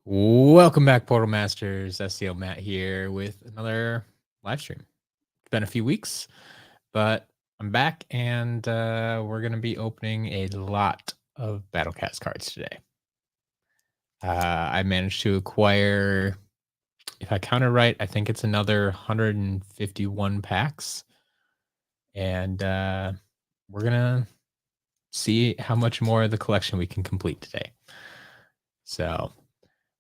Welcome back, Portal Masters. SEO Matt here with another live stream. It's been a few weeks, but I'm back and we're going to be opening a lot of Battlecast cards today. I managed to acquire, if I count it right, I think it's another 151 packs. And we're going to see how much more of the collection we can complete today. So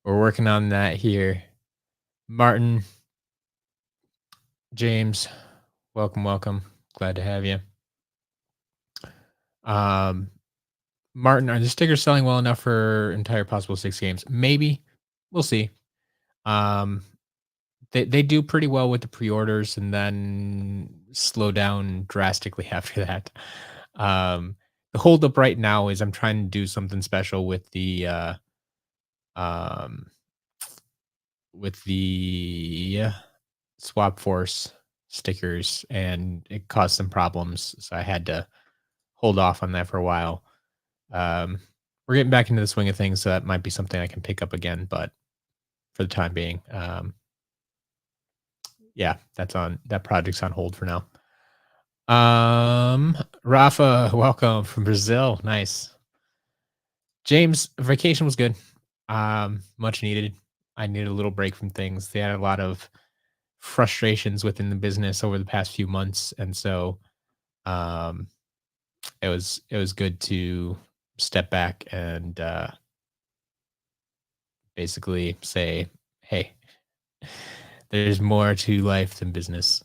we're working on that here. Martin, James, welcome. Glad to have you. Martin, are the stickers selling well enough for entire possible 6 games? Maybe. We'll see. They do pretty well with the pre-orders and then slow down drastically after that. The holdup right now is I'm trying to do something special with the Swap Force stickers, and it caused some problems, so I had to hold off on that for a while. We're getting back into the swing of things, so that might be something I can pick up again, but for the time being, yeah, that project's on hold for now. Rafa, welcome from Brazil. Nice. James, vacation was good. Much needed. I needed a little break from things. They had a lot of frustrations within the business over the past few months, and so it was good to step back and basically say, hey, there's more to life than business.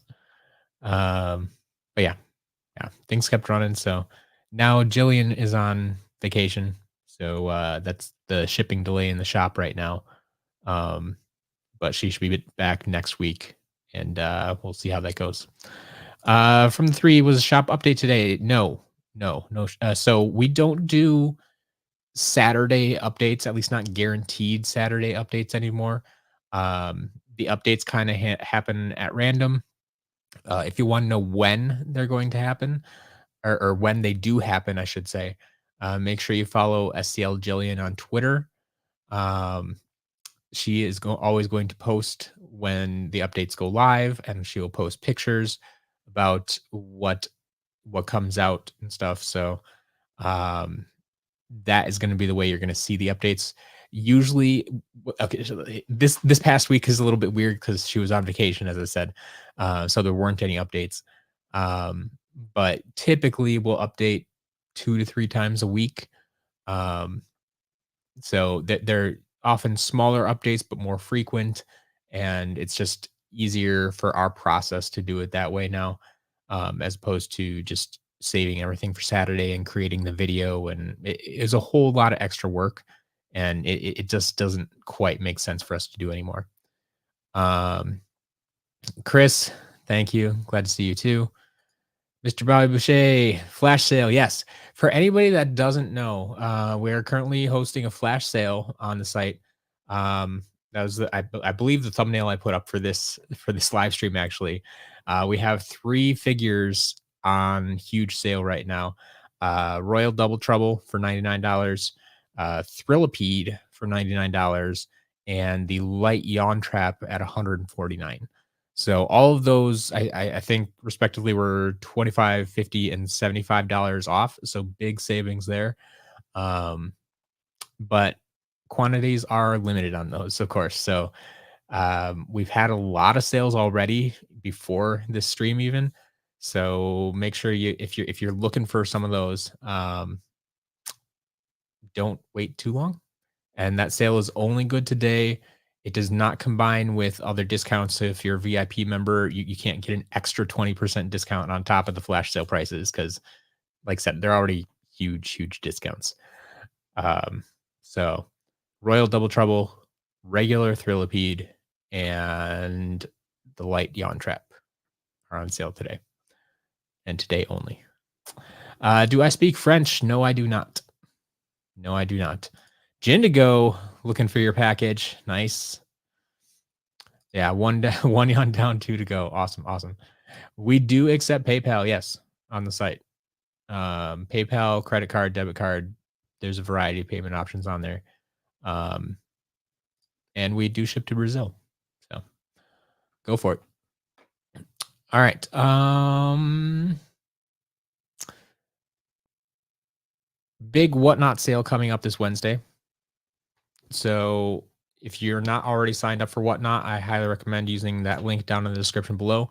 But yeah, things kept running. So now Jillian is on vacation. So that's the shipping delay in the shop right now. But she should be back next week, and we'll see how that goes. From the 3, was a shop update today? No. So we don't do Saturday updates, at least not guaranteed Saturday updates anymore. The updates kind of happen at random. If you want to know when they're going to happen, or when they do happen, I should say, make sure you follow SCL Jillian on Twitter. She is always going to post when the updates go live, and she will post pictures about what comes out and stuff. So that is going to be the way you're going to see the updates. Usually, okay, so this past week is a little bit weird because she was on vacation, as I said, so there weren't any updates. But typically, we'll update 2 to 3 times a week. So they're often smaller updates, but more frequent, and it's just easier for our process to do it that way now, as opposed to just saving everything for Saturday and creating the video. And it is a whole lot of extra work, and it just doesn't quite make sense for us to do anymore. Chris, thank you. Glad to see you too. Mr. Bobby Boucher, flash sale. Yes. For anybody that doesn't know, we are currently hosting a flash sale on the site. That was I believe the thumbnail I put up for this live stream. Actually, we have 3 figures on huge sale right now. Royal Double Trouble for $99, Thrillipede for $99, and the Light Yawn Trap at $149. So all of those, I think respectively were $25, $50, and $75 off. So big savings there. But quantities are limited on those, of course. So we've had a lot of sales already before this stream even. So make sure if you're looking for some of those, don't wait too long. And that sale is only good today. It does not combine with other discounts. So if you're a VIP member, you can't get an extra 20% discount on top of the flash sale prices because, like I said, they're already huge discounts. So Royal Double Trouble, regular Thrillipede, and the Light Yawn Trap are on sale today. And today only. Do I speak French? No, I do not. No, I do not. Jindigo, looking for your package. Nice. Yeah, one yawn down, 2 to go. Awesome. We do accept PayPal, yes, on the site. PayPal, credit card, debit card. There's a variety of payment options on there. and we do ship to Brazil. So go for it. All right. Big Whatnot sale coming up this Wednesday. So if you're not already signed up for Whatnot, I highly recommend using that link down in the description below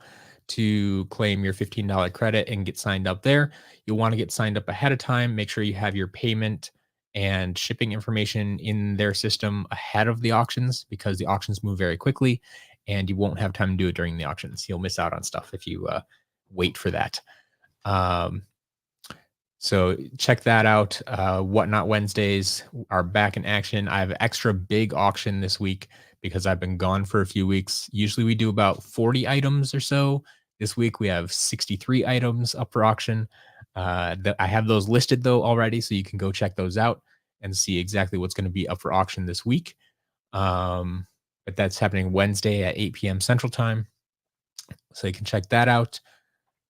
to claim your $15 credit and get signed up there. You'll want to get signed up ahead of time. Make sure you have your payment and shipping information in their system ahead of the auctions because the auctions move very quickly and you won't have time to do it during the auctions. You'll miss out on stuff if you wait for that. So check that out. Whatnot Wednesdays are back in action. I have an extra big auction this week because I've been gone for a few weeks. Usually we do about 40 items or so. This week we have 63 items up for auction. I have those listed though already, so you can go check those out and see exactly what's going to be up for auction this week. But that's happening Wednesday at 8 p.m. Central Time. So you can check that out.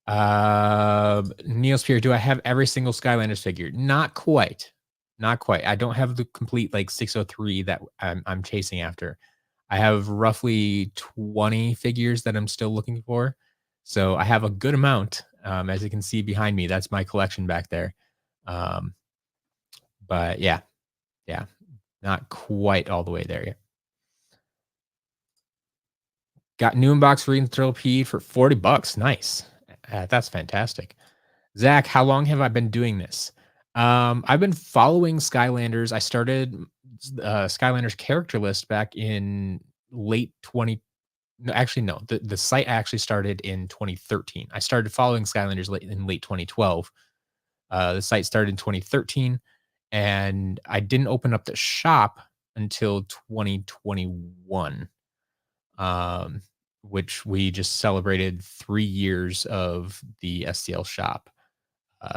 Neosphere, do I have every single Skylanders figure? Not quite. Not quite. I don't have the complete like 603 that I'm chasing after. I have roughly 20 figures that I'm still looking for. So I have a good amount. As you can see behind me, that's my collection back there. But yeah, not quite all the way there yet. Got new inbox for Reading Thrill P for $40. Nice. That's fantastic. Zach, how long have I been doing this? I've been following Skylanders. I started Skylanders character list back in late 20. No, actually, no. The site actually started in 2013. I started following Skylanders in late 2012. The site started in 2013, and I didn't open up the shop until 2021. Which we just celebrated 3 years of the STL shop.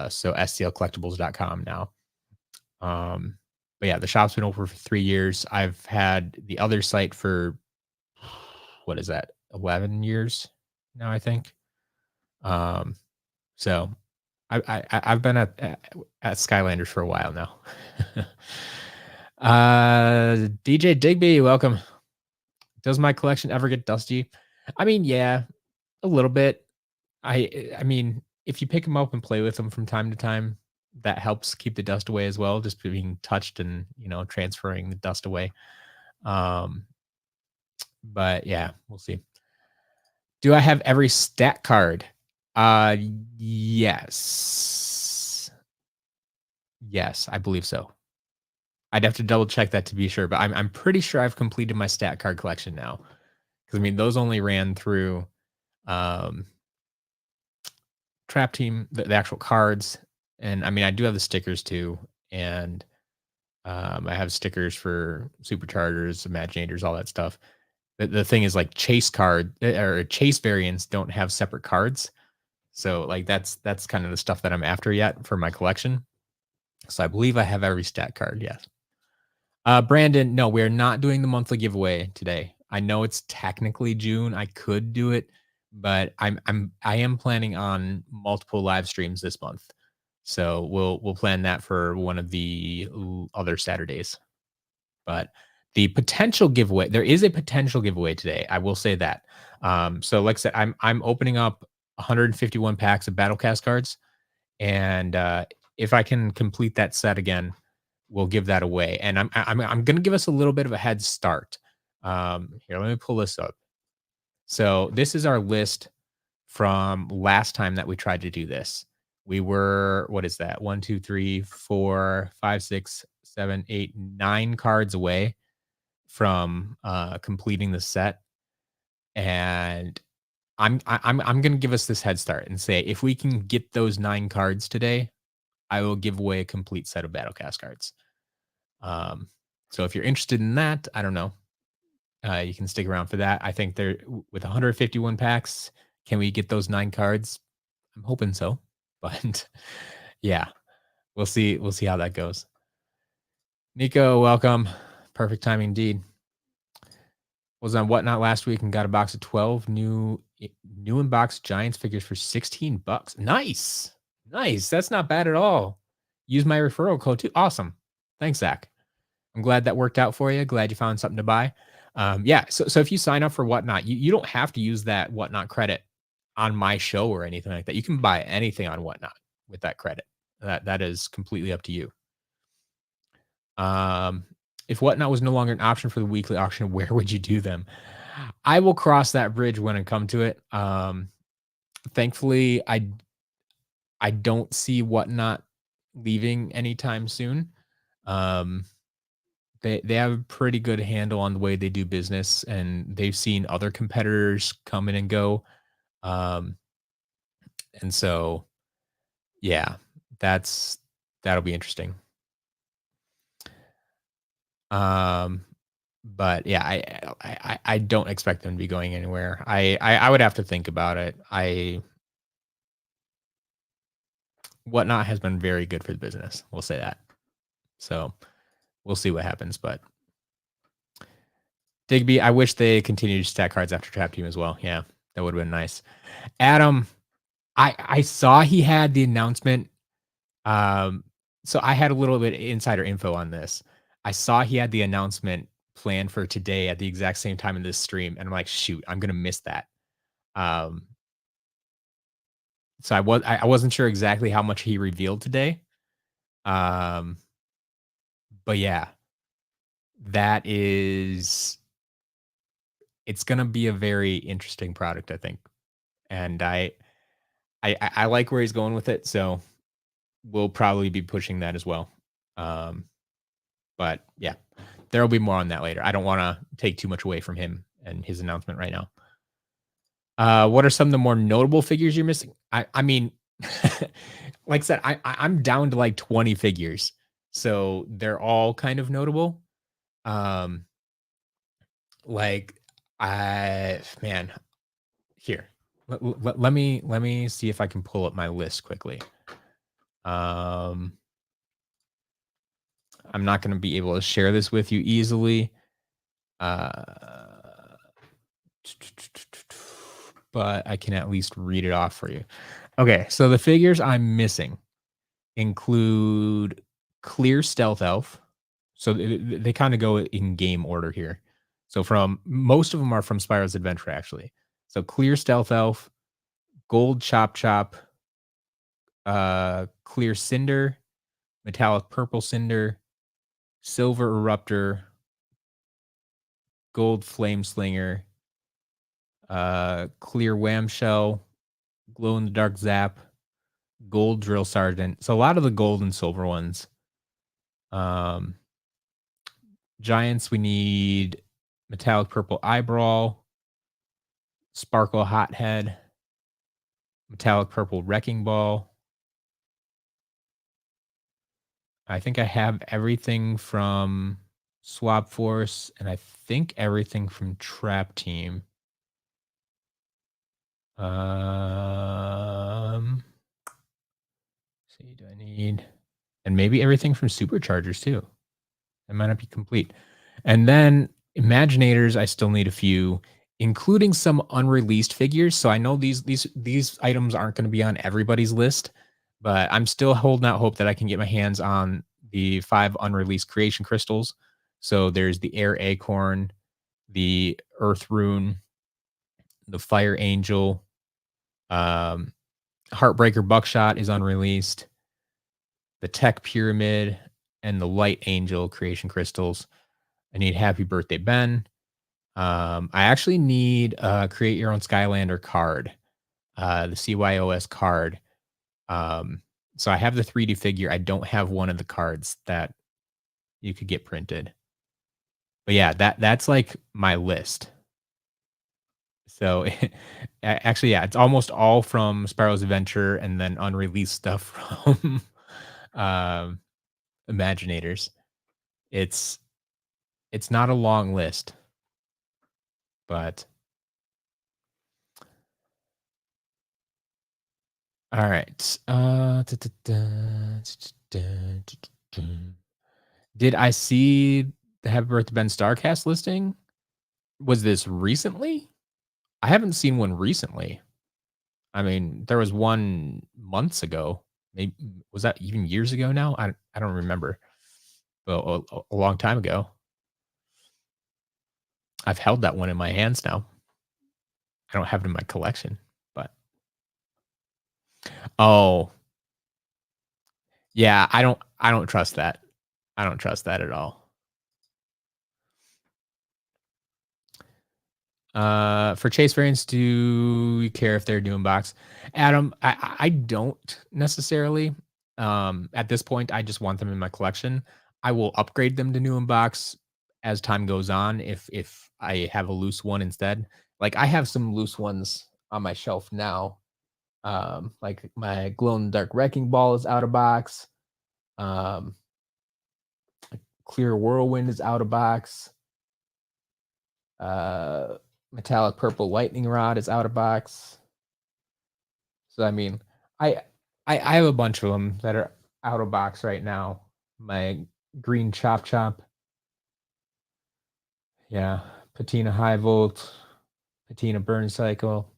So stlcollectibles.com now. But yeah, the shop's been open for 3 years. I've had the other site for what is that? 11 years now, I think. So I've been at Skylanders for a while now. DJ Digby, welcome. Does my collection ever get dusty? I mean, yeah, a little bit. I mean, if you pick them up and play with them from time to time, that helps keep the dust away as well, just being touched and, transferring the dust away. But yeah, we'll see. Do I have every stat card? Yes. Yes, I believe so. I'd have to double check that to be sure, but I'm pretty sure I've completed my stat card collection now. Because I mean, those only ran through Trap Team, the actual cards, and I mean, I do have the stickers too, and I have stickers for Superchargers, Imaginators, all that stuff. The thing is, like, chase card or chase variants don't have separate cards, so like that's kind of the stuff that I'm after yet for my collection. So I believe I have every stat card. Yes. Brandon, no, we're not doing the monthly giveaway today. I know it's technically June. I could do it, but I am planning on multiple live streams this month. So we'll plan that for one of the other Saturdays. But the potential giveaway, there is a potential giveaway today. I will say that. So like I said, I'm opening up 151 packs of Battlecast cards, and if I can complete that set again, we'll give that away. And I'm gonna give us a little bit of a head start. Here, let me pull this up. So this is our list from last time that we tried to do this. We were, what is that? 1, 2, 3, 4, 5, 6, 7, 8, 9 cards away from completing the set. And I'm gonna give us this head start and say if we can get those 9 cards today, I will give away a complete set of Battlecast cards. So if you're interested in that, I don't know. You can stick around for that. I think they're with 151 packs. Can we get those 9 cards? I'm hoping so, but yeah, we'll see. We'll see how that goes. Nico, welcome. Perfect timing indeed. Was on Whatnot last week and got a box of 12 new in-box Giants figures for $16. Nice. That's not bad at all. Use my referral code too. Awesome. Thanks, Zach. I'm glad that worked out for you. Glad you found something to buy. Yeah, so if you sign up for Whatnot, you don't have to use that Whatnot credit on my show or anything like that. You can buy anything on Whatnot with that credit. That is completely up to you. Um, if Whatnot was no longer an option for the weekly auction, where would you do them? I will cross that bridge when I come to it. Thankfully, I don't see Whatnot leaving anytime soon. Um, they have a pretty good handle on the way they do business, and they've seen other competitors come in and go. Um, and so yeah, that'll be interesting. Um, but yeah, I don't expect them to be going anywhere. I would have to think about it. I Whatnot has been very good for the business. We'll say that. So we'll see what happens. But Digby, I wish they continued to stack cards after Trap Team as well. Yeah, that would have been nice. Adam, I saw he had the announcement. Um, so I had a little bit insider info on this. I saw he had the announcement planned for today at the exact same time in this stream, and I'm like, shoot, I'm gonna miss that. Um, so I wasn't sure exactly how much he revealed today. Um, but yeah, that is it's gonna be a very interesting product, I think. And I like where he's going with it, so we'll probably be pushing that as well. Um, but yeah, there will be more on that later. I don't want to take too much away from him and his announcement right now. What are some of the more notable figures you're missing? I mean, like I said, I'm down to like 20 figures, so they're all kind of notable. Um, like I man, here let me see if I can pull up my list quickly. Um, I'm not going to be able to share this with you easily. Uh, but I can at least read it off for you. Okay, so the figures I'm missing include Clear Stealth Elf. So they kind of go in game order here. So from most of them are from Spyro's Adventure actually. So Clear Stealth Elf, Gold Chop Chop, Clear Cinder, Metallic Purple Cinder, Silver Eruptor, Gold Flame Slinger, Clear Wham Shell, Glow in the Dark Zap, Gold Drill Sergeant. So a lot of the gold and silver ones. Um, Giants, we need Metallic Purple Eyebrawl, Sparkle Hothead, Metallic Purple Wrecking Ball. I think I have everything from Swap Force, and I think everything from Trap Team. See, do I need and maybe everything from Superchargers too? It might not be complete. And then Imaginators, I still need a few, including some unreleased figures. So I know these items aren't going to be on everybody's list, but I'm still holding out hope that I can get my hands on the 5 unreleased creation crystals. So there's the Air Acorn, the Earth Rune, the Fire Angel, um, Heartbreaker Buckshot is unreleased, the Tech Pyramid, and the Light Angel creation crystals. I need Happy Birthday Ben. I actually need Create Your Own Skylander card, the CYOS card. So I have the 3D figure. I don't have one of the cards that you could get printed. But yeah, that's like my list. So actually, yeah, it's almost all from Spyro's Adventure and then unreleased stuff from um, Imaginators. It's it's not a long list, but all right. Did I see the Happy Birthday Ben Starcast listing? Was this recently? I haven't seen one recently. I mean, there was one months ago. Maybe was that even years ago now? I don't remember. Well, a long time ago. I've held that one in my hands now. I don't have it in my collection, but oh, yeah, I don't trust that. I don't trust that at all. For chase variants, do you care if they're doing box? Adam, I don't necessarily. At this point, I just want them in my collection. I will upgrade them to new in box as time goes on if I have a loose one instead. Like I have some loose ones on my shelf now. Like my glow in the dark wrecking ball is out of box. Um, clear whirlwind is out of box. Uh, metallic purple lightning rod is out of box. So I mean, I I have a bunch of them that are out of box right now. My green chop chop, yeah, patina high volt, patina burn cycle.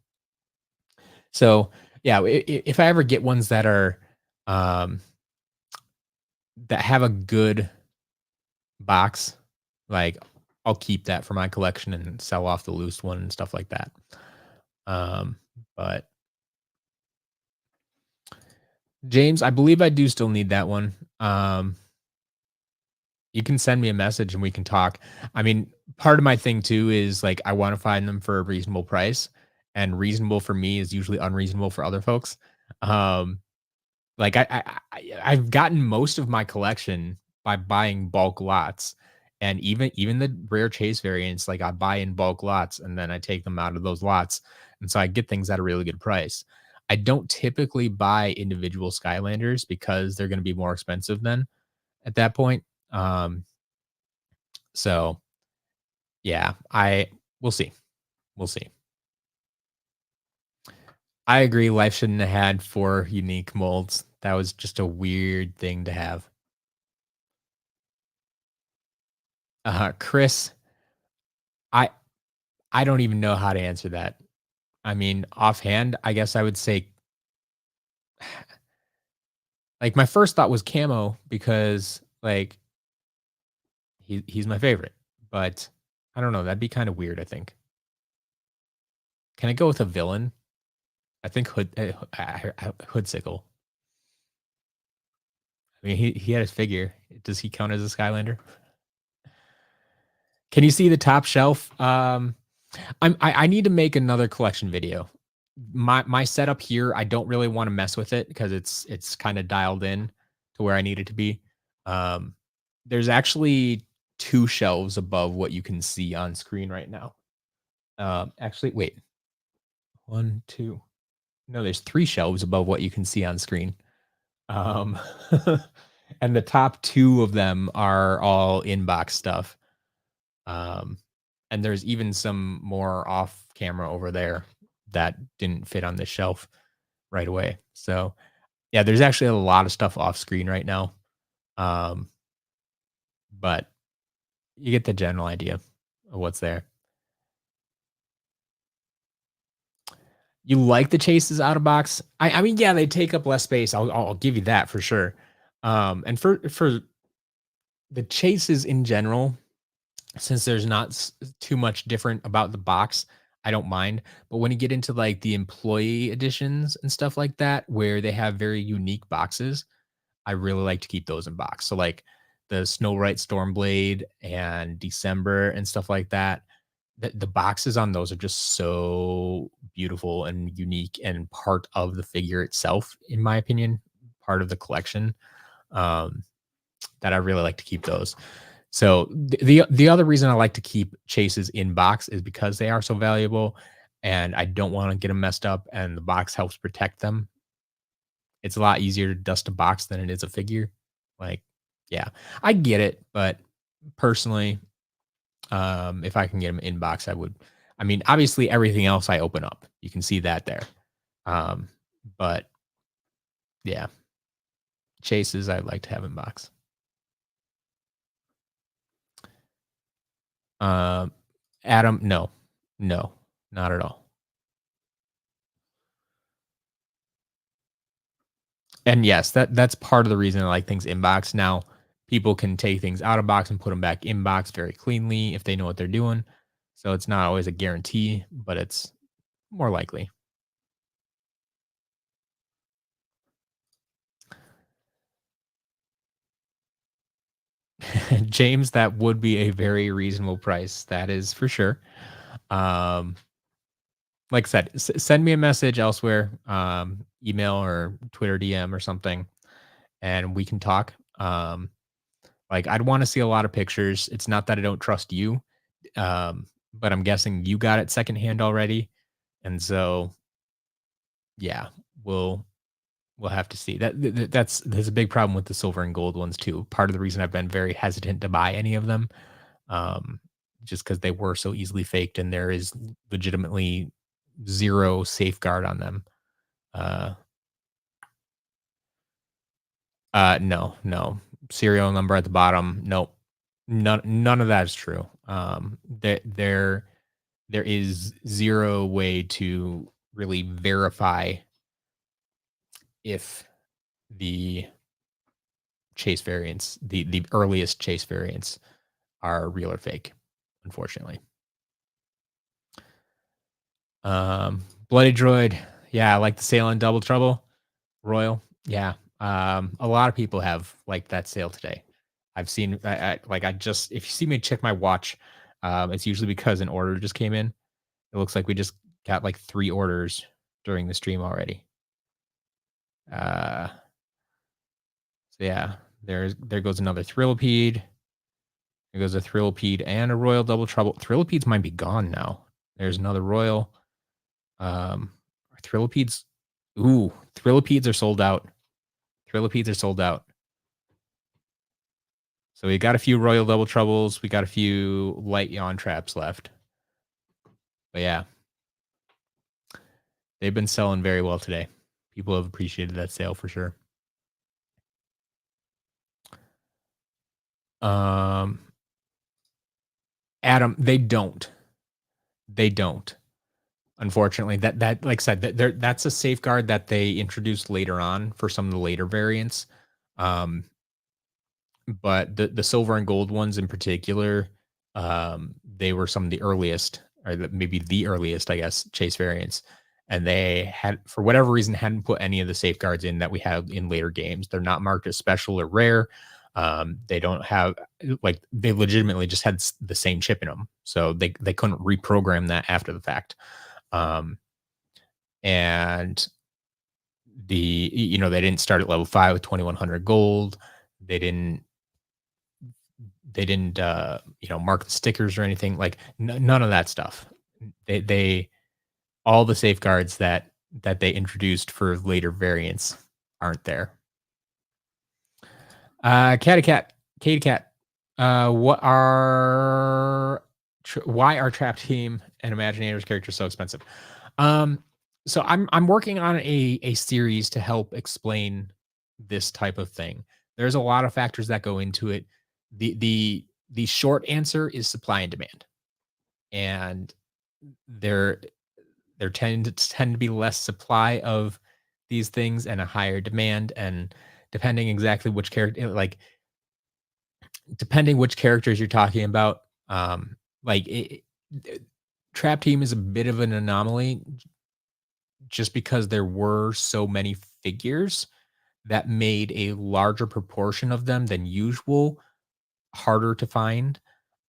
So yeah, if I ever get ones that are um that have a good box, like I'll keep that for my collection and sell off the loose one and stuff like that. Um, but James, I believe I do still need that one. You can send me a message and we can talk. I mean, part of my thing too is like I want to find them for a reasonable price, and reasonable for me is usually unreasonable for other folks. Um, like I've gotten most of my collection by buying bulk lots, and even the rare chase variants, like I buy in bulk lots and then I take them out of those lots, and so I get things at a really good price. I don't typically buy individual Skylanders because they're going to be more expensive then at that point. Um, so yeah, I we'll see. We'll see. I agree. Life shouldn't have had 4 unique molds. That was just a weird thing to have. Chris, I I don't even know how to answer that. I mean, offhand, I guess I would say like my first thought was camo because like he's my favorite. But I don't know, that'd be kind of weird, I think. Can I go with a villain? I think Hoodsickle. I mean, he had his figure. Does he count as a Skylander? Can you see the top shelf? I need to make another collection video. My setup here, I don't really want to mess with it because it's kind of dialed in to where I need it to be. Um, there's actually 2 shelves above what you can see on screen right now. Actually, wait, 1, 2. No, there's 3 shelves above what you can see on screen. Um, and the top 2 of them are all inbox stuff. Um, and there's even some more off camera over there that didn't fit on the shelf right away. So yeah, there's actually a lot of stuff off screen right now. Um, but you get the general idea of what's there. You like the chases out of box? I mean, yeah, they take up less space. I'll give you that for sure. And for the chases in general, since there's not too much different about the box, I don't mind. But when you get into like the employee editions and stuff like that, where they have very unique boxes, I really like to keep those in box. So like the Snow White Stormblade and December and stuff like that. The boxes on those are just so beautiful and unique and part of the figure itself, in my opinion, part of the collection. Um, that I really like to keep those. So the other reason I like to keep chases in box is because they are so valuable, and I don't want to get them messed up, and the box helps protect them. It's a lot easier to dust a box than it is a figure. Like, yeah, I get it, but personally, if I can get them in box, I would. I mean, obviously, everything else I open up. You can see that there. Um, but yeah, chases I'd like to have in box. Um, Adam, no, no, not at all. And yes, that's part of the reason I like things in box. Now, people can take things out of box and put them back in box very cleanly if they know what they're doing. So it's not always a guarantee, but it's more likely. James, that would be a very reasonable price. That is for sure. Um, like I said, send me a message elsewhere, email or Twitter DM or something, and we can talk. Like I'd want to see a lot of pictures. It's not that I don't trust you, but I'm guessing you got it secondhand already, and so yeah, we'll we'll have to see. That's there's a big problem with the silver and gold ones too. Part of the reason I've been very hesitant to buy any of them, um, just because they were so easily faked, and there is legitimately zero safeguard on them. Uh, no, no serial number at the bottom. Nope, none of that is true. There is zero way to really verify if the chase variants, the earliest chase variants, are real or fake, unfortunately. Bloody Droid, yeah, I like the sale on Double Trouble. Royal, yeah. A lot of people have liked that sale today. I've seen, I just, if you see me check my watch, it's usually because an order just came in. It looks like we just got like 3 orders during the stream already. Uh, so yeah, there goes another Thrillipede. There goes a Thrillipede and a Royal Double Trouble. Thrillipedes might be gone now. There's another Royal. Thrillipedes. Ooh, Thrillipedes are sold out. Thrillipedes are sold out. So we got a few Royal Double Troubles. We got a few light yawn traps left. But yeah, they've been selling very well today. People have appreciated that sale for sure. Um, Adam, they don't. They don't. Unfortunately, that like I said, that's a safeguard that they introduced later on for some of the later variants. Um, but the silver and gold ones in particular, they were some of the earliest, or maybe the earliest, I guess, chase variants. And they had, for whatever reason, hadn't put any of the safeguards in that we have in later games. They're not marked as special or rare. They don't have, like, they legitimately just had the same chip in them, so they couldn't reprogram that after the fact. Um, and they didn't start at level 5 with 2100 gold. They didn't mark the stickers or anything, like none of that stuff. They all the safeguards that they introduced for later variants aren't there. Catty cat, Katy cat. Why are Trap Team and Imaginators characters so expensive? So I'm working on a series to help explain this type of thing. There's a lot of factors that go into it. The short answer is supply and demand, and there there tend to be less supply of these things and a higher demand, and depending exactly which character, depending which characters you're talking about, like Trap Team is a bit of an anomaly just because there were so many figures that made a larger proportion of them than usual harder to find,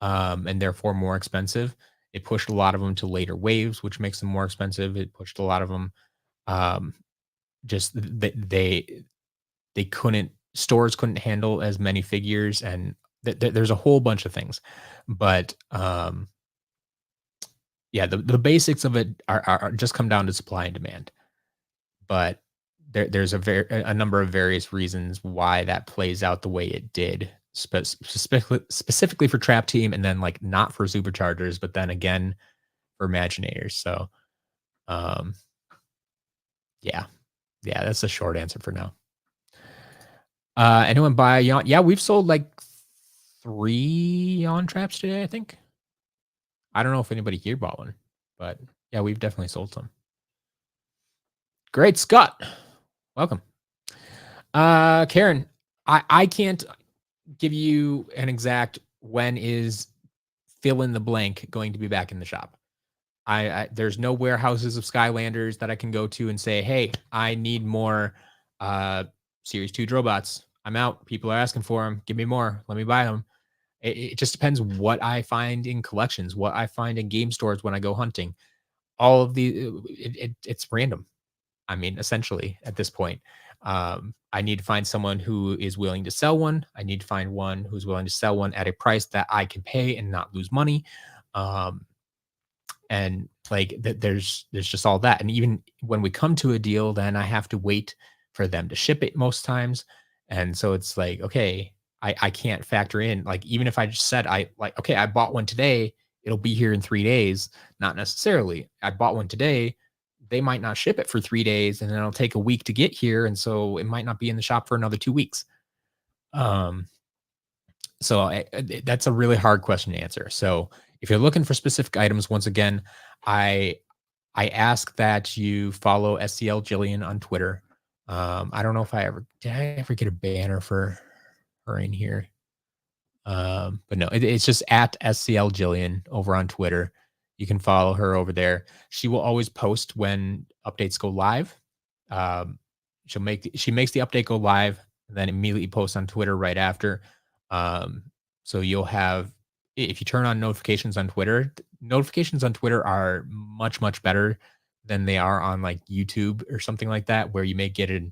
and therefore more expensive. It pushed a lot of them to later waves, which makes them more expensive. It pushed a lot of them, um, just they couldn't stores couldn't handle as many figures, and there's a whole bunch of things. But yeah, the basics of it are just come down to supply and demand. But there's a number of various reasons why that plays out the way it did, specifically for Trap Team, and then like not for Superchargers, but then again for Imaginators. So um, yeah, yeah, that's the short answer for now. Anyone buy yawn? Yeah, we've sold like 3 yawn traps today, I think. I don't know if anybody here bought one, but yeah, we've definitely sold some. Great, Scott. Welcome. Karen, I can't give you an exact when is fill in the blank going to be back in the shop. There's no warehouses of Skylanders that I can go to and say, "Hey, I need more uh Series 2 Drobots. I'm out. People are asking for them. Give me more. Let me buy them." It just depends what I find in collections, what I find in game stores when I go hunting. All of the it's random. I mean, essentially at this point, I need to find someone who is willing to sell one. I need to find one who's willing to sell one at a price that I can pay and not lose money. Um, and like there's just all that. And even when we come to a deal, then I have to wait for them to ship it most times. And so it's like, okay, I can't factor in, like, even if I just said, I like, okay, I bought one today, it'll be here in 3 days. Not necessarily. I bought one today, they might not ship it for 3 days, and then it'll take a week to get here, and so it might not be in the shop for another 2 weeks. um so that's a really hard question to answer. So if you're looking for specific items, once again, I I ask that you follow SCL Jillian on Twitter. I don't know if I ever get a banner for her in here. But no, it's just at SCL Jillian over on Twitter. You can follow her over there. She will always post when updates go live. Um, she makes the update go live and then immediately posts on Twitter right after. Um, so you'll have, if you turn on notifications on Twitter, notifications on Twitter are much better than they are on like YouTube or something like that, where you may get a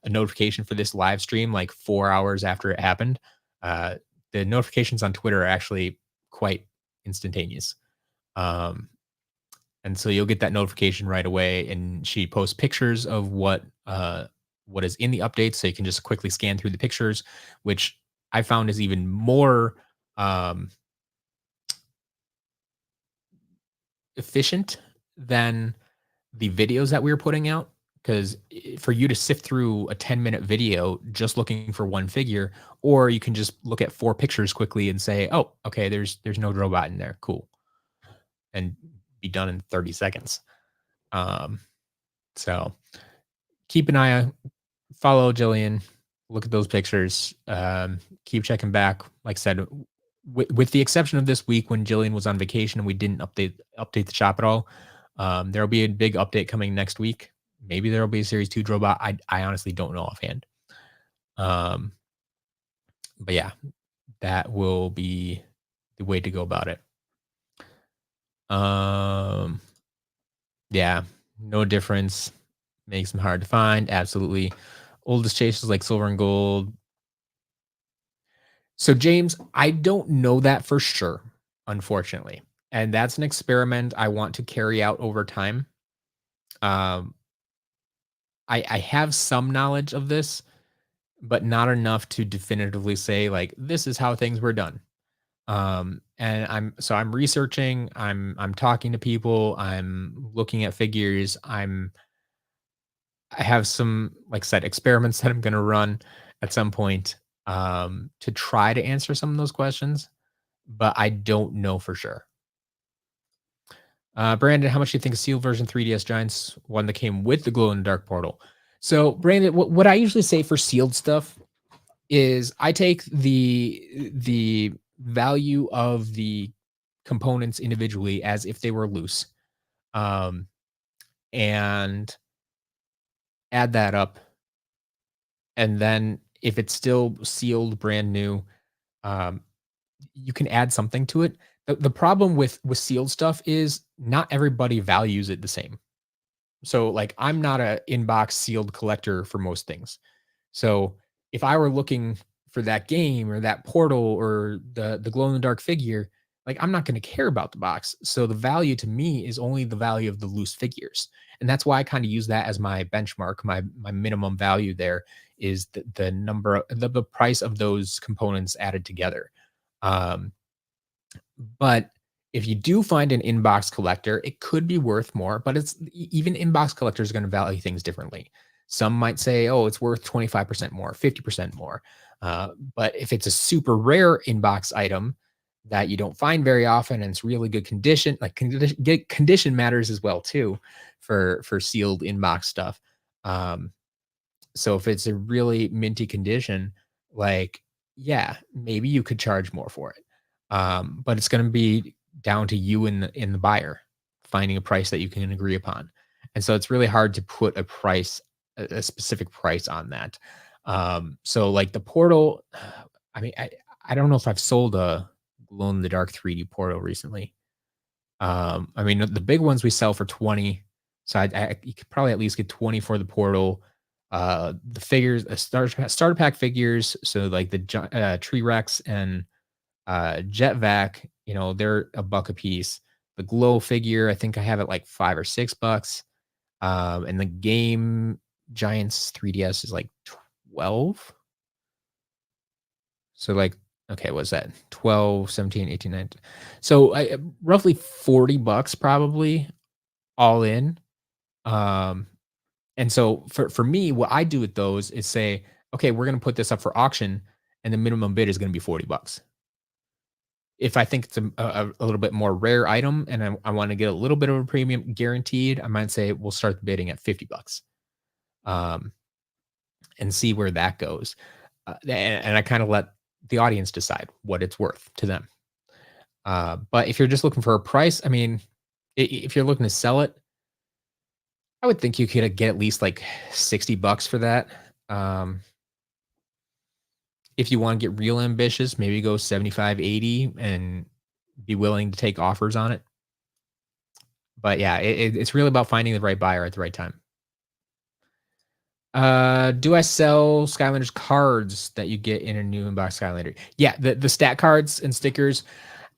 notification for this live stream like 4 hours after it happened. Uh, the notifications on Twitter are actually quite instantaneous. Um, and so you'll get that notification right away. And she posts pictures of what is in the updates, so you can just quickly scan through the pictures, which I found is even more um, efficient than the videos that we were putting out. Because for you to sift through a 10-minute video just looking for one figure, or you can just look at 4 pictures quickly and say, "Oh, okay, there's no robot in there. Cool." And be done in 30 seconds. Um, so keep an eye on, follow Jillian, look at those pictures, keep checking back. Like I said, with the exception of this week when Jillian was on vacation and we didn't update the shop at all. There'll be a big update coming next week. Maybe there'll be a Series 2 Drobot. I honestly don't know offhand. Um, but yeah, that will be the way to go about it. Um, yeah, no difference. Makes them hard to find. Absolutely. Oldest chases like silver and gold. So, James, I don't know that for sure, unfortunately. And that's an experiment I want to carry out over time. Um, I have some knowledge of this, but not enough to definitively say, like, this is how things were done. And I'm researching, I'm talking to people, I'm looking at figures, I have some, like I said, experiments that I'm gonna run at some point, to try to answer some of those questions, but I don't know for sure. Brandon, how much do you think a sealed version 3DS Giants one that came with the glow in the dark portal? So, Brandon, what I usually say for sealed stuff is I take the value of the components individually as if they were loose, um, and add that up, and then if it's still sealed brand new, um, you can add something to it. The problem with sealed stuff is not everybody values it the same. So, like, I'm not a inbox sealed collector for most things. So, if I were looking for that game or that portal or the glow in the dark figure, like, I'm not going to care about the box. So the value to me is only the value of the loose figures. And that's why I kind of use that as my benchmark. My minimum value there is the number, the price of those components added together. Um, but if you do find an inbox collector, it could be worth more, but even inbox collectors are going to value things differently. Some might say, oh, it's worth 25% more, 50% more. But if it's a super rare inbox item that you don't find very often and it's really good condition, like condition matters as well too for sealed inbox stuff. Um, so if it's a really minty condition, like, yeah, maybe you could charge more for it. But it's going to be down to you and the buyer finding a price that you can agree upon. And so it's really hard to put a specific price on that. So like the portal, I mean, I don't know if I've sold a glow in the dark 3D portal recently. I mean, the big ones we sell for 20. So you could probably at least get 20 for the portal. The figures, starter pack figures. So like the Tree Rex and Jet Vac, they're a buck a piece. The glow figure, I think I have it like $5 or $6. And the Game Giants 3DS is like 12. So like, okay, what's that? 12, 17, 18, 19. So roughly $40 probably all in. Um, and so for me, what I do with those is say, okay, we're going to put this up for auction and the minimum bid is going to be $40. If I think it's a little bit more rare item and I want to get a little bit of a premium guaranteed, I might say we'll start the bidding at $50. Um, and see where that goes. And I kind of let the audience decide what it's worth to them. But if you're just looking for a price, I mean, if you're looking to sell it, I would think you could get at least like $60 for that. If you want to get real ambitious, maybe go 75, 80 and be willing to take offers on it. But yeah, it's really about finding the right buyer at the right time. Do I sell Skylanders cards that you get in a new inbox Skylander? Yeah, the stat cards and stickers.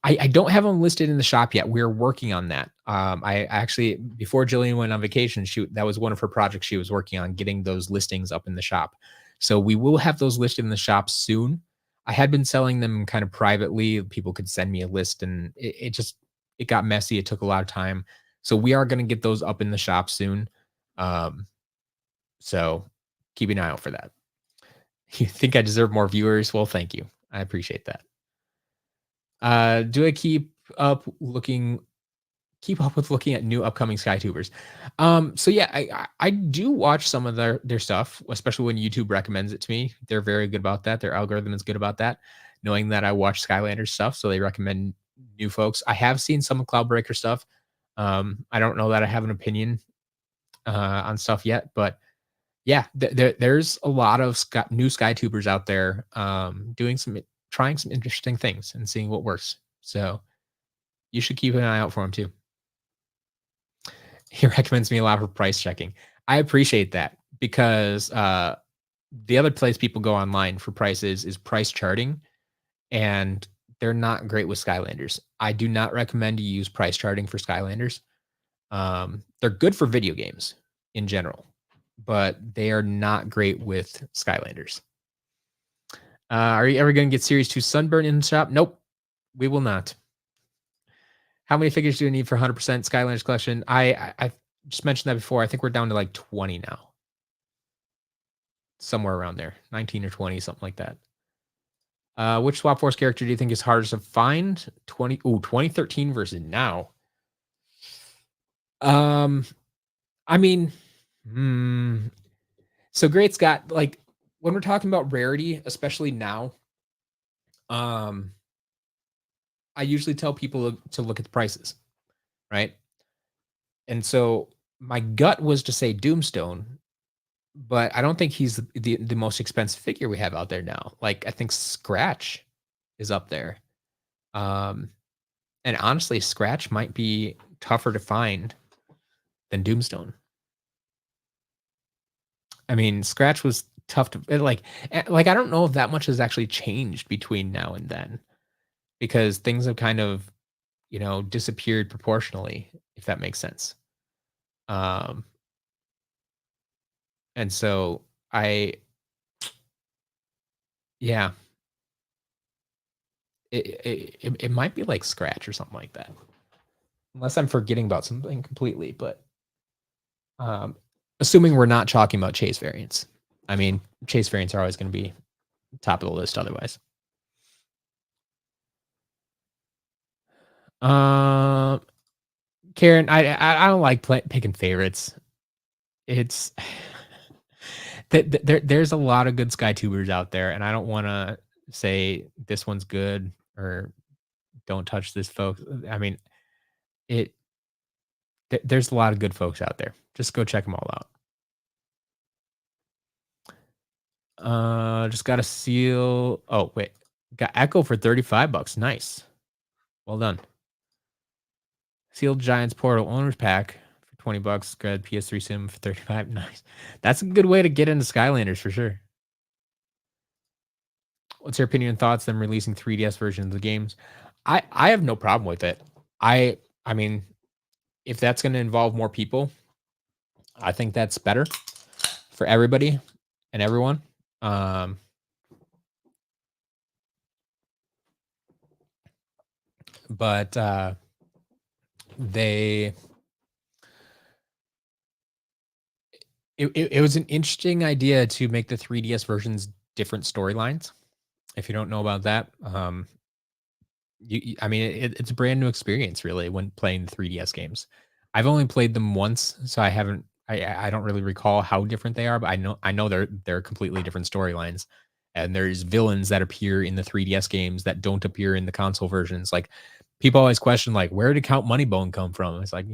I don't have them listed in the shop yet. We're working on that. I actually, before Jillian went on vacation, that was one of her projects she was working on, getting those listings up in the shop. So we will have those listed in the shop soon. I had been selling them kind of privately. People could send me a list, and it got messy. It took a lot of time. So we are going to get those up in the shop soon. So keep an eye out for that. You think I deserve more viewers? Well, thank you. I appreciate that. Do I keep up with looking at new upcoming SkyTubers? So yeah, I do watch some of their stuff, especially when YouTube recommends it to me. They're very good about that. Their algorithm is good about that, knowing that I watch Skylanders stuff, so they recommend new folks. I have seen some of Cloudbreaker stuff. I don't know that I have an opinion on stuff yet, but yeah, there's a lot of new SkyTubers out there trying some interesting things and seeing what works. So you should keep an eye out for them too. He recommends me a lot for price checking. I appreciate that because the other place people go online for prices is price charting, and they're not great with Skylanders. I do not recommend you use price charting for Skylanders. They're good for video games in general, but they are not great with Skylanders. Are you ever going to get Series 2 Sunburn in the shop? Nope, we will not. How many figures do you need for 100% Skylanders collection? I just mentioned that before. I think we're down to like 20 now. Somewhere around there. 19 or 20, something like that. Which Swap Force character do you think is hardest to find? 2013 versus now. I mean, so Great Scott, like when we're talking about rarity, especially now, I usually tell people to look at the prices, right? And so my gut was to say Doomstone, but I don't think he's the most expensive figure we have out there now. Like I think Scratch is up there. And honestly, Scratch might be tougher to find than Doomstone. I mean, Scratch was tough to like I don't know if that much has actually changed between now and then, because things have kind of, disappeared proportionally, if that makes sense. And so yeah, it might be like Scratch or something like that, unless I'm forgetting about something completely. But assuming we're not talking about chase variants, I mean, chase variants are always going to be top of the list otherwise. Karen, I don't like picking favorites. It's there's a lot of good SkyTubers out there, and I don't want to say this one's good or don't touch this, folks. I mean, it. There's a lot of good folks out there. Just go check them all out. Just got a seal. Oh wait, got Echo for 35 bucks. Nice, well done. Sealed Giants Portal Owners Pack for 20 bucks. Got PS3 Sim for 35. Nice. That's a good way to get into Skylanders for sure. What's your opinion and thoughts on releasing 3DS versions of the games? I have no problem with it. I mean, if that's going to involve more people, I think that's better for everybody and everyone. But they it was an interesting idea to make the 3DS versions different storylines. If you don't know about that, I mean, it's a brand new experience really when playing the 3DS games. I've only played them once, so I haven't. I don't really recall how different they are, but I know they're completely different storylines. And there's villains that appear in the 3DS games that don't appear in the console versions. Like people always question, like, where did Count Moneybone come from? It's like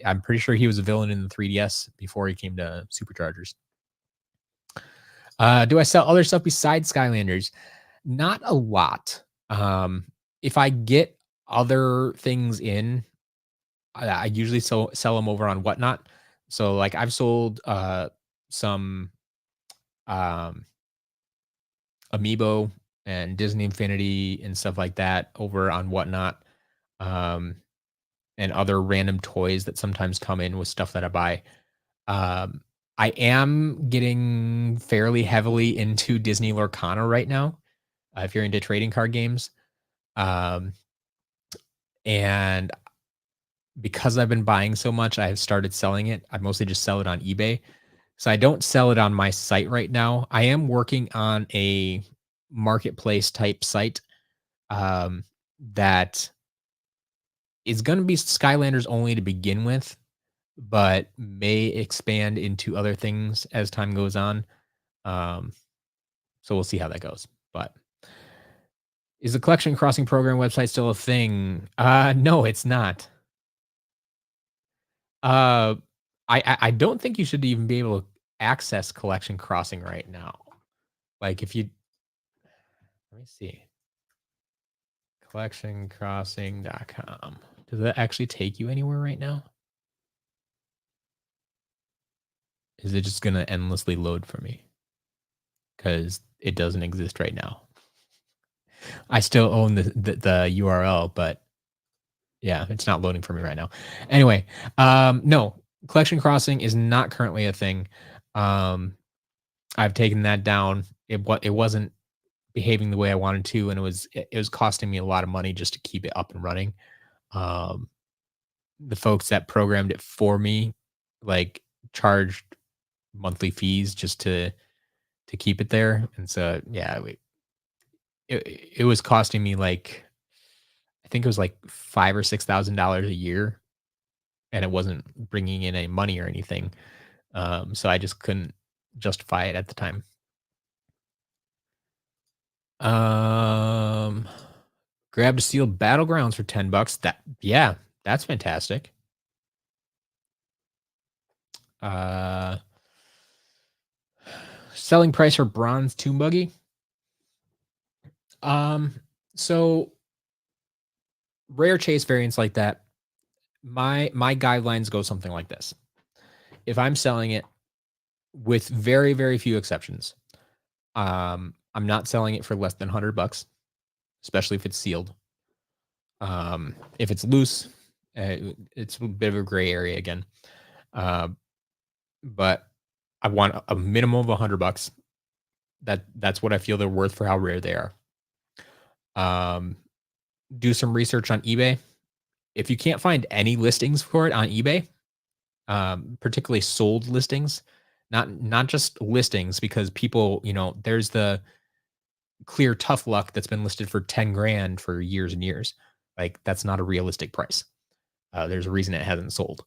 I'm pretty sure he was a villain in the 3DS before he came to Superchargers. Do I sell other stuff besides Skylanders? Not a lot. If I get other things in, I usually sell them over on Whatnot. So like I've sold some um Amiibo and Disney Infinity and stuff like that over on Whatnot. Um and other random toys that sometimes come in with stuff that I buy. Um I am getting fairly heavily into Disney Lorcana right now. If you're into trading card games. Um and because I've been buying so much, I've started selling it. I mostly just sell it on eBay. So I don't sell it on my site right now. I am working on a marketplace type site that is going to be Skylanders only to begin with, but may expand into other things as time goes on. Um, so we'll see how that goes. But is the collection crossing program website still a thing? No, it's not. Uh, I don't think you should even be able to access Collection Crossing right now. Like if you let me see. Collectioncrossing.com. Does that actually take you anywhere right now? Is it just gonna endlessly load for me? Because it doesn't exist right now. I still own the URL, but yeah, it's not loading for me right now. Anyway, no, Collection Crossing is not currently a thing. I've taken that down. It wasn't behaving the way I wanted to, and it was costing me a lot of money just to keep it up and running. Um, the folks that programmed it for me, like, charged monthly fees just to keep it there, and so yeah, it was costing me like I think it was like $5,000 or $6,000 a year, and it wasn't bringing in any money or anything. So I just couldn't justify it at the time. Um, Grab to Steal Battlegrounds for 10 bucks. Yeah, that's fantastic. Selling price for Bronze Tomb Buggy. So rare chase variants like that, my guidelines go something like this. If I'm selling it, with very, very few exceptions, I'm not selling it for less than 100 bucks, especially if it's sealed. If it's loose, it's a bit of a gray area again. But I want a minimum of 100 bucks. That's what I feel they're worth for how rare they are. Do some research on eBay. If you can't find any listings for it on eBay, particularly sold listings, not just listings, because people, there's the clear tough luck that's been listed for 10 grand for years and years. Like that's not a realistic price. There's a reason it hasn't sold.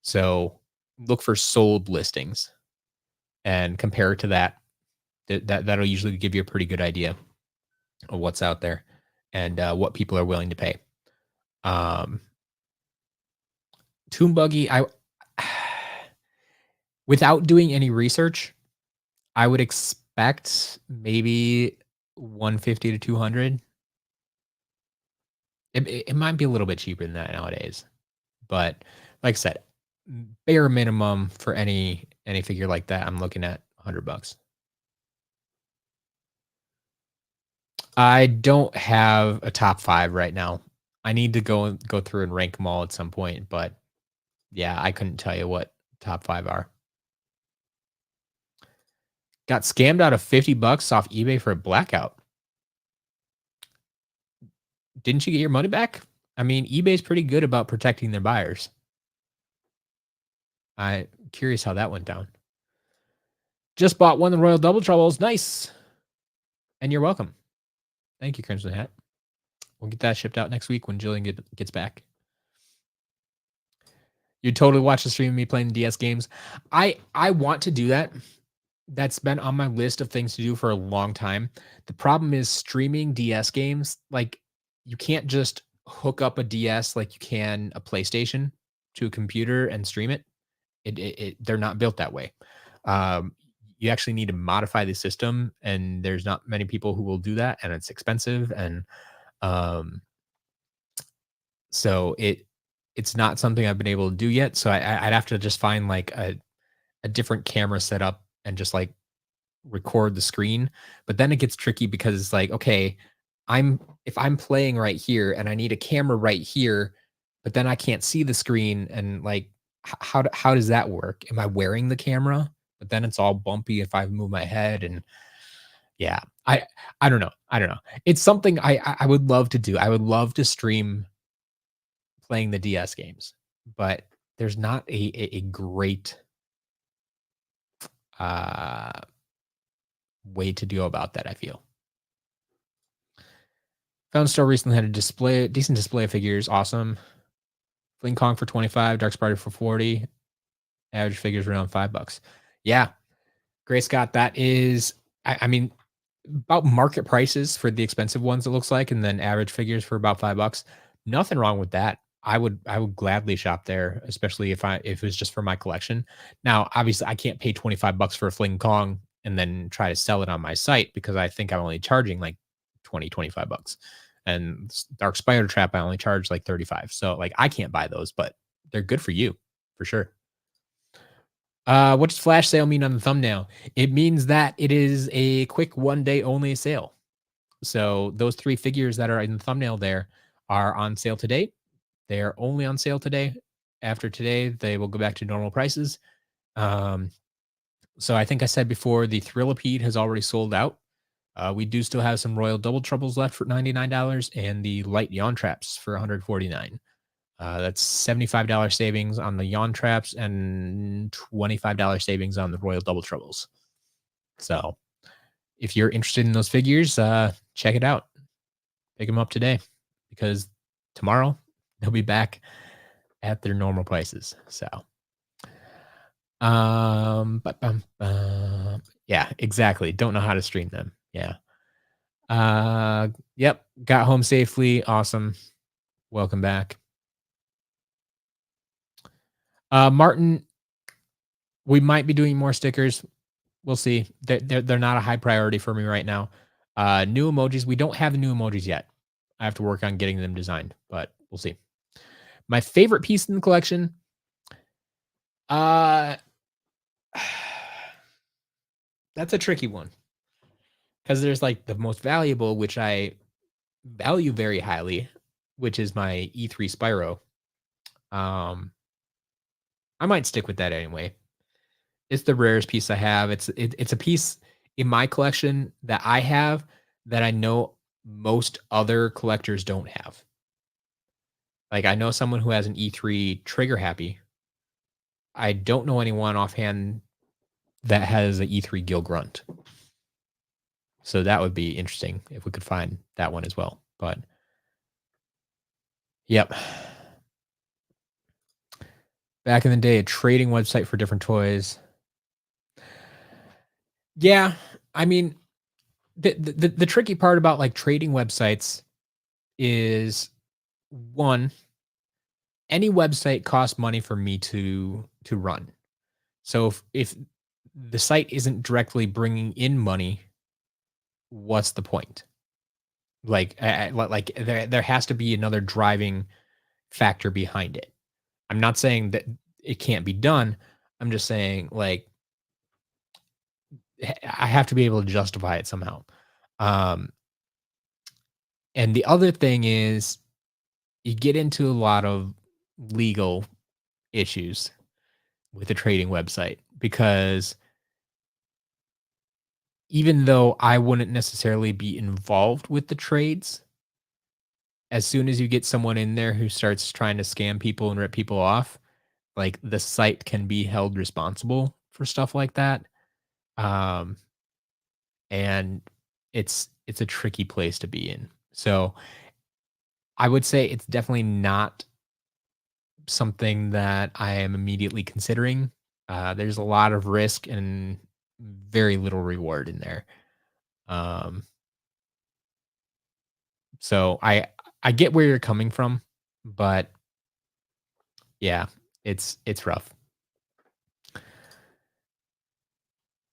So look for sold listings and compare it to that. That'll usually give you a pretty good idea of what's out there and what people are willing to pay. Um, Tomb Buggy, I without doing any research, I would expect maybe 150 to 200. It might be a little bit cheaper than that nowadays, but like I said, bare minimum for any figure like that, I'm looking at $100. I don't have a top 5 right now. I need to go through and rank them all at some point, but yeah, I couldn't tell you what top 5 are. Got scammed out of $50 off eBay for a blackout. Didn't you get your money back? I mean, eBay's pretty good about protecting their buyers. I'm curious how that went down. Just bought one of the Royal Double Troubles. Nice. And you're welcome. Thank you, Crimson Hat. We'll get that shipped out next week when Jillian gets back. You totally watch the stream of me playing DS games. I want to do that. That's been on my list of things to do for a long time. The problem is streaming DS games. Like, you can't just hook up a DS like you can a PlayStation to a computer and stream it. They're not built that way. You actually need to modify the system, and there's not many people who will do that, and it's expensive. And um, so it's not something I've been able to do yet. So I'd have to just find like a different camera setup and just like record the screen. But then it gets tricky because it's like, okay, if I'm playing right here and I need a camera right here, but then I can't see the screen, and like how does that work? Am I wearing the camera? But then it's all bumpy if I move my head, and yeah, I don't know. I don't know. It's something I would love to do. I would love to stream playing the DS games, but there's not a great uh way to go about that, I feel. Found Store recently had decent display of figures. Awesome. Fling Kong for 25, Dark Spider for 40. Average figures around $5. Yeah. Gray Scott, that is I mean, about market prices for the expensive ones, it looks like, and then average figures for about $5. Nothing wrong with that. I would gladly shop there, especially if it was just for my collection. Now, obviously, I can't pay $25 for a Fling Kong and then try to sell it on my site because I think I'm only charging like 25 bucks. And Dark Spider Trap, I only charge like 35. So like I can't buy those, but they're good for you for sure. What does flash sale mean on the thumbnail? It means that it is a quick 1 day only sale. So those 3 figures that are in the thumbnail there are on sale today. They are only on sale today. After today, they will go back to normal prices. Um, so I think I said before, the Thrillipede has already sold out. We do still have some Royal Double Troubles left for $99 and the Light Yawn Traps for $149. That's $75 savings on the Yawn Traps and $25 savings on the Royal Double Troubles. So if you're interested in those figures, check it out. Pick them up today because tomorrow they'll be back at their normal prices. So, yeah, exactly. Don't know how to stream them. Yeah. Yep. Got home safely. Awesome. Welcome back. Martin, we might be doing more stickers. We'll see. They're not a high priority for me right now. New emojis. We don't have the new emojis yet. I have to work on getting them designed, but we'll see. My favorite piece in the collection. That's a tricky one because there's like the most valuable, which I value very highly, which is my E3 Spyro. I might stick with that anyway. It's the rarest piece I have. It's a piece in my collection that I have that I know most other collectors don't have. Like I know someone who has an E3 Trigger Happy. I don't know anyone offhand that has an E3 Gil Grunt. So that would be interesting if we could find that one as well. But yep. Back in the day, a trading website for different toys. Yeah, I mean, the tricky part about like trading websites is one, any website costs money for me to run. So if the site isn't directly bringing in money, what's the point? Like there has to be another driving factor behind it. I'm not saying that it can't be done. I'm just saying like I have to be able to justify it somehow. Um, and the other thing is you get into a lot of legal issues with a trading website because even though I wouldn't necessarily be involved with the trades, as soon as you get someone in there who starts trying to scam people and rip people off, like the site can be held responsible for stuff like that. Um, and it's a tricky place to be in. So I would say it's definitely not something that I am immediately considering. There's a lot of risk and very little reward in there. Um, so I get where you're coming from, but yeah, it's rough.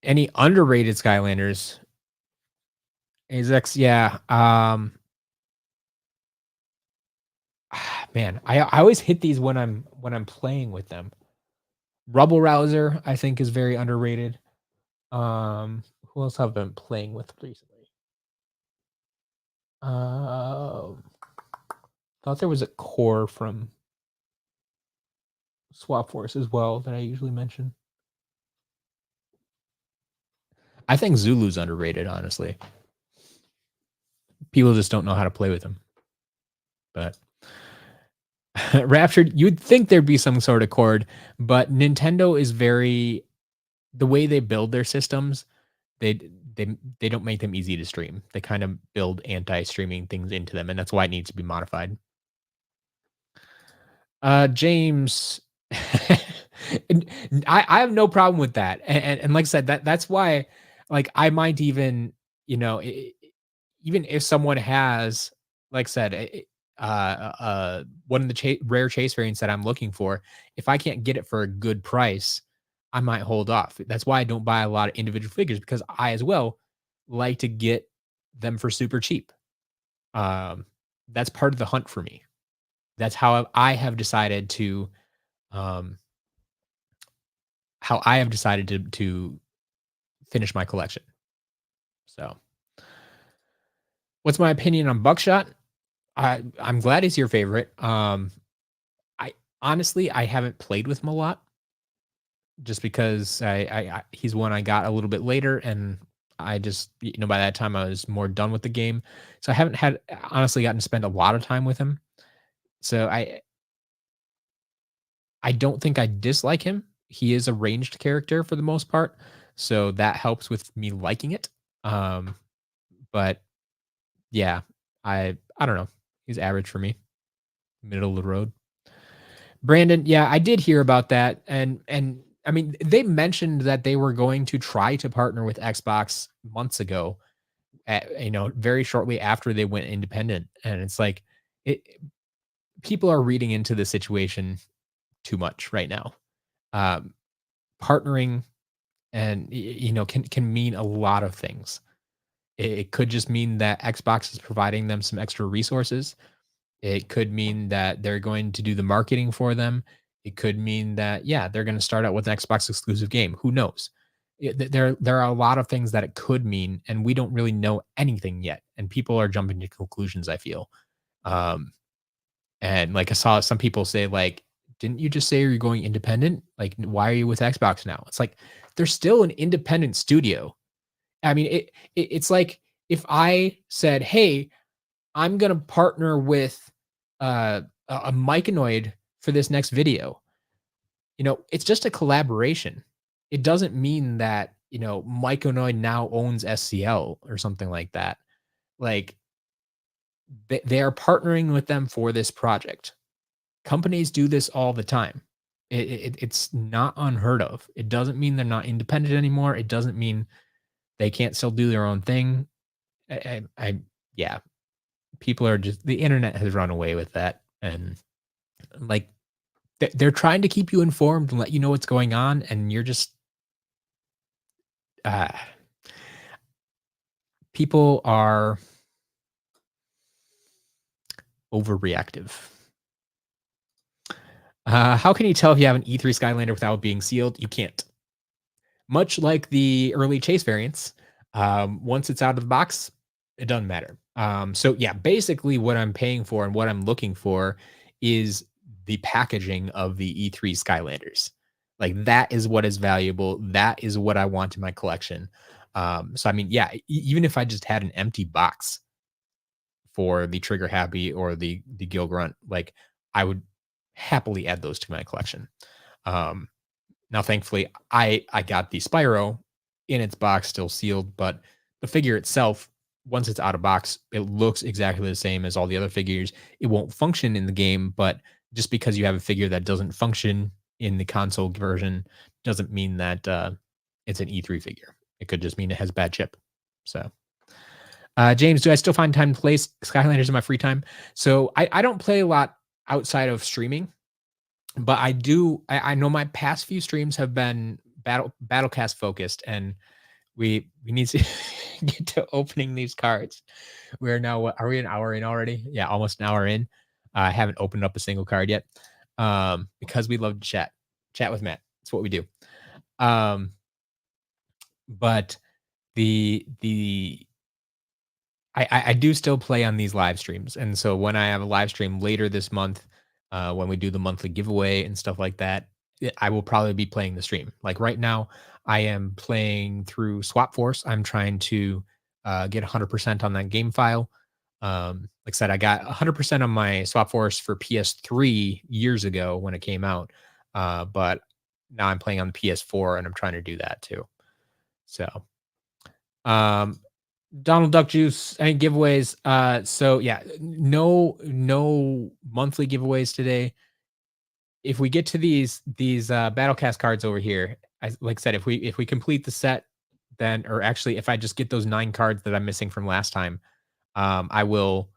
Any underrated Skylanders? AZX, yeah. Man, I always hit these when I'm playing with them. Rubble Rouser, I think, is very underrated. Who else have I been playing with recently? Thought there was a core from Swap Force as well that I usually mention. I think Zulu's underrated, honestly. People just don't know how to play with him. But Raptured, you'd think there'd be some sort of chord, but Nintendo is very the way they build their systems, they they don't make them easy to stream. They kind of build anti-streaming things into them, and that's why it needs to be modified. James, and I have no problem with that, and like I said, that's why, like, I might even, you know, even if someone has, like I said, one of the rare chase variants that I'm looking for, if I can't get it for a good price, I might hold off. That's why I don't buy a lot of individual figures because I as well like to get them for super cheap. Um, that's part of the hunt for me. That's I have decided to um, to finish my collection. So, what's my opinion on Buckshot? I'm glad he's your favorite. I honestly I haven't played with him a lot just because he's one I got a little bit later and I just by that time I was more done with the game. So I haven't had honestly gotten to spend a lot of time with him. So I don't think I dislike him. He is a ranged character for the most part, so that helps with me liking it. Um, but yeah, I don't know. He's average for me, middle of the road. Brandon, yeah, I did hear about that, and I mean, they mentioned that they were going to try to partner with Xbox months ago. Very shortly after they went independent, and it's like it. People are reading into the situation too much right now. Um, Partnering and can mean a lot of things. It could just mean that Xbox is providing them some extra resources. It could mean that they're going to do the marketing for them. It could mean that yeah, they're going to start out with an Xbox exclusive game. Who knows? There are a lot of things that it could mean, and we don't really know anything yet. And people are jumping to conclusions. I feel, um, and like I saw some people say like, "Didn't you just say you're going independent? Like, why are you with Xbox now?" It's like they're still an independent studio. I mean, it's like if I said, "Hey, I'm gonna partner with a Myconoid for this next video." It's just a collaboration. It doesn't mean that Myconoid now owns SCL or something like that. Like they are partnering with them for this project. Companies do this all the time. It's not unheard of. It doesn't mean they're not independent anymore. It doesn't mean they can't still do their own thing. Yeah, people are just the internet has run away with that. And like they're trying to keep you informed and let you know what's going on, and you're just uh, people are overreactive. How can you tell if you have an E3 Skylander without being sealed? You can't. Much like the early Chase variants, once it's out of the box, it doesn't matter. So yeah, basically what I'm paying for and what I'm looking for is the packaging of the E3 Skylanders. Like that is what is valuable. That is what I want in my collection. So I mean, yeah, even if I just had an empty box for the Trigger Happy or the Gil Grunt, like I would happily add those to my collection. Um, Now, thankfully, I got the Spyro in its box, still sealed, but the figure itself, once it's out of box, it looks exactly the same as all the other figures. It won't function in the game, but just because you have a figure that doesn't function in the console version doesn't mean that it's an E3 figure. It could just mean it has bad chip. So, James, do I still find time to play Skylanders in my free time? So I don't play a lot outside of streaming, but I do. I know my past few streams have been Battlecast focused, and we need to get to opening these cards. We're now what are we an hour in already? Yeah, almost an hour in. I haven't opened up a single card yet. Because we love to chat with Matt. That's what we do. Um, but the I do still play on these live streams, and so when I have a live stream later this month, when we do the monthly giveaway and stuff like that, I will probably be playing the stream. Like right now, I am playing through Swap Force. I'm trying to get 100% on that game file. Like I said, I got 100% on my Swap Force for PS3 years ago when it came out, but now I'm playing on the PS4 and I'm trying to do that too. So, um, Donald Duck Juice and giveaways. So yeah, no monthly giveaways today. If we get to these Battlecast cards over here, like I said, if we complete the set, then or actually if I just get those 9 cards that I'm missing from last time, I will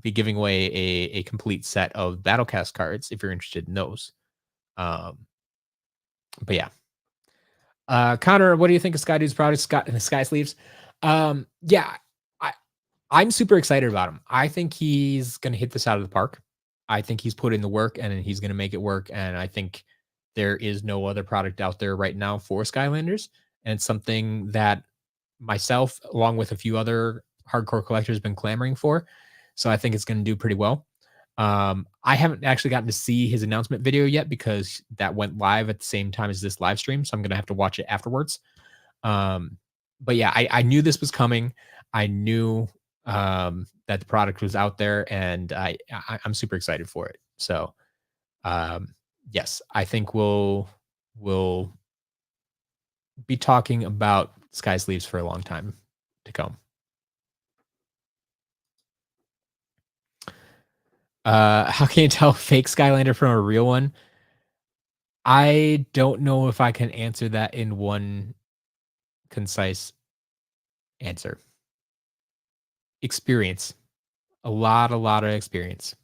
be giving away a complete set of Battlecast cards if you're interested in those. Um, but yeah, Connor, what do you think of Sky Dude's product, Sky Sleeves? Yeah, I I'm super excited about him. I think he's gonna hit this out of the park. I think he's put in the work and he's gonna make it work. And I think there is no other product out there right now for Skylanders. And it's something that myself, along with a few other hardcore collectors, been clamoring for. So I think it's gonna do pretty well. I haven't actually gotten to see his announcement video yet because that went live at the same time as this live stream. So I'm gonna have to watch it afterwards. Um, but yeah, I knew this was coming. I knew that the product was out there, and I'm super excited for it. So yes, I think we'll be talking about Sky Sleeves for a long time to come. How can you tell fake Skylander from a real one? I don't know if I can answer that in one concise answer. Experience. A lot of experience.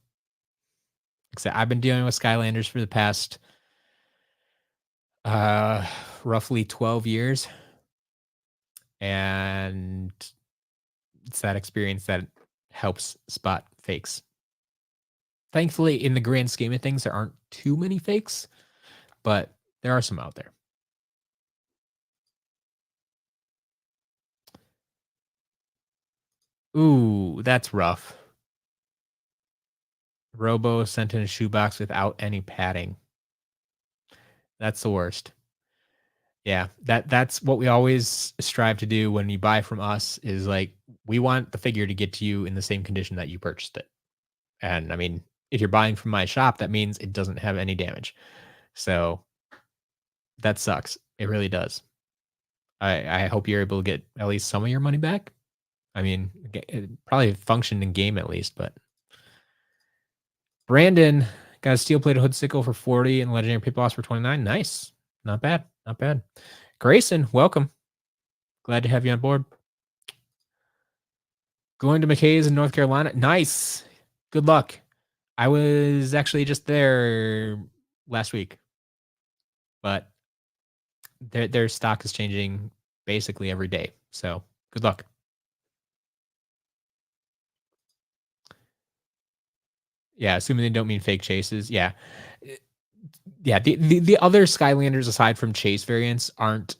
Like I said, I've been dealing with Skylanders for the past uh roughly 12 years. And it's that experience that helps spot fakes. Thankfully, in the grand scheme of things, there aren't too many fakes, but there are some out there. Ooh, that's rough. Robo sent in a shoebox without any padding. That's the worst. Yeah, that's what we always strive to do when you buy from us is like we want the figure to get to you in the same condition that you purchased it. And I mean, if you're buying from my shop, that means it doesn't have any damage. So that sucks. It really does. I hope you're able to get at least some of your money back. I mean, it probably functioned in game at least, but Brandon got a steel plated hood sickle for 40 and legendary pit boss for 29. Nice. Not bad. Not bad. Grayson, welcome. Glad to have you on board. Going to McKay's in North Carolina. Nice. Good luck. I was actually just there last week, but their stock is changing basically every day. So good luck. Yeah, assuming they don't mean fake chases. Yeah. Eh, yeah, the other Skylanders aside from chase variants aren't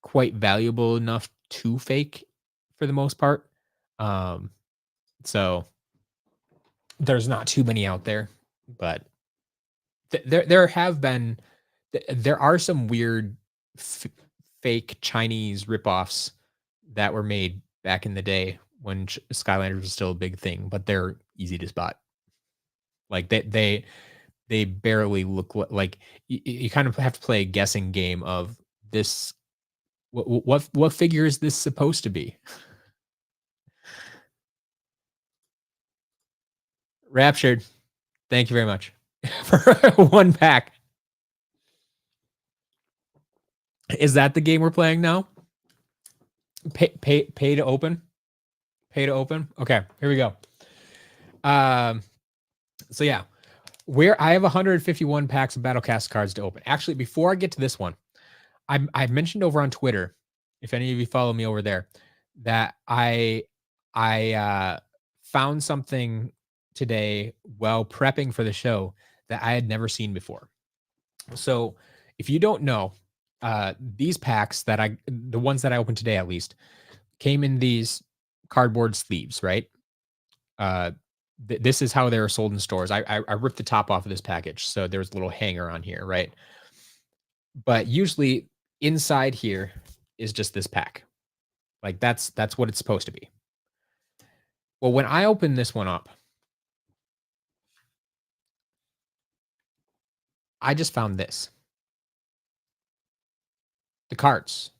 quite valuable enough to fake for the most part. Um, so there's not too many out there, but there have been there are some weird f- fake Chinese ripoffs that were made back in the day when Skylanders was still a big thing, but they're easy to spot. Like they barely look like you kind of have to play a guessing game of this. What figure is this supposed to be? Raptured. Thank you very much for one pack. Is that the game we're playing now? Pay to open. Pay to open. Okay, here we go. Um. So yeah, where I have 151 packs of Battlecast cards to open. Actually, before I get to this one, I mentioned over on Twitter, if any of you follow me over there, that I found something today while prepping for the show that I had never seen before. So, if you don't know, these packs that the ones that I opened today at least, came in these cardboard sleeves, right? Uh, this is how they were sold in stores. I ripped the top off of this package, so there's a little hanger on here, right? But usually inside here is just this pack. Like that's what it's supposed to be. Well, when I open this one up, I just found this. The cards.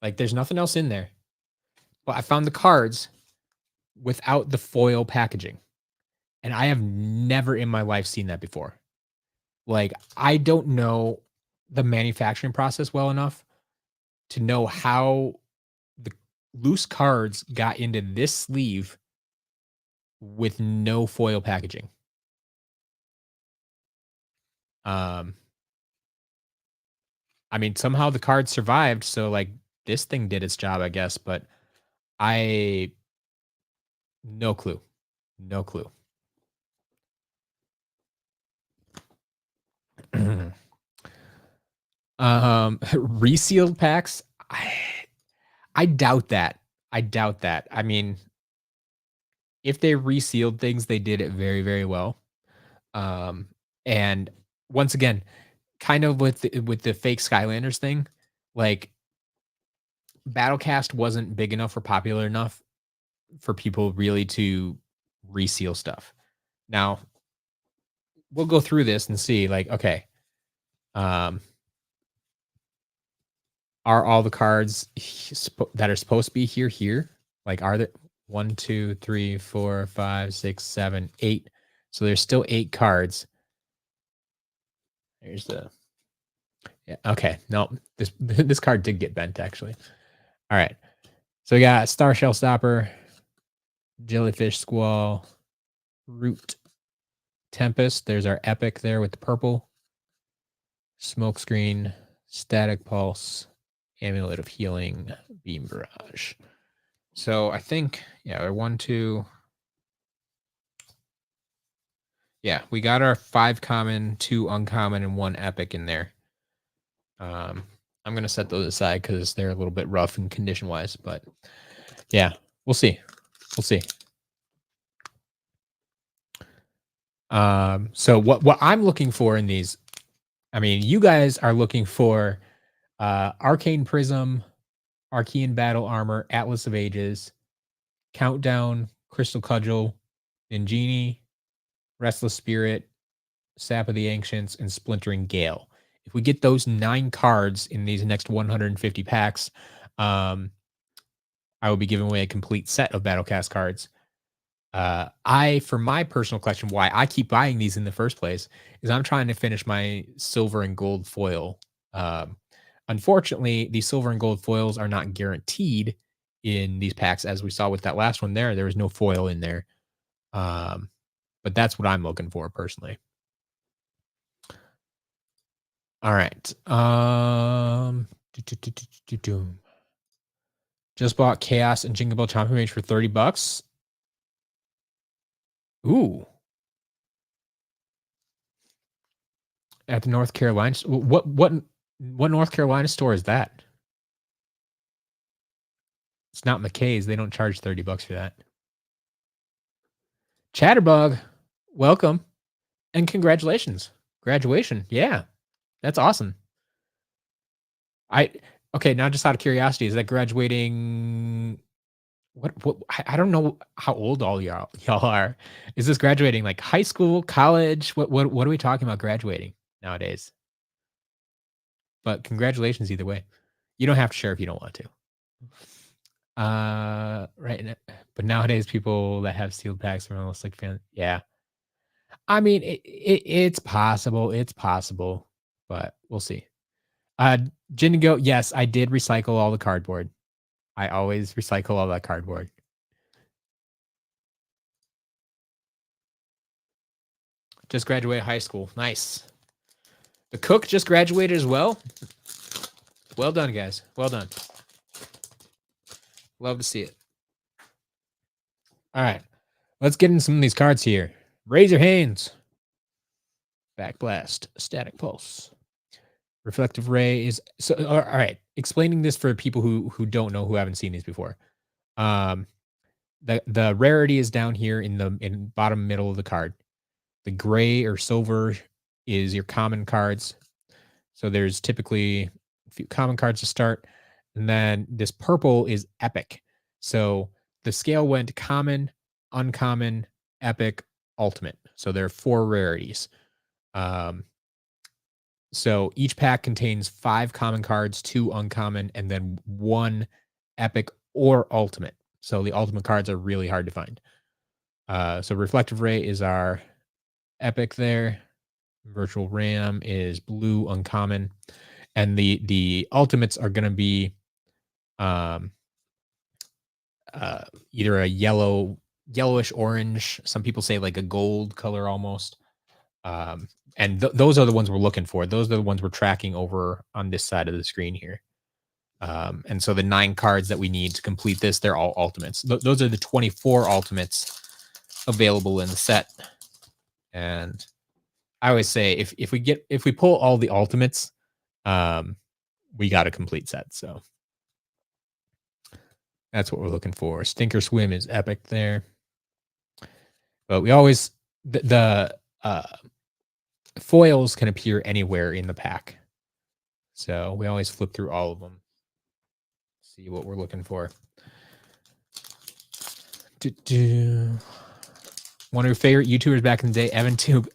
Like there's nothing else in there. But I found the cards without the foil packaging. And I have never in my life seen that before. Like I don't know the manufacturing process well enough to know how the loose cards got into this sleeve with no foil packaging. Um, I mean, somehow the card survived, so like this thing did its job, I guess. But I no clue, no clue. Resealed packs. I doubt that. I doubt that. I mean, if they resealed things, they did it very, very well. Um, and once again, kind of with the fake Skylanders thing, like Battlecast wasn't big enough or popular enough for people really to reseal stuff. Now, we'll go through this and see like, okay, um, are all the cards that are supposed to be here? Like, are there 1, 2, 3, 4, 5, 6, 7, 8? So there's still 8 cards. There's the yeah. Okay, no, this card did get bent actually. All right, so we got Star Shell Stopper, Jellyfish Squall, Root Tempest. There's our epic there with the purple. Smokescreen, Static Pulse, Amulet of Healing, Beam Barrage. So I think, yeah, we're 1, 2. Yeah, we got our 5 common, 2 uncommon, and 1 epic in there. I'm gonna set those aside because they're a little bit rough and condition wise, but yeah, we'll see. We'll see. So what I'm looking for in these, I mean, you guys are looking for Arcane Prism, Archean Battle Armor, Atlas of Ages, Countdown, Crystal Cudgel, Ningini, Restless Spirit, Sap of the Ancients, and Splintering Gale. If we get those 9 cards in these next 150 packs, I will be giving away a complete set of Battlecast cards. For my personal collection, why I keep buying these in the first place is I'm trying to finish my silver and gold foil. Um, Unfortunately, the silver and gold foils are not guaranteed in these packs, as we saw with that last one there. There was no foil in there. But but that's what I'm looking for personally. All right. Just bought Chaos and Jingle Bell Chomping Mage for $30. Ooh. At the North Carolina. What North Carolina store is that? It's not McKay's. They don't charge $30 for that. Chatterbug, welcome and congratulations. Graduation. Yeah. That's awesome. Okay, now just out of curiosity, is that graduating what I don't know how old all y'all are. Is this graduating like high school, college? What are we talking about graduating nowadays? But congratulations either way. You don't have to share if you don't want to. Right. But nowadays, people that have sealed packs are almost like fan. Yeah. I mean, it's possible. It's possible, but we'll see. Jingo, yes, I did recycle all the cardboard. I always recycle all that cardboard. Just graduated high school. Nice. The cook just graduated as well. Well done, guys. Well done. Love to see it. All right. Let's get in some of these cards here. Raise your hands. Backblast. Static Pulse. Reflective Ray is... So, all right. Explaining this for people who don't know, who haven't seen these before. The rarity is down here in the bottom middle of the card. The gray or silver is your common cards. So there's typically a few common cards to start. And then this purple is epic. So the scale went common, uncommon, epic, ultimate. So there are 4 rarities. So each pack contains 5 common cards, 2 uncommon, and then 1 epic or ultimate. So the ultimate cards are really hard to find. So Reflective Ray is our epic there. Virtual Ram is blue, uncommon. And the ultimates are going to be either a yellowish orange. Some people say like a gold color almost. And those are the ones we're looking for. Those are the ones we're tracking over on this side of the screen here. And so the 9 cards that we need to complete this, they're all ultimates. Those are the 24 ultimates available in the set. And I always say if we pull all the ultimates, we got a complete set. So that's what we're looking for. Stinker Swim is epic there. But we always the foils can appear anywhere in the pack. So we always flip through all of them. See what we're looking for. One of your favorite YouTubers back in the day, Evan Tube.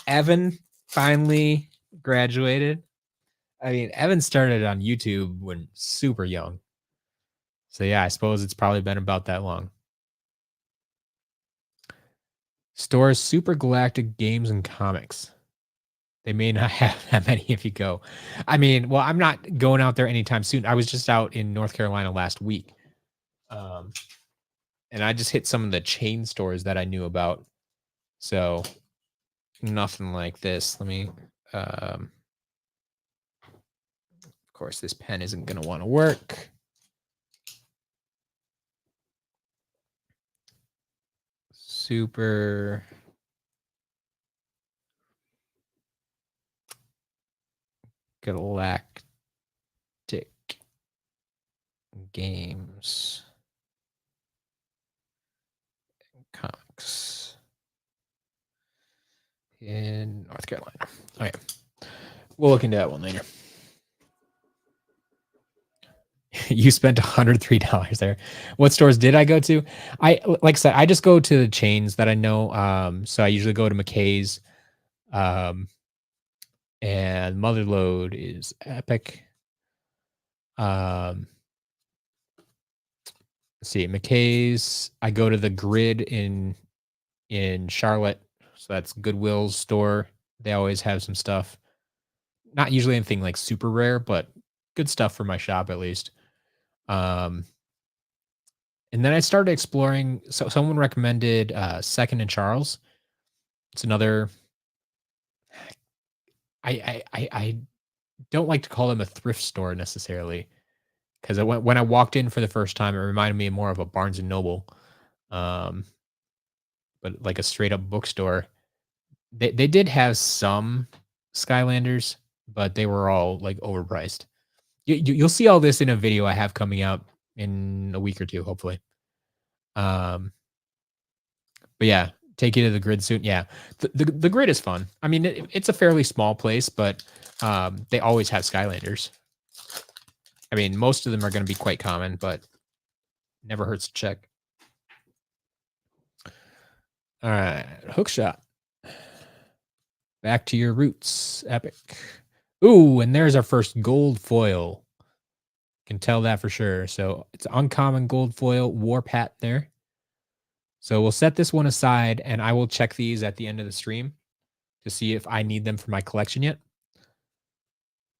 Evan finally graduated. I mean, Evan started on YouTube when super young. So yeah, I suppose it's probably been about that long. Stores Super Galactic Games and Comics. They may not have that many if you go. I mean, well, I'm not going out there anytime soon. I was just out in North Carolina last week. And I just hit some of the chain stores that I knew about. So nothing like this. Let me, of course, this pen isn't going to want to work. Super Galactic Games and Comics in North Carolina. Okay. We'll look into that one later. You spent $103 there. What stores did I go to? Like I said, I just go to the chains that I know. So I usually go to McKay's. And Motherlode is epic. Let's see, McKay's. I go to the Grid in Charlotte. So that's Goodwill's store. They always have some stuff. Not usually anything like super rare, but good stuff for my shop at least. And then I started exploring. So someone recommended Second and Charles. It's another. I don't like to call them a thrift store necessarily because when I walked in for the first time, it reminded me more of a Barnes and Noble, um, but like a straight up bookstore. They did have some Skylanders, but they were all like overpriced. You'll see all this in a video I have coming out in a week or two, hopefully. Um, but yeah, take you to the grid soon. Yeah, the grid is fun. I mean, it's a fairly small place, but they always have Skylanders. I mean, most of them are going to be quite common, but never hurts to check. All right, hook shot. Back to your roots, epic. Ooh, and there's our first gold foil. Can tell that for sure. So it's uncommon gold foil warp hat there. So we'll set this one aside, and I will check these at the end of the stream to see if I need them for my collection yet.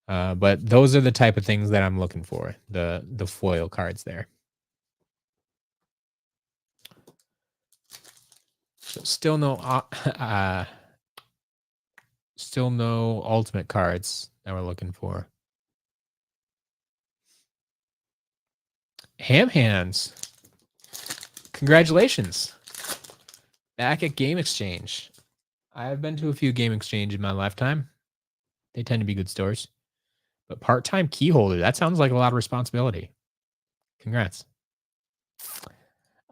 But those are the type of things that I'm looking for. The foil cards there. So still no ultimate cards that we're looking for. Ham Hands. Congratulations. Back at Game Exchange. I've been to a few Game Exchange in my lifetime. They tend to be good stores. But part-time key holder, that sounds like a lot of responsibility. Congrats.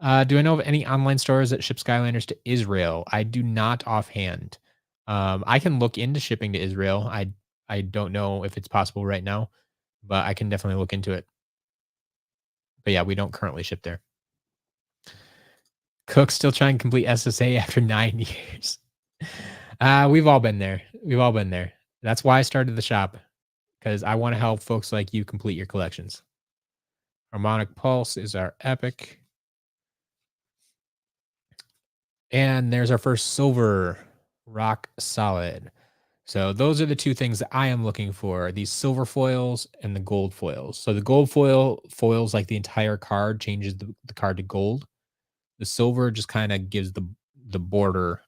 Do I know of any online stores that ship Skylanders to Israel? I do not offhand. I can look into shipping to Israel. I don't know if it's possible right now, but I can definitely look into it. But yeah, we don't currently ship there. Cook still trying to complete SSA after 9 years. We've all been there. We've all been there. That's why I started the shop, because I want to help folks like you complete your collections. Harmonic Pulse is our epic. And there's our first silver rock solid. So those are the two things that I am looking for, these silver foils and the gold foils. So the gold foil foils like the entire card, changes the card to gold. The silver just kind of gives the border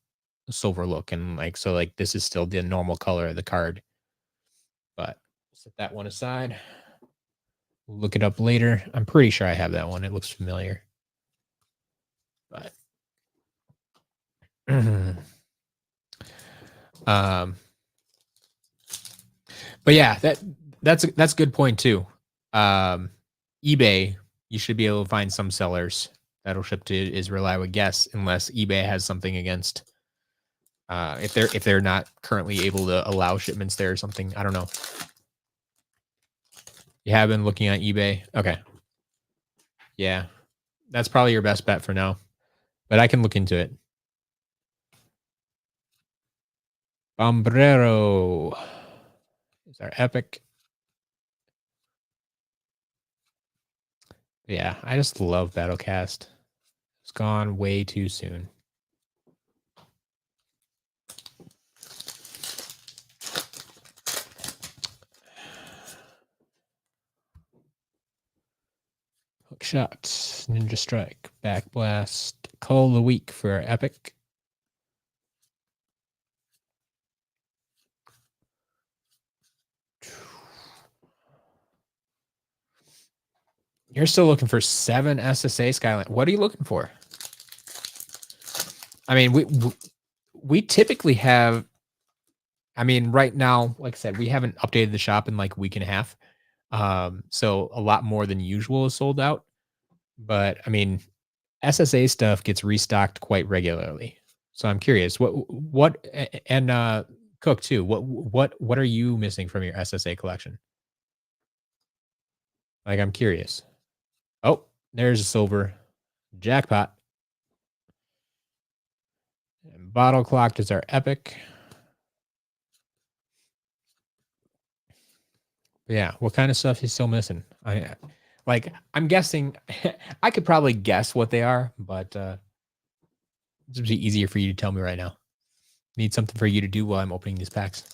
silver look, and like so like this is still the normal color of the card. But set that one aside. We'll look it up later. I'm pretty sure I have that one. It looks familiar. But but yeah, that's a good point too. eBay, you should be able to find some sellers that'll ship to Israel, I would guess, unless eBay has something against if they're not currently able to allow shipments there or something. I don't know. You have been looking at eBay? Okay. Yeah. That's probably your best bet for now. But I can look into it. Bombrero is our epic. Yeah, I just love Battlecast. It's gone way too soon. Hook shot, Ninja Strike, Back Blast, Call of the Week for our epic. You're still looking for 7 SSA Skyline. What are you looking for? I mean, we typically have. I mean, right now, like I said, we haven't updated the shop in like a week and a half. So a lot more than usual is sold out. But I mean, SSA stuff gets restocked quite regularly. So I'm curious, what and Cook too. What are you missing from your SSA collection? Like, I'm curious. Oh, there's a silver jackpot. And bottle clocked is our epic. But yeah, what kind of stuff is still missing? I'm guessing. I could probably guess what they are, but this would be easier for you to tell me right now. Need something for you to do while I'm opening these packs.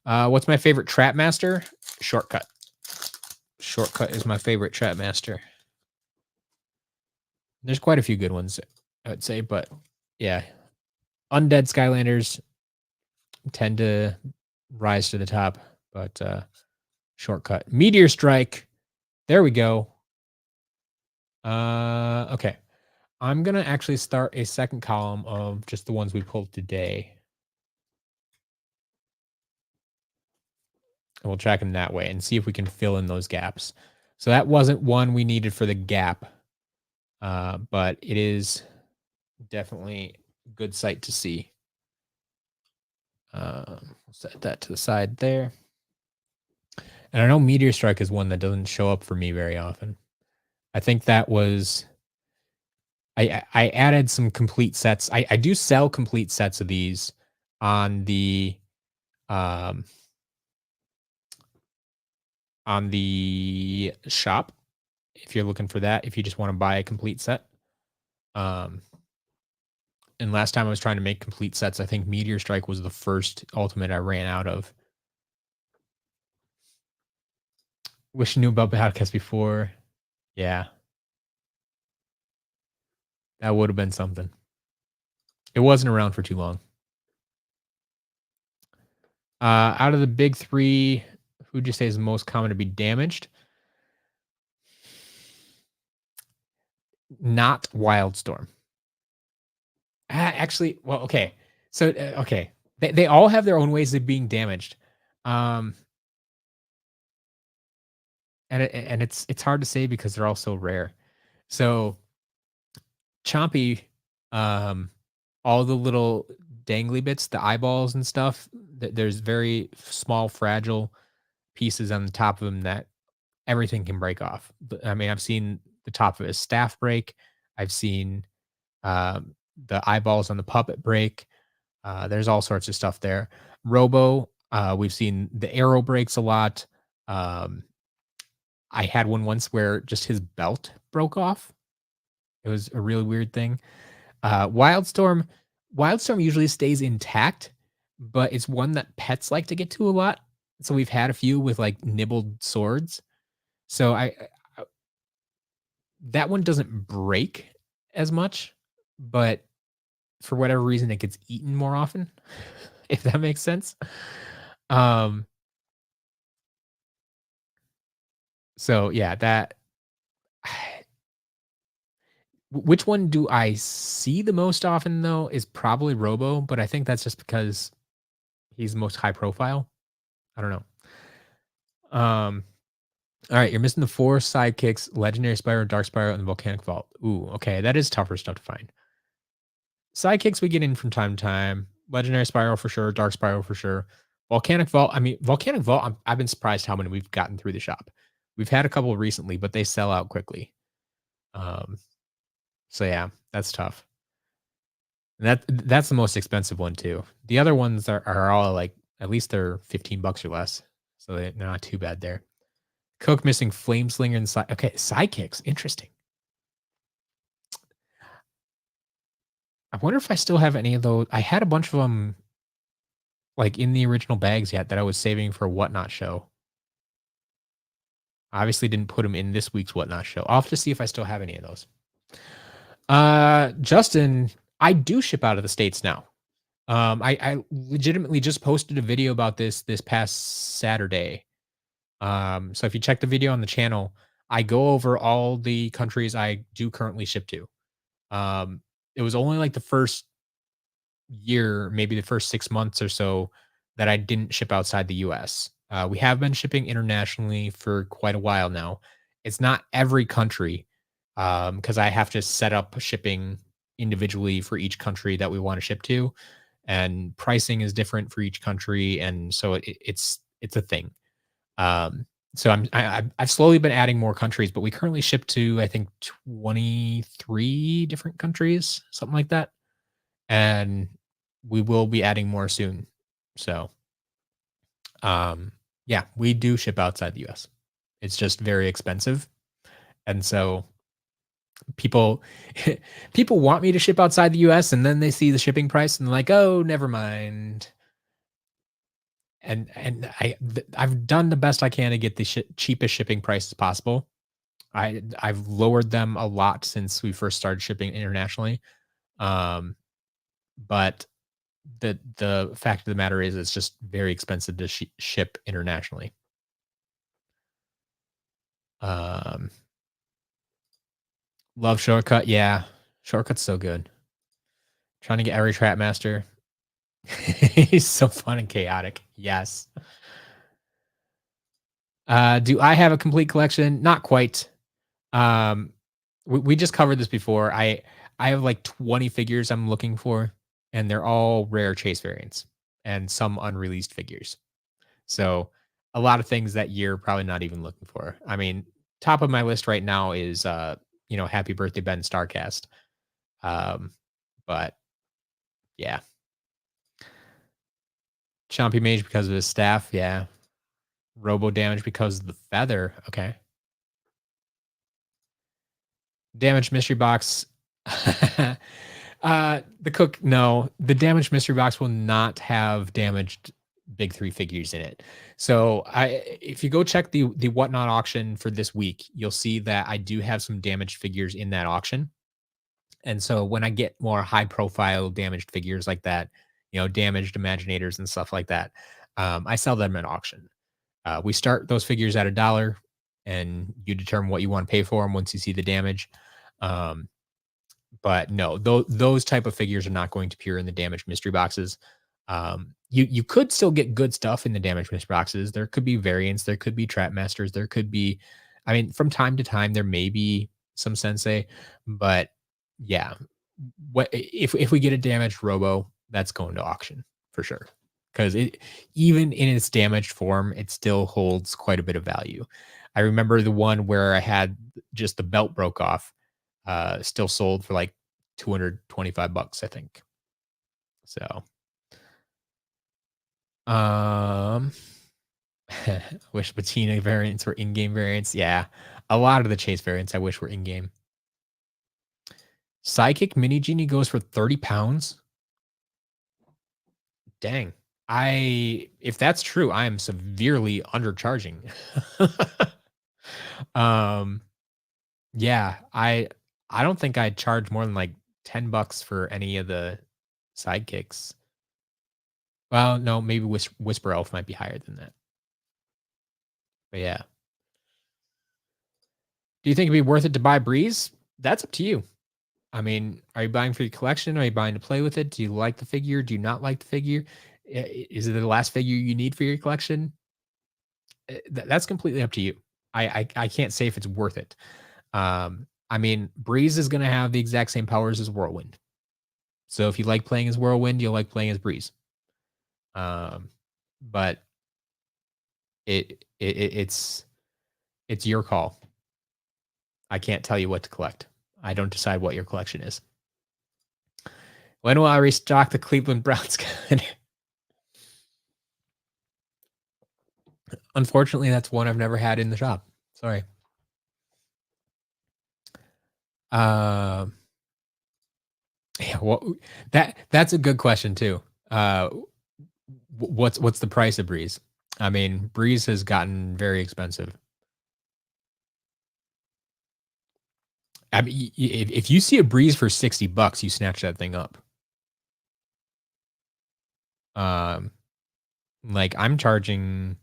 What's my favorite trap master? Shortcut. Shortcut is my favorite trap master. There's quite a few good ones, I would say, but yeah, undead Skylanders tend to rise to the top, but shortcut. Meteor Strike. There we go. Okay. I'm gonna actually start a second column of just the ones we pulled today. And we'll track them that way and see if we can fill in those gaps. So that wasn't one we needed for the gap, but it is definitely a good sight to see. Set that to the side there. And I know Meteor Strike is one that doesn't show up for me very often. I think that was I added some complete sets. I do sell complete sets of these on um the shop if you're looking for that, if you just want to buy a complete set. Um and last time I was trying to make complete sets, I think Meteor Strike was the first ultimate I ran out of. Wish you knew about Battlecast before. Yeah, that would have been something. It wasn't around for too long. Out of the big three, who'd you say is the most common to be damaged? Not Wildstorm. Actually, well, okay. So, okay. They all have their own ways of being damaged. And it's hard to say because they're all so rare. So Chompy, all the little dangly bits, the eyeballs and stuff, there's very small, fragile pieces on the top of them that everything can break off. I mean, I've seen the top of his staff break. I've seen the eyeballs on the puppet break. There's all sorts of stuff there. Robo, we've seen the arrow breaks a lot. Um, I had one once where just his belt broke off. It was a really weird thing. Wildstorm usually stays intact, but it's one that pets like to get to a lot. So we've had a few with like nibbled swords. So I that one doesn't break as much, but for whatever reason it gets eaten more often, if that makes sense. Um so yeah, that which one do I see the most often though is probably Robo, but I think that's just because he's the most high profile. I don't know. All right, you're missing the 4 sidekicks, Legendary Spyro, Dark Spyro, and the Volcanic Vault. Ooh, okay, that is tougher stuff to find. Sidekicks we get in from time to time. Legendary Spyro for sure, Dark Spyro for sure. Volcanic Vault, I mean, Volcanic Vault, I've been surprised how many we've gotten through the shop. We've had a couple recently, but they sell out quickly. Um, so yeah, that's tough. And that's the most expensive one too. The other ones are all like at least they're $15 or less, so they're not too bad there. Coke missing Flame Slinger and okay, sidekicks. Interesting. I wonder if I still have any of those. I had a bunch of them like in the original bags yet that I was saving for Whatnot show. Obviously didn't put them in this week's Whatnot show. I'll have to see if I still have any of those. Justin, I do ship out of the States now. I legitimately just posted a video about this past Saturday. So if you check the video on the channel, I go over all the countries I do currently ship to. It was only like the first year, maybe the first 6 months or so that I didn't ship outside the US. We have been shipping internationally for quite a while now. It's not every country, because I have to set up shipping individually for each country that we want to ship to, and pricing is different for each country, and so it's a thing. So I've slowly been adding more countries, but we currently ship to I think 23 different countries, something like that, and we will be adding more soon. So, yeah, we do ship outside the US. It's just very expensive, and so people people want me to ship outside the US, and then they see the shipping price and they're like, oh, never mind. And I've done the best I can to get the cheapest shipping prices possible. I've lowered them a lot since we first started shipping internationally. Um, but the fact of the matter is it's just very expensive to ship internationally. Um, Love Shortcut, yeah. Shortcut's so good. Trying to get every trap master. He's so fun and chaotic. Yes. Do I have a complete collection? Not quite. Um, we just covered this before. I have like 20 figures I'm looking for, and they're all rare chase variants and some unreleased figures. So a lot of things that you're probably not even looking for. I mean, top of my list right now is Happy Birthday Ben Starcast. Um, but yeah, Chompy Mage because of his staff. Yeah, Robo damage because of the feather. Okay, damage mystery box. The cook. No, the damaged mystery box will not have damaged big three figures in it. So if you go check the whatnot auction for this week, you'll see that I do have some damaged figures in that auction. And so when I get more high profile damaged figures like that, damaged imaginators and stuff like that, I sell them at auction. We start those figures at $1, and you determine what you want to pay for them once you see the damage. Um, but no, those type of figures are not going to appear in the damaged mystery boxes. You could still get good stuff in the damaged mystery boxes. There could be variants, there could be trap masters, there could be, I mean, from time to time there may be some sensei, but yeah, what if we get a damaged robo, that's going to auction for sure. Because it, even in its damaged form, it still holds quite a bit of value. I remember the one where I had just the belt broke off, still sold for like 225 bucks, I think. So, um, wish Patina variants were in-game variants. Yeah, a lot of the chase variants I wish were in-game. Psychic Mini Genie goes for 30 pounds. Dang. If that's true, I am severely undercharging. um, yeah, I don't think I'd charge more than like 10 bucks for any of the sidekicks. Well, no, maybe Whisper Elf might be higher than that. But yeah. Do you think it'd be worth it to buy Breeze? That's up to you. I mean, are you buying for your collection? Are you buying to play with it? Do you like the figure? Do you not like the figure? Is it the last figure you need for your collection? That's completely up to you. I can't say if it's worth it. I mean, Breeze is going to have the exact same powers as Whirlwind. So if you like playing as Whirlwind, you'll like playing as Breeze. But it's your call. I can't tell you what to collect. I don't decide what your collection is. When will I restock the Cleveland Browns gun? Unfortunately, that's one I've never had in the shop. Sorry. Um, yeah, well, that's a good question too. What's the price of Breeze? I mean, Breeze has gotten very expensive. I mean, if you see a Breeze for 60 bucks, you snatch that thing up. Um, like I'm charging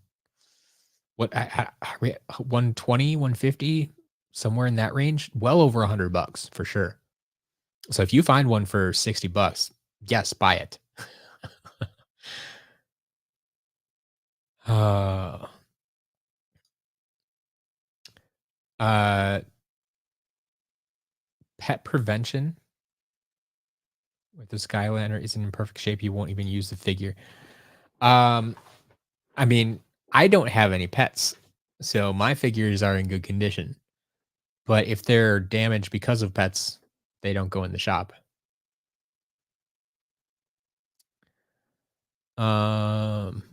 what 120, 150, somewhere in that range, well over 100 bucks for sure. So if you find one for 60 bucks, yes, buy it. uh, uh, Pet prevention with the Skylander isn't in perfect shape. You won't even use the figure. Um, I mean, I don't have any pets, so my figures are in good condition. But if they're damaged because of pets, they don't go in the shop. Um,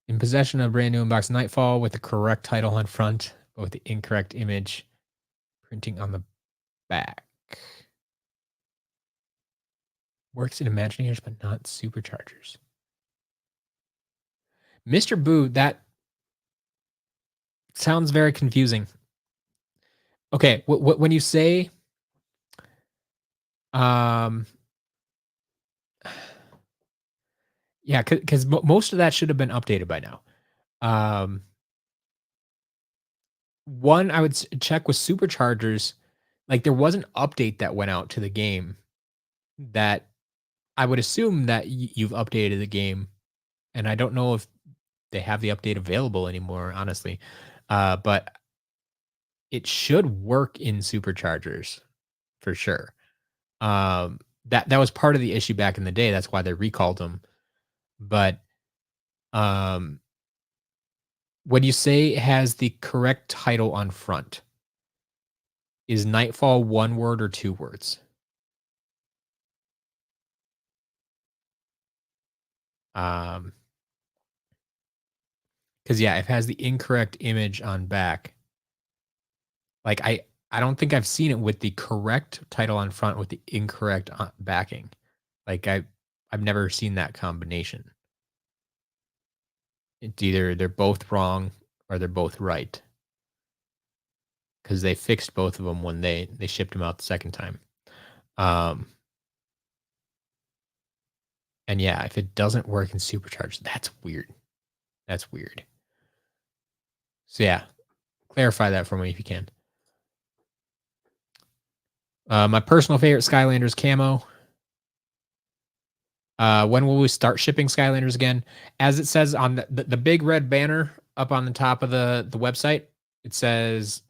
in possession of brand new unboxed Nightfall with the correct title on front, but with the incorrect image printing on the back. Works in Imagineers, but not Superchargers. Mr. Boo, that sounds very confusing. Okay, when you say, um, yeah, because most of that should have been updated by now. Um, one, I would check with superchargers. Like there was an update that went out to the game that I would assume that you've updated the game, and I don't know if they have the update available anymore, honestly. But it should work in superchargers for sure. That was part of the issue back in the day. That's why they recalled them. But um, when you say it has the correct title on front, is Nightfall one word or two words? Um, because yeah, if it has the incorrect image on back, like I don't think I've seen it with the correct title on front with the incorrect backing. Like I've never seen that combination. It's either they're both wrong or they're both right because they fixed both of them when they shipped them out the second time. Um, and yeah, if it doesn't work in supercharged, that's weird. That's weird. So yeah, clarify that for me if you can. My personal favorite Skylanders camo. When will we start shipping Skylanders again? As it says on the big red banner up on the top of the website, it says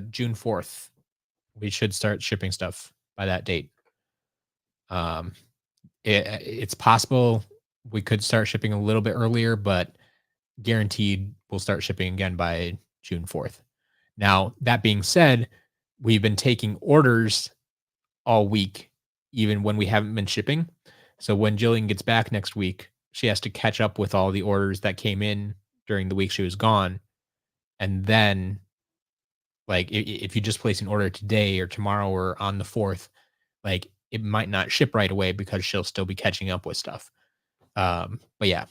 June 4th. We should start shipping stuff by that date. Um, it's possible we could start shipping a little bit earlier, but guaranteed we'll start shipping again by June 4th. Now, that being said, we've been taking orders all week, even when we haven't been shipping. So when Jillian gets back next week, she has to catch up with all the orders that came in during the week she was gone. And then, like, if you just place an order today or tomorrow or on the 4th, like, it might not ship right away because she'll still be catching up with stuff. But yeah,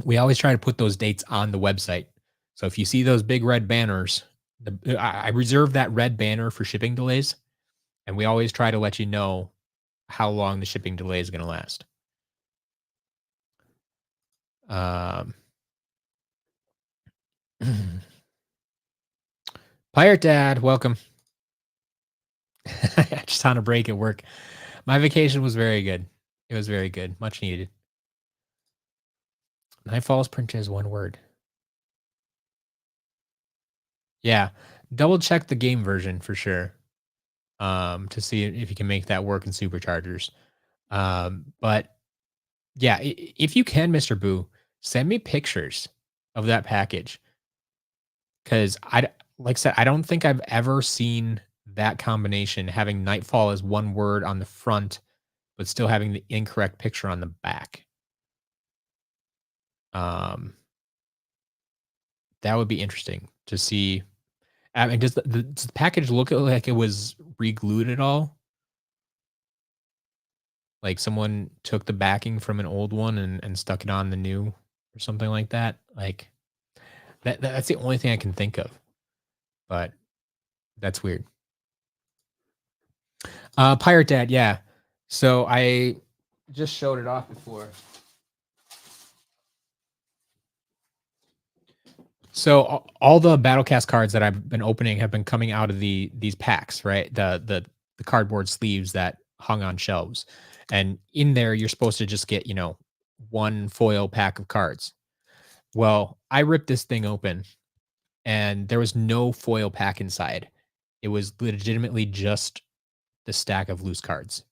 we always try to put those dates on the website. So if you see those big red banners, I reserve that red banner for shipping delays, and we always try to let you know how long the shipping delay is going to last. Um, Pirate Dad, welcome. Just on a break at work. My vacation was very good. It was very good, much needed. Nightfall's printed as one word. Yeah, double check the game version for sure. To see if you can make that work in superchargers. But yeah, if you can, Mr. Boo, send me pictures of that package because like I said, I don't think I've ever seen that combination having Nightfall as one word on the front, but still having the incorrect picture on the back. Um, that would be interesting to see. I mean, does the package look like it was re-glued at all? Like someone took the backing from an old one and stuck it on the new or something like that? Like that's the only thing I can think of, but that's weird. Pirate Dad, yeah. So I just showed it off before. So all the Battlecast cards that I've been opening have been coming out of these packs, right? The cardboard sleeves that hung on shelves. And in there you're supposed to just get, one foil pack of cards. Well, I ripped this thing open and there was no foil pack inside. It was legitimately just the stack of loose cards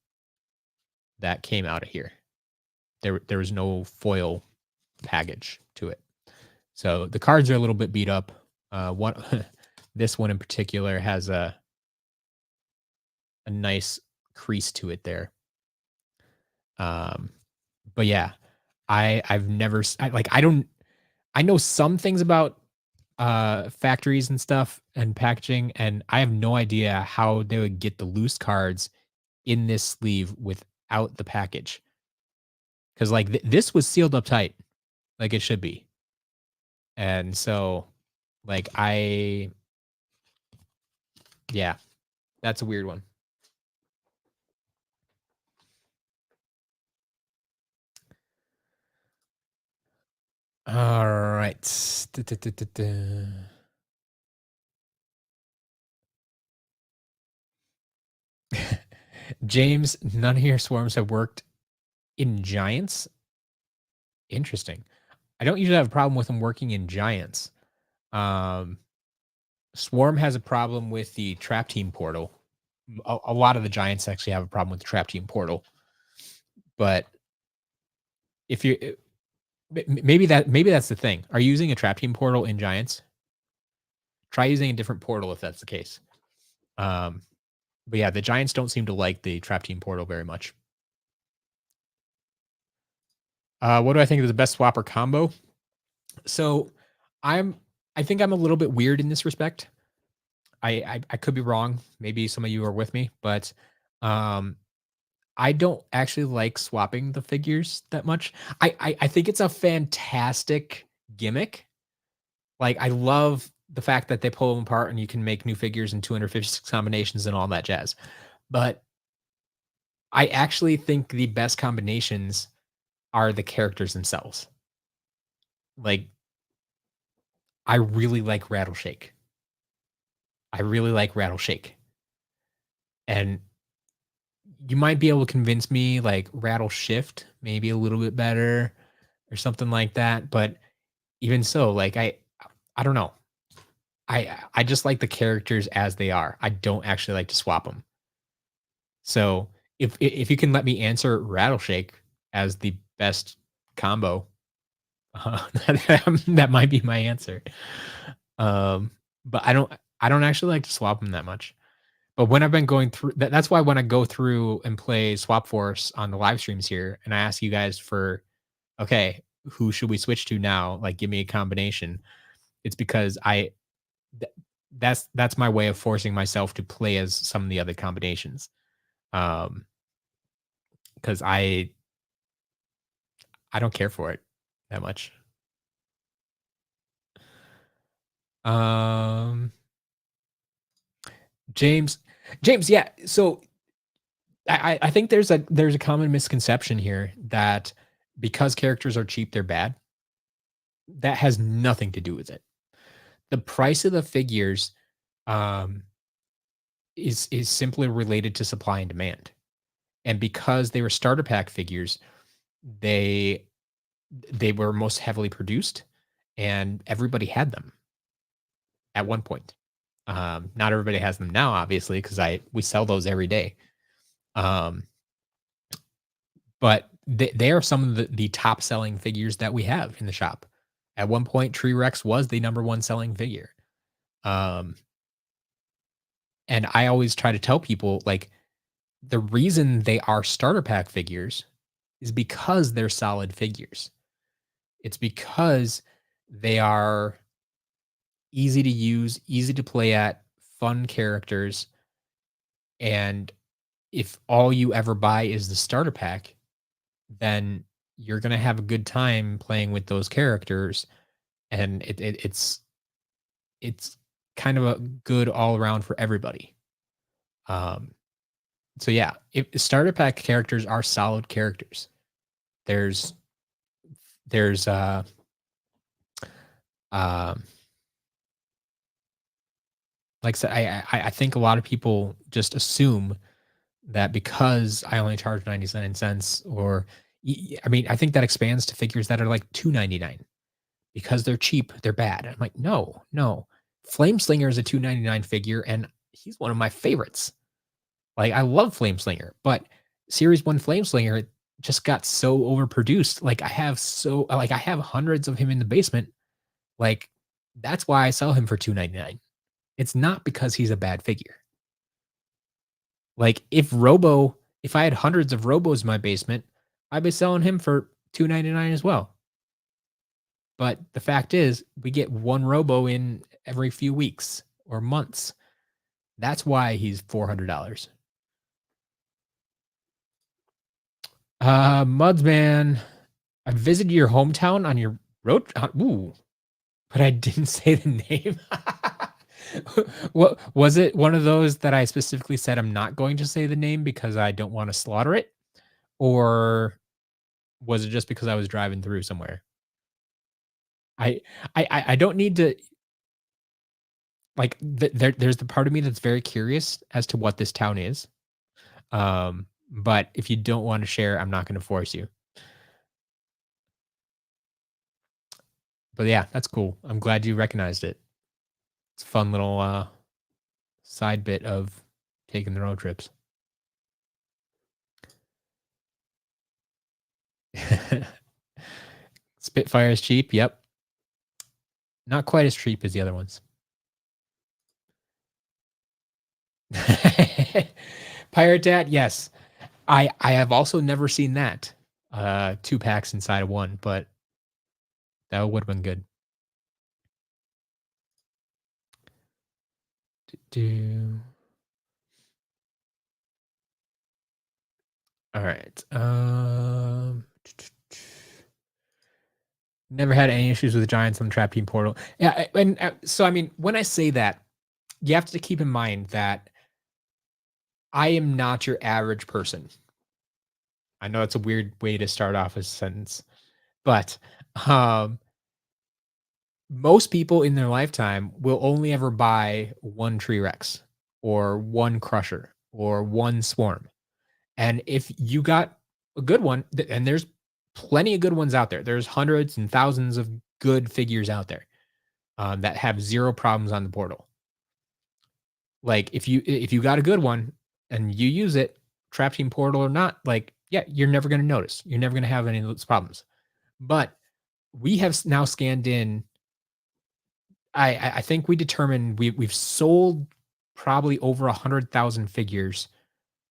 that came out of here. There was no foil package to it. So the cards are a little bit beat up. One this one in particular has a nice crease to it there. But yeah, I've never I don't I know some things about factories and stuff and packaging, and I have no idea how they would get the loose cards in this sleeve without the package. Because like this was sealed up tight, like it should be. And so, like, yeah, that's a weird one. All right. James, none of your swarms have worked in giants. Interesting. I don't usually have a problem with them working in giants. Um, Swarm has a problem with the trap team portal. A lot of the giants actually have a problem with the trap team portal. But if you maybe that's the thing. Are you using a trap team portal in giants? Try using a different portal if that's the case. Um, but yeah, the giants don't seem to like the trap team portal very much. What do I think is the best swapper combo? So I'm I think I'm a little bit weird in this respect. I could be wrong. Maybe some of you are with me, but um I don't actually like swapping the figures that much. I think it's a fantastic gimmick. Like I love the fact that they pull them apart and you can make new figures in 256 combinations and all that jazz. But I actually think the best combinations are the characters themselves. Like I really like Rattleshake. I really like Rattleshake. And you might be able to convince me like Rattle Shift, maybe a little bit better or something like that. But even so, like I don't know. I just like the characters as they are. I don't actually like to swap them. So if you can let me answer Rattleshake as the best combo, that might be my answer. Um, but I don't actually like to swap them that much. But when I've been going through that's why when I go through and play Swap Force on the live streams here, and I ask you guys for, okay, who should we switch to now? Like, give me a combination. It's because th- that's my way of forcing myself to play as some of the other combinations. Um, because I don't care for it that much. Um, James, James, yeah. So I think there's a common misconception here that because characters are cheap, they're bad. That has nothing to do with it. The price of the figures um, is simply related to supply and demand, and because they were starter pack figures, they they were most heavily produced, and everybody had them at one point. Not everybody has them now, obviously, because I we sell those every day. Um, but they are some of the top selling figures that we have in the shop. At one point, Tree Rex was the number one selling figure. Um, and I always try to tell people like the reason they are starter pack figures is because they're solid figures. It's because they are easy to use, easy to play at, fun characters. And if all you ever buy is the starter pack, then you're going to have a good time playing with those characters. And it's kind of a good all around for everybody. Um, so yeah, if starter pack characters are solid characters. There's there's um like I said, I think a lot of people just assume that because I only charge 99 cents or I mean, I think that expands to figures that are like 2.99 because they're cheap, they're bad. I'm like, no, no. Flameslinger is a 2.99 figure and he's one of my favorites. Like I love Flameslinger, but Series 1 Flameslinger just got so overproduced. Like I have hundreds of him in the basement. Like that's why I sell him for 2.99. It's not because he's a bad figure. Like if I had hundreds of Robos in my basement, I'd be selling him for 2.99 as well. But the fact is, we get one Robo in every few weeks or months. That's why he's $400. Mudsman, I visited your hometown on your road. Ooh, but I didn't say the name. What was it, one of those that I specifically said I'm not going to say the name because I don't wanna slaughter it? Or was it just because I was driving through somewhere? I I don't need to like, there's the part of me that's very curious as to what this town is, but if you don't wanna share, I'm not gonna force you. But yeah, that's cool. I'm glad you recognized it. It's a fun little, side bit of taking the road trips. Spitfire is cheap, yep. Not quite as cheap as the other ones. Pirate Dad, yes. I have also never seen that, 2 packs inside of one, but that would've been good. Do Alright, never had any issues with the Giants on the Trap Team Portal. Yeah, so, I mean, when I say that, you have to keep in mind that I am not your average person. I know it's a weird way to start off a sentence, but, um, most people in their lifetime will only ever buy 1 Tree Rex or 1 Crusher or 1 Swarm, and if you got a good one, and there's plenty of good ones out there. There's hundreds and thousands of good figures out there, that have 0 problems on the portal. Like, if you got a good one and you use it, Trap Team Portal or not, like, yeah, you're never gonna notice. You're never gonna have any of those problems. But we have now scanned in. I think we determined we've sold probably over 100,000 figures,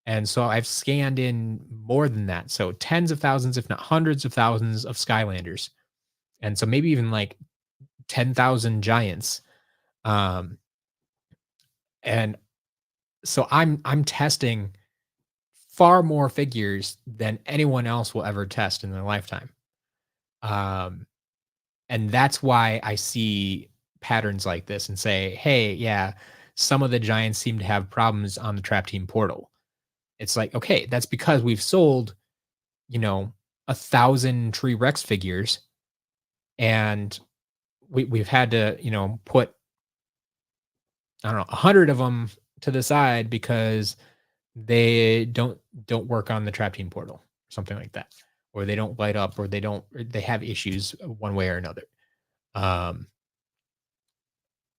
and so I've scanned in more than that. So tens of thousands, if not hundreds of thousands, of Skylanders, and so maybe even like 10,000 giants. Um, and so I'm testing far more figures than anyone else will ever test in their lifetime. Um, and that's why I see patterns like this and say, "Hey, yeah, some of the giants seem to have problems on the Trap Team portal." It's like, okay, that's because we've sold, you know, 1,000 Tree Rex figures, and we've had to, put, I don't know, 100 of them to the side because they don't work on the Trap Team portal, something like that, or they don't light up, or they have issues one way or another. Um,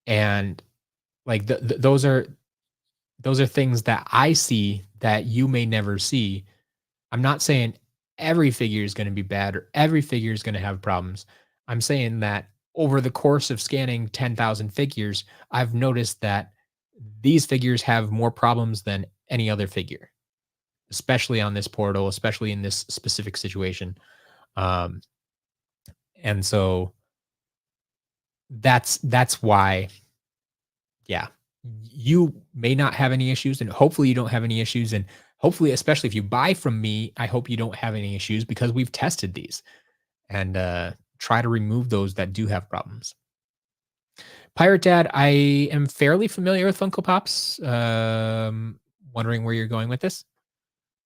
and like those are things that I see that you may never see. I'm not saying every figure is going to be bad or every figure is going to have problems. I'm saying that over the course of scanning 10,000 figures, I've noticed that these figures have more problems than any other figure, especially on this portal, especially in this specific situation. Um, and so that's why, yeah, you may not have any issues, and hopefully you don't have any issues, and hopefully, especially if you buy from me, I hope you don't have any issues because we've tested these and try to remove those that do have problems. Pirate Dad, I am fairly familiar with Funko Pops. Wondering where you're going with this.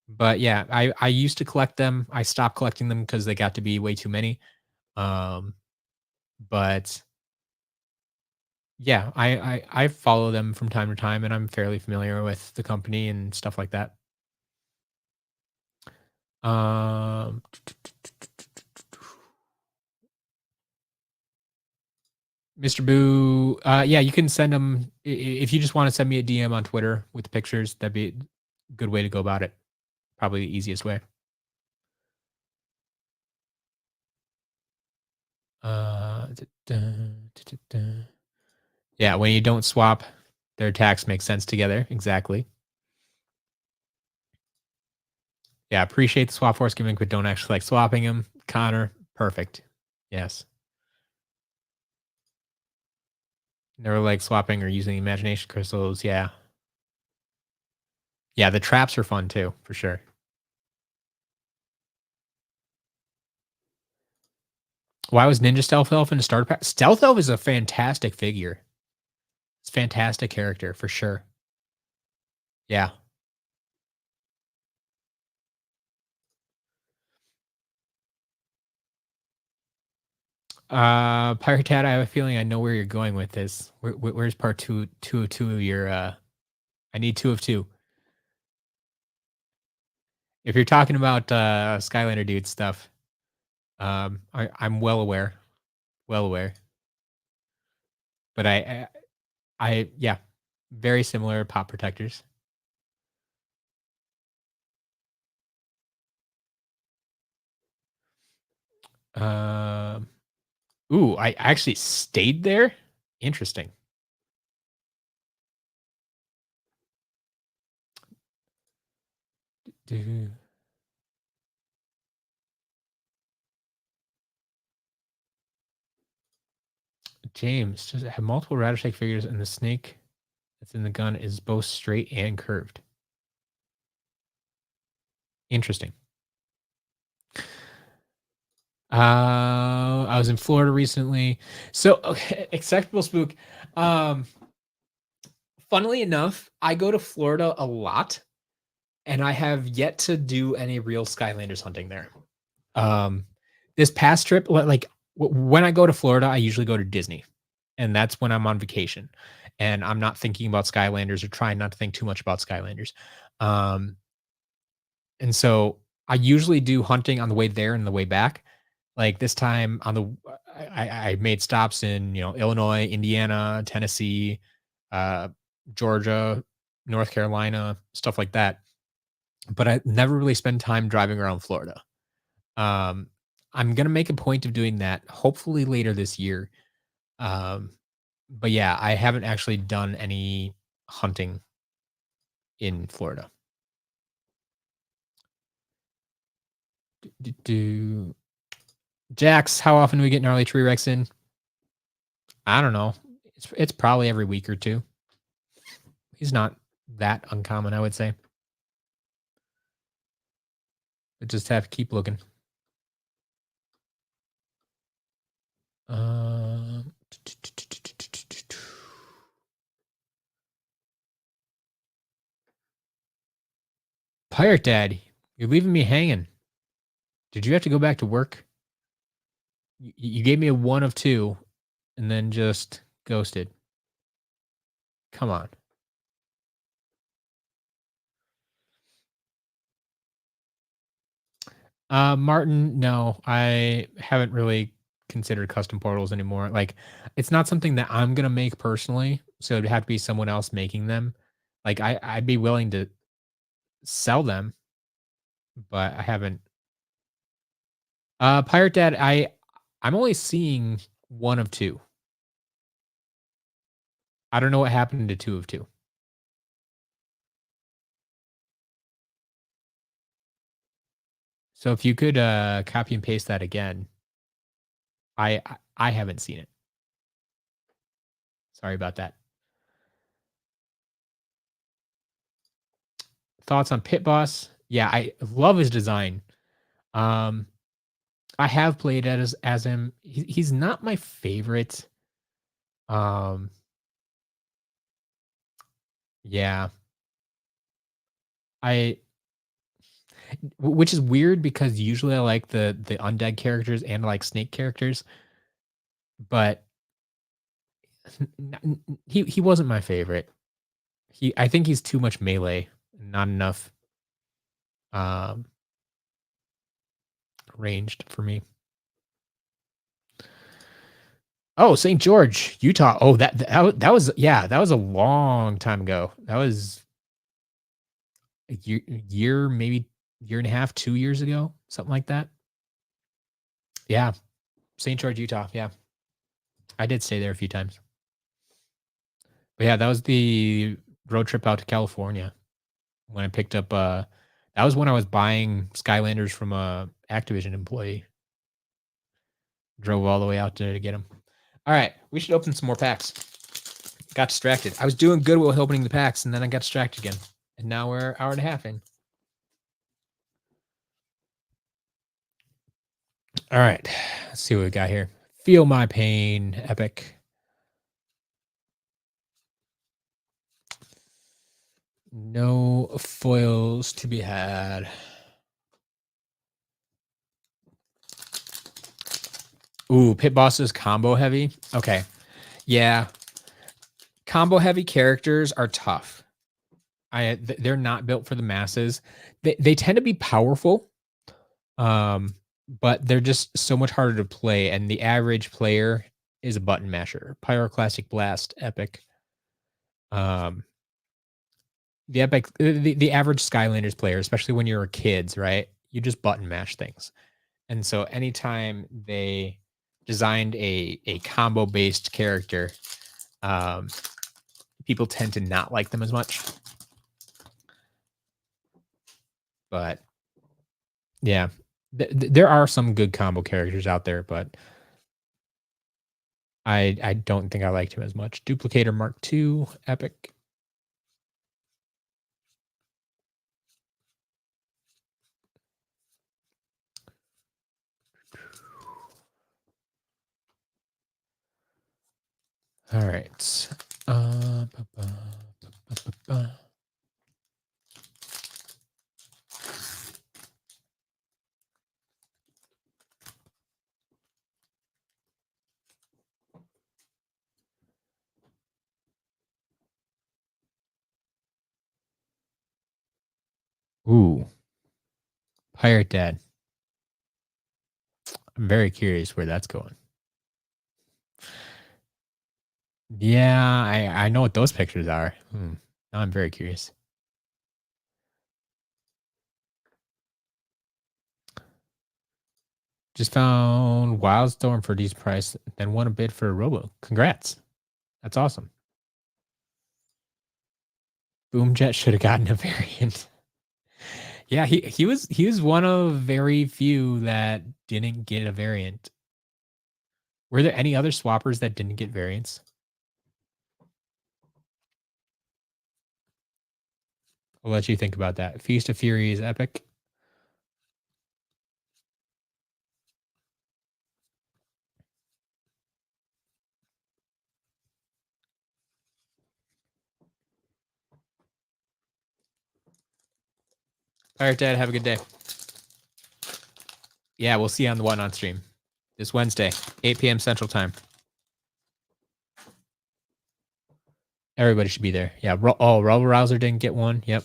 But yeah, I used to collect them. I stopped collecting them because they got to be way too many. Um, but yeah, I follow them from time to time, and I'm fairly familiar with the company and stuff like that. Um, Mr. Boo, yeah, you can send them if you just want to send me a DM on Twitter with pictures. That'd be a good way to go about it. Probably the easiest way. Yeah, when you don't swap, their attacks make sense together. Exactly. Yeah, appreciate the swap force gimmick, but don't actually like swapping them. Connor, perfect. Yes. Never like swapping or using imagination crystals. Yeah. Yeah, the traps are fun too, for sure. Why was Ninja Stealth Elf in a starter pack? Stealth Elf is a fantastic figure. It's a fantastic character for sure. Yeah. Pirate Dad, I have a feeling I know where you're going with this. Where's part two of two of your I need two of two. If you're talking about Skylander dude stuff, I'm well aware. Well aware. But yeah, very similar pop protectors. Um, ooh, I actually stayed there. Interesting. Do- James just have multiple Rattleshake figures, and the snake that's in the gun is both straight and curved. Interesting. I was in Florida recently. So, okay, acceptable spook. Um, Funnily enough, I go to Florida a lot, and I have yet to do any real Skylanders hunting there. Um, this past trip, like when I go to Florida, I usually go to Disney, and that's when I'm on vacation, and I'm not thinking about Skylanders or trying not to think too much about Skylanders. Um, and so I usually do hunting on the way there and the way back. Like this time on the, I made stops in Illinois, Indiana, Tennessee, uh, Georgia, North Carolina, stuff like that. But I never really spend time driving around Florida. Um, I'm gonna make a point of doing that hopefully later this year. Um, but yeah, I haven't actually done any hunting in Florida. Do Jax, how often do we get gnarly tree wrecks in? I don't know. It's probably every week or two. He's not that uncommon, I would say. But just have to keep looking. Um, Pirate Dad, you're leaving me hanging. Did you have to go back to work? You gave me a one of two and then just ghosted. Come on. Martin, no, I haven't really considered custom portals anymore. Like, it's not something that I'm gonna make personally, so it'd have to be someone else making them. Like, I'd be willing to sell them, but I haven't. Pirate Dad, I'm only seeing one of two. I don't know what happened to two of two. So if you could copy and paste that again, I haven't seen it. Sorry about that. Thoughts on Pit Boss? Yeah, I love his design. Um, I have played as him. He's not my favorite. Um, yeah, I which is weird because usually I like the undead characters and I like snake characters, but he wasn't my favorite. I think he's too much melee, not enough um ranged for me. Oh, St. George, Utah. Oh, that was yeah, that was a long time ago. That was a year, maybe year and a half, 2 years ago, something like that. Yeah, St. George, Utah. Yeah, I did stay there a few times. But yeah, that was the road trip out to California when I picked up. That was when I was buying Skylanders from a Activision employee. Drove all the way out to get them. All right, we should open some more packs. Got distracted. I was doing good with opening the packs, and then I got distracted again. And now we're an hour and a half in. All right. Let's see what we got here. Feel my pain, epic. No foils to be had. Ooh, pit bosses combo heavy. Okay. Yeah. Combo heavy characters are tough. They're not built for the masses. They tend to be powerful. But they're just so much harder to play, and the average player is a button masher. Pyroclastic Blast, epic. Um, the average Skylanders player, especially when you're kids, right? You just button mash things. And so anytime they designed a combo based character, um, people tend to not like them as much. But yeah, there are some good combo characters out there, but I don't think I liked him as much. Duplicator Mark II, epic. All right. Ba, ba, ba, ba, ba. Ooh, Pirate Dad. I'm very curious where that's going. Yeah, I know what those pictures are. Now I'm very curious. Just found Wildstorm for these price, then won a bid for a Robo. Congrats. That's awesome. Boomjet should have gotten a variant. Yeah, he was one of very few that didn't get a variant. Were there any other swappers that didn't get variants? I'll let you think about that. Feast of Fury is epic. Pirate Dad, have a good day. Yeah, we'll see you on the Whatnot stream this Wednesday, 8 p.m. Central Time. Everybody should be there. Yeah. Oh, Rubble Rouser didn't get one. Yep.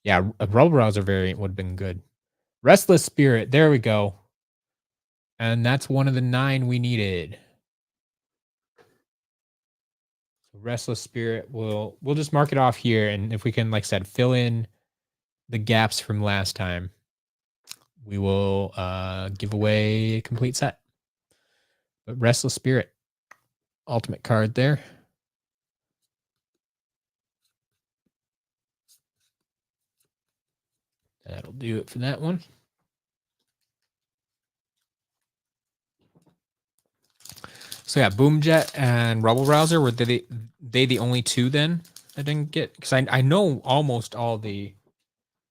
Yeah, a Rubble Rouser variant would have been good. Restless Spirit. There we go. And that's one of the 9 we needed. Restless Spirit. We'll just mark it off here, and if we can, like I said, fill in the gaps from last time, we will give away a complete set. But Restless Spirit, ultimate card there. That'll do it for that one. So yeah, Boomjet and Rubble Rouser, were they the only 2 then that didn't get? Because I know almost all the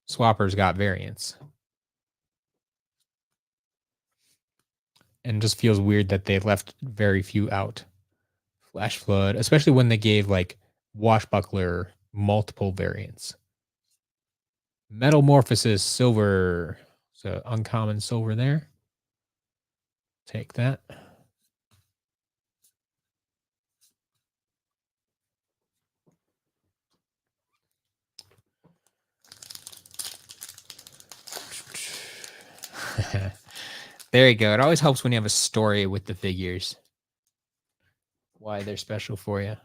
swappers got variants. And just feels weird that they left very few out. Flash Flood, especially when they gave like Washbuckler multiple variants. Metamorphosis Silver. So uncommon silver there. Take that. There you go. It always helps when you have a story with the figures. Why they're special for you.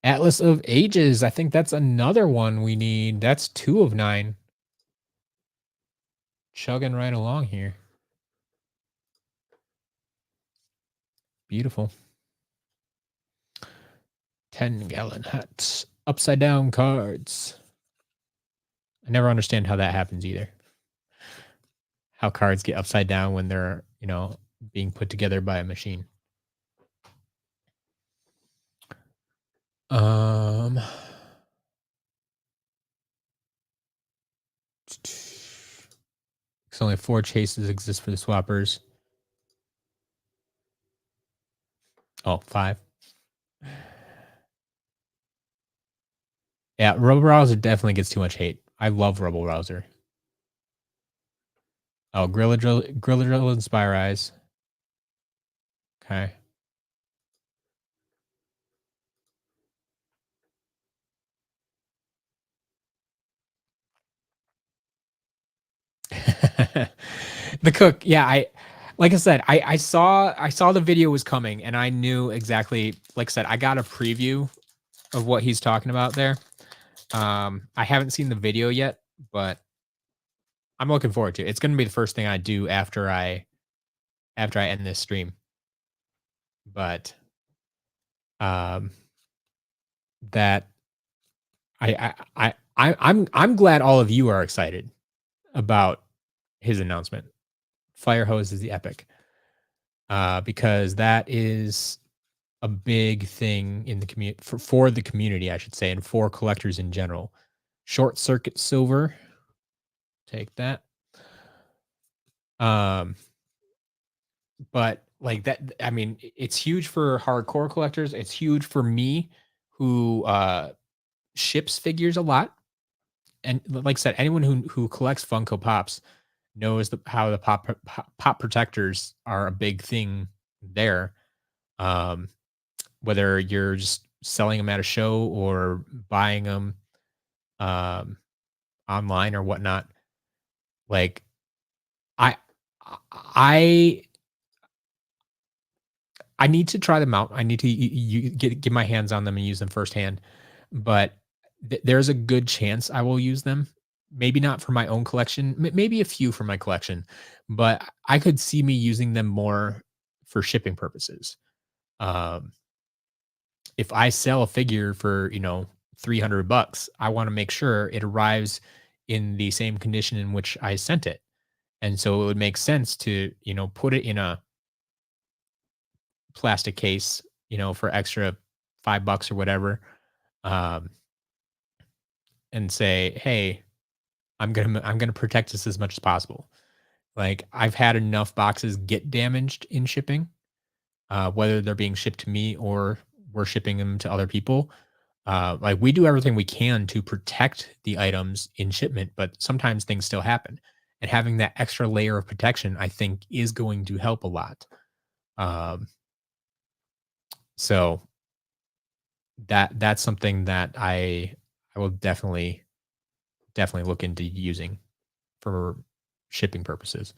Atlas of Ages. I think that's another one we need. That's 2 of 9. Chugging right along here. Beautiful. 10-gallon hats. Upside down cards. I never understand how that happens either. How cards get upside down when they're, being put together by a machine. So only 4 chases exist for the swappers. Oh, 5. Yeah, Rebel Rouser definitely gets too much hate. I love Rebel Rouser. Oh, Gorilla Drill and Spire Eyes. Okay. The cook, yeah, I like I said, I saw the video was coming and I knew exactly like I said, I got a preview of what he's talking about there. I haven't seen the video yet, but I'm looking forward to it. It's gonna be the first thing I do after I end this stream. But um that I'm glad all of you are excited about his announcement. Fire hose is the epic. Because that is a big thing in the community for the community, I should say, and for collectors in general. Short circuit silver, take that. Um, but like that, I mean, it's huge for hardcore collectors. It's huge for me, who ships figures a lot, and like I said, anyone who collects Funko Pops knows how the pop protectors are a big thing there. Um, whether you're just selling them at a show or buying them um, online or whatnot. Like I, I, I need to try them out. I need to get my hands on them and use them firsthand. But there's a good chance I will use them. Maybe not for my own collection. Maybe a few for my collection, but I could see me using them more for shipping purposes. Um, if I sell a figure for, 300 bucks, I want to make sure it arrives in the same condition in which I sent it. And so it would make sense to, put it in a plastic case, for extra $5 or whatever. Um, and say, "Hey, I'm going to protect this as much as possible." Like I've had enough boxes get damaged in shipping, whether they're being shipped to me or we're shipping them to other people. Like we do everything we can to protect the items in shipment, but sometimes things still happen. And having that extra layer of protection, I think, is going to help a lot. Um, so that's something that I will definitely look into using for shipping purposes.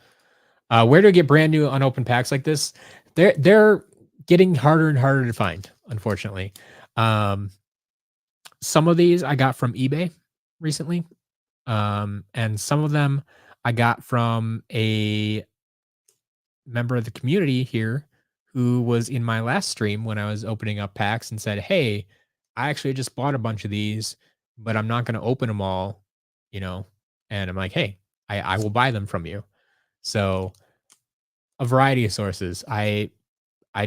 Where to get brand new unopened packs like this? They're getting harder and harder to find, unfortunately. Um, some of these I got from eBay recently. And some of them I got from a member of the community here who was in my last stream when I was opening up packs and said, "Hey, I actually just bought a bunch of these, but I'm not going to open them all, you know." And I'm like, "Hey, I will buy them from you." So a variety of sources. I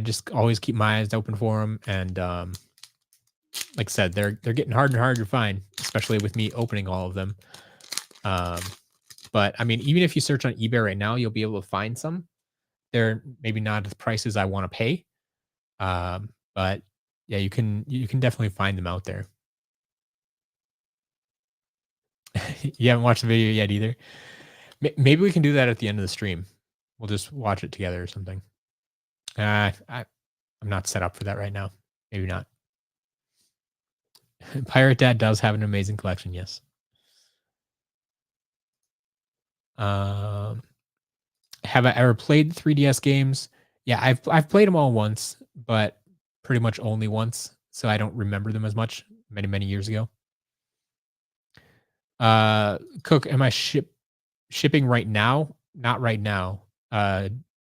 just always keep my eyes open for them, and like I said, they're getting harder and harder to find, especially with me opening all of them. Um, But I mean, even if you search on eBay right now, you'll be able to find some. They're maybe not at the prices I want to pay. But yeah, you can definitely find them out there. You haven't watched the video yet either. Maybe we can do that at the end of the stream. We'll just watch it together or something. I'm not set up for that right now. Maybe not. Pirate Dad does have an amazing collection. Yes. Um, have I ever played 3DS games? Yeah, I've played them all once, but pretty much only once, so I don't remember them as much. Many years ago. Cook, am I shipping right now? Not right now.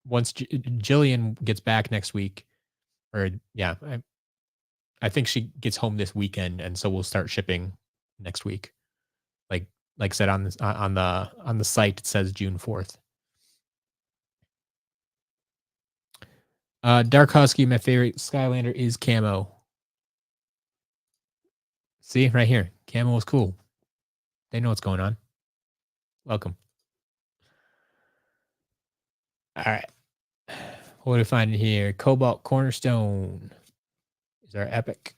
Once Jillian gets back next week, or yeah, I think she gets home this weekend, and so we'll start shipping next week. Like like I said on this on the site, it says June 4th. Dark Husky, my favorite Skylander is camo. See right here, camo is cool. They know what's going on. Welcome. All right. What do we find in here? Cobalt Cornerstone is our epic.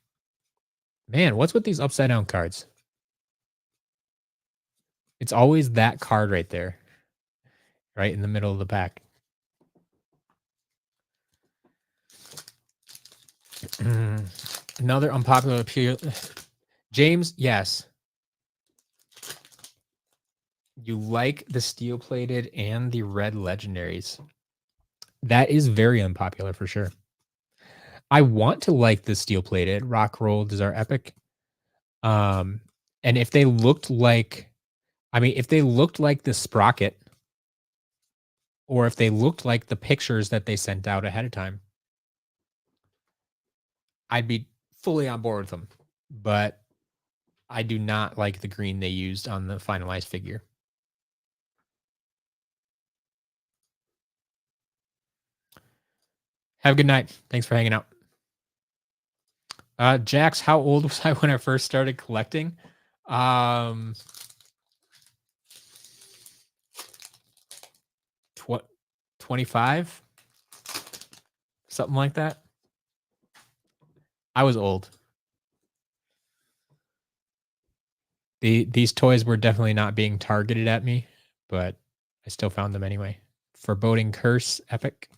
Man, what's with these upside down cards? It's always that card right there, right in the middle of the pack. Another unpopular appeal. James, yes. You like the steel plated and the red legendaries. That is very unpopular for sure. I want to like the steel plated. Rock rolled is our epic. And if they looked like, I mean, if they looked like the sprocket, or if they looked like the pictures that they sent out ahead of time, I'd be fully on board with them. But I do not like the green they used on the finalized figure. Have a good night. Thanks for hanging out. Jax, how old was I when I first started collecting? 25, something like that. I was old. These toys were definitely not being targeted at me, but I still found them anyway. Foreboding Curse, epic.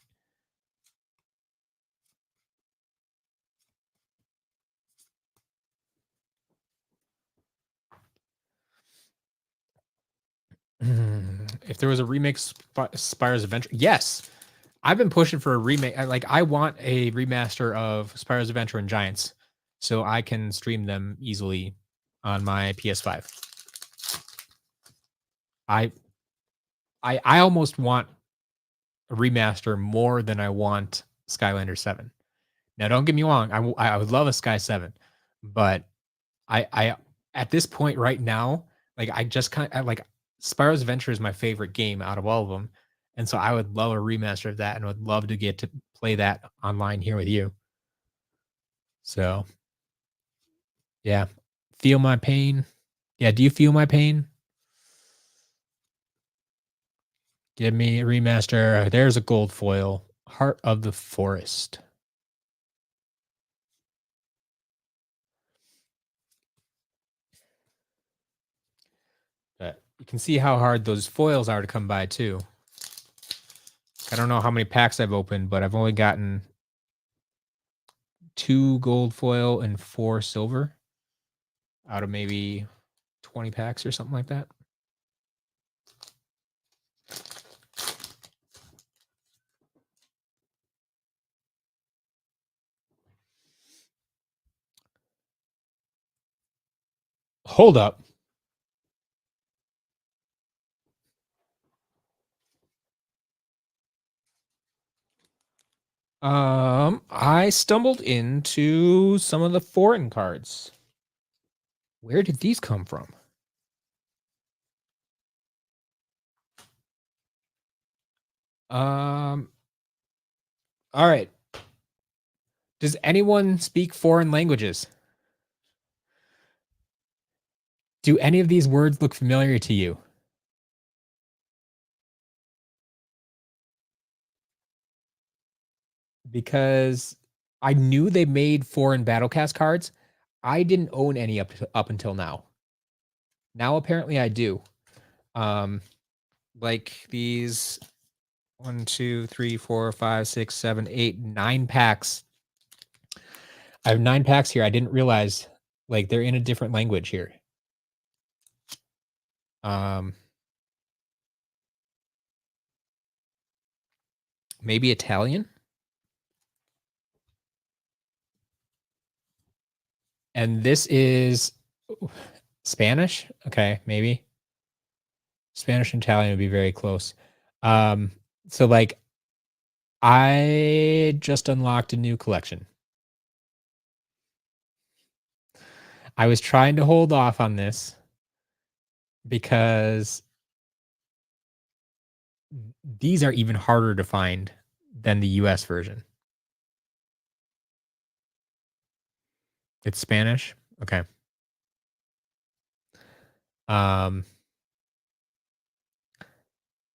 If there was a remake Spyro's Adventure, yes. I've been pushing for a remake. I want a remaster of Spyro's Adventure and Giants so I can stream them easily on my PS5. I I almost want a remaster more than I want Skylanders 7. Now, don't get me wrong. I would love a Sky 7, but I at this point right now, like I just kind of like Spyro's Adventure is my favorite game out of all of them, and so I would love a remaster of that, and would love to get to play that online here with you. So yeah, feel my pain. Yeah, do you feel my pain? Give me a remaster. There's a gold foil, Heart of the Forest. But you can see how hard those foils are to come by too. I don't know how many packs I've opened, but I've only gotten 2 gold foil and 4 silver out of maybe 20 packs or something like that. Hold up. I stumbled into some of the foreign cards. Where did these come from? All right. Does anyone speak foreign languages? Do any of these words look familiar to you? Because I knew they made foreign Battlecast cards. I didn't own any up until now. Now apparently I do. Like these 1, 2, 3, 4, 5, 6, 7, 8, 9 packs. I have 9 packs here. I didn't realize like they're in a different language here. Maybe Italian. And this is Spanish. Okay, maybe Spanish and Italian would be very close. So like I just unlocked a new collection. I was trying to hold off on this because these are even harder to find than the US version. It's Spanish. Okay. Um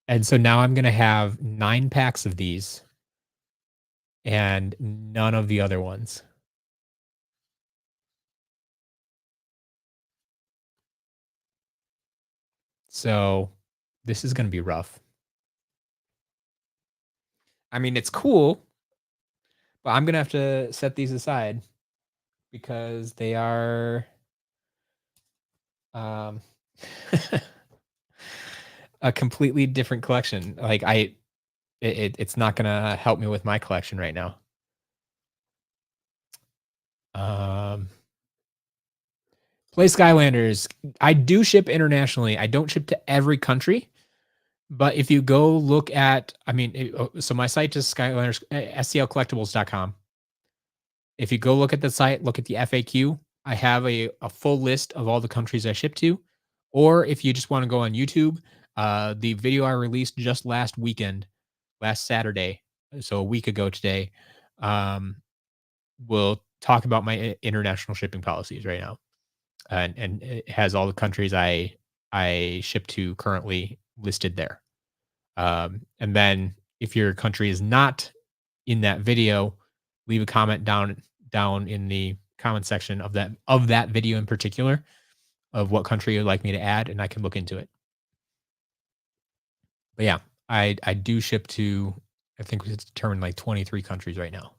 And so now I'm gonna have 9 packs of these and none of the other ones. So this is gonna be rough. I mean, it's cool, but I'm gonna have to set these aside because they are um a completely different collection. Like it's not gonna help me with my collection right now. Um Play Skylanders. I do ship internationally. I don't ship to every country, but if you go look at, I mean, so my site is Skylanders, SCLcollectibles.com. If you go look at the site, look at the FAQ, I have a full list of all the countries I ship to. Or if you just want to go on YouTube, the video I released just last weekend, last Saturday, so a week ago today, um, will talk about my international shipping policies right now. And it has all the countries I ship to currently listed there. And then if your country is not in that video, leave a comment down in the comment section of that video in particular of what country you'd like me to add, and I can look into it. But yeah, I do ship to, I think it's determined like 23 countries right now.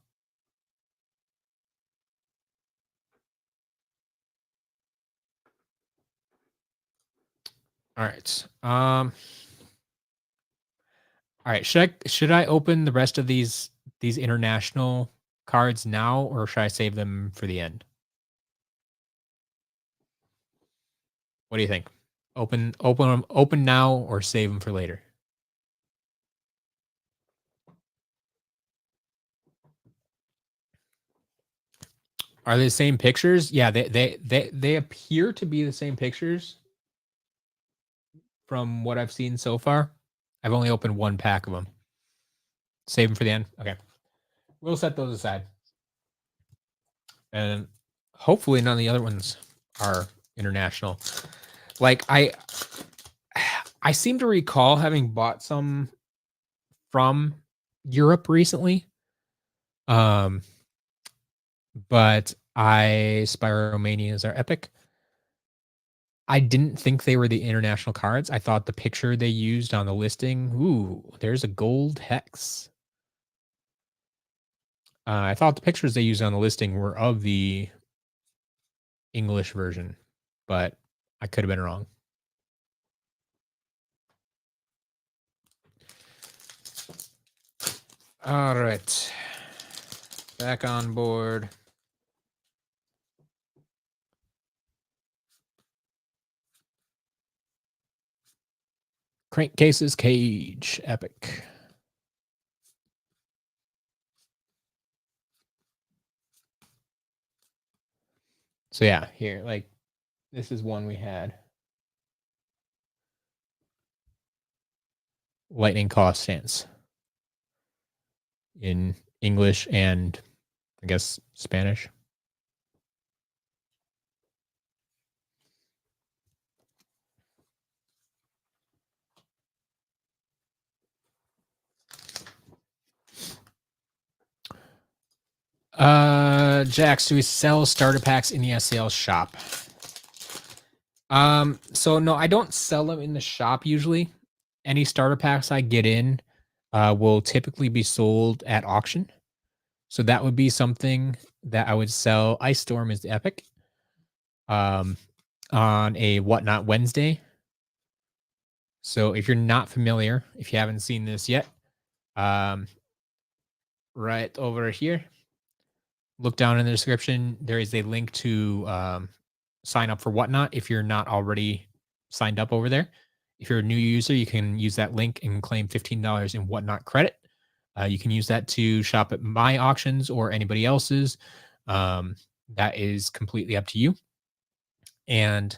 All right. All right. Should I open the rest of these international cards now, or should I save them for the end? What do you think? Open now or save them for later? Are they the same pictures? Yeah, they appear to be the same pictures from what I've seen so far. I've only opened one pack of them. Save them for the end. Okay, we'll set those aside, and hopefully none of the other ones are international. Like I seem to recall having bought some from Europe recently. Um, but Spiromanias are epic. I didn't think they were the international cards. I thought the picture they used on the listing, ooh, there's a gold hex. I thought the pictures they used on the listing were of the English version, but I could have been wrong. All right. Back on board. Crankcases Cage. Epic. So yeah, here, like this is one we had. Lightning cost stance in English and I guess Spanish. Jax, do we sell starter packs in the SCL shop? So no, I don't sell them in the shop usually. Any starter packs I get in will typically be sold at auction. So that would be something that I would sell. Ice Storm is the epic. Um, on a Whatnot Wednesday. So if you're not familiar, if you haven't seen this yet, um, right over here, look down in the description. There is a link to sign up for Whatnot if you're not already signed up over there. If you're a new user, you can use that link and claim $15 in Whatnot credit. You can use that to shop at my auctions or anybody else's. That is completely up to you. And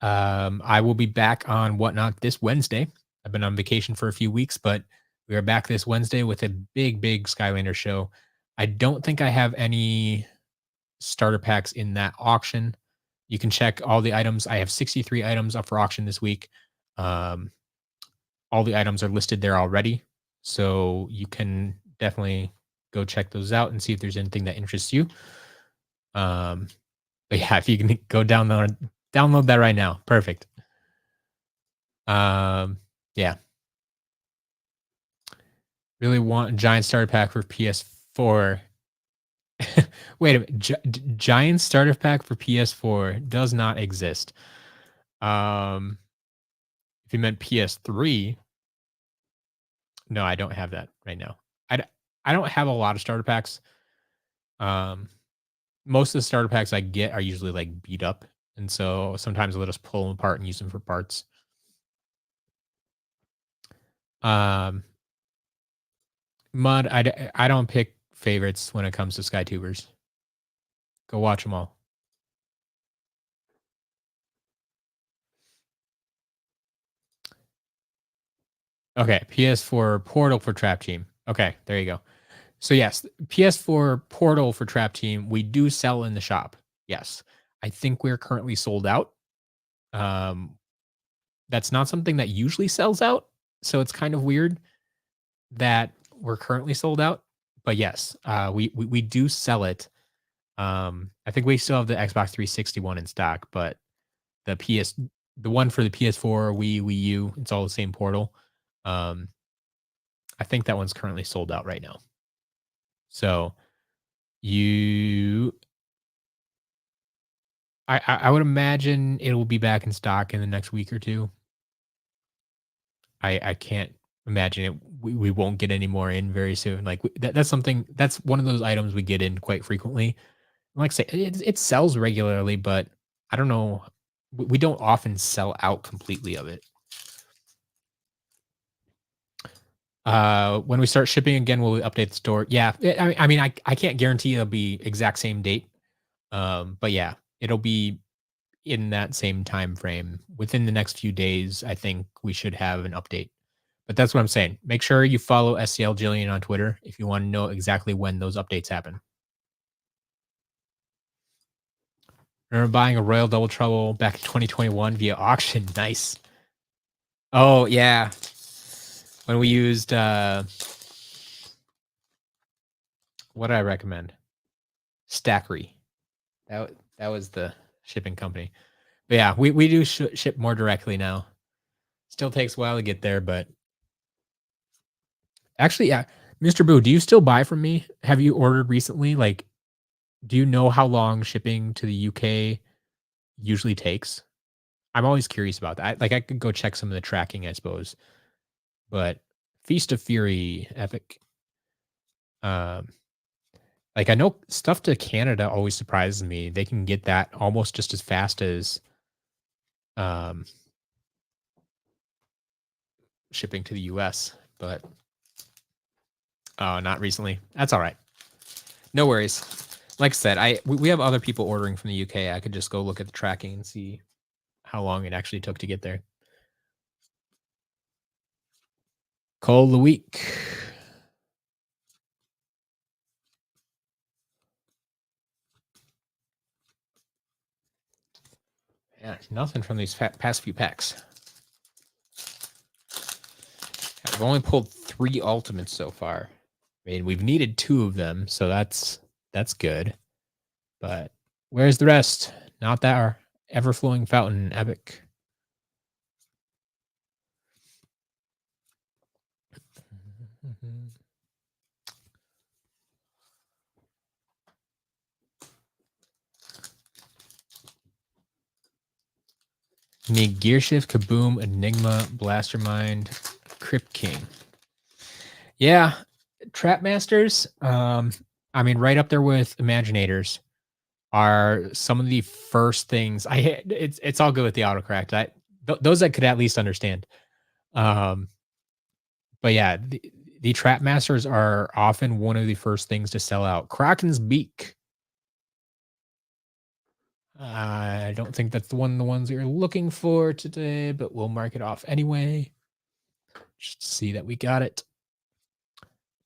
I will be back on Whatnot this Wednesday. I've been on vacation for a few weeks, but we are back this Wednesday with a big Skylander show. I don't think I have any starter packs in that auction. You can check all the items. I have 63 items up for auction this week. Um, all the items are listed there already. So you can definitely go check those out and see if there's anything that interests you. Um, but yeah, if you can go download that right now. Perfect. Yeah. Really want a giant starter pack for PS4. Wait a minute. Giant starter pack for PS4 does not exist. Um, if you meant PS3, no, I don't have that right now. I, d- I don't have a lot of starter packs. Um, most of the starter packs I get are usually like beat up. And so sometimes I'll just pull them apart and use them for parts. Um, Mud, I don't pick favorites when it comes to SkyTubers. Go watch them all. Okay, PS4 Portal for Trap Team. Okay, there you go. So yes, PS4 Portal for Trap Team, we do sell in the shop. Yes. I think we're currently sold out. Um, that's not something that usually sells out, so it's kind of weird that we're currently sold out. But yes, we do sell it. I think we still have the Xbox 360 one in stock, but the PS the one for the PS4, Wii U, it's all the same portal. Um, I think that one's currently sold out right now. So you I would imagine it will be back in stock in the next week or two. I can't imagine it. We won't get any more in very soon. Like that's something that's one of those items we get in quite frequently. Like I say, it sells regularly, but I don't know. We don't often sell out completely of it. When we start shipping again, will we update the store? Yeah, I mean, I can't guarantee it'll be exact same date. But yeah, it'll be in that same time frame. Within the next few days, I think we should have an update. But that's what I'm saying. Make sure you follow SCL Jillian on Twitter if you want to know exactly when those updates happen. Remember buying a Royal Double Trouble back in 2021 via auction? Nice. Oh yeah, when we used what did I recommend? Stackery. That was the shipping company. But yeah, we do ship more directly now. Still takes a while to get there, but actually, yeah. Mr. Boo, do you still buy from me? Have you ordered recently? Like, do you know how long shipping to the UK usually takes? I'm always curious about that. Like, I could go check some of the tracking, I suppose. But Feast of Fury, Epic. Um, like I know stuff to Canada always surprises me. They can get that almost just as fast as um shipping to the US, but oh, not recently. That's all right. No worries. Like I said, we have other people ordering from the UK. I could just go look at the tracking and see how long it actually took to get there. Call of the week. Yeah, nothing from these past few packs. I've only pulled 3 ultimates so far. I mean, we've needed 2 of them, so that's good. But where's the rest? Not that our ever flowing fountain, Epic. Need Gear Shift, Kaboom, Enigma, Blastermind, Crypt King. Yeah, Trap Masters. I mean, right up there with Imaginators are some of the first things I hit. It's all good with the autocorrect. Those I could at least understand. Um, but yeah, the Trap Masters are often one of the first things to sell out. Kraken's Beak. I don't think that's the ones you're looking for today, but we'll mark it off anyway. Just to see that we got it.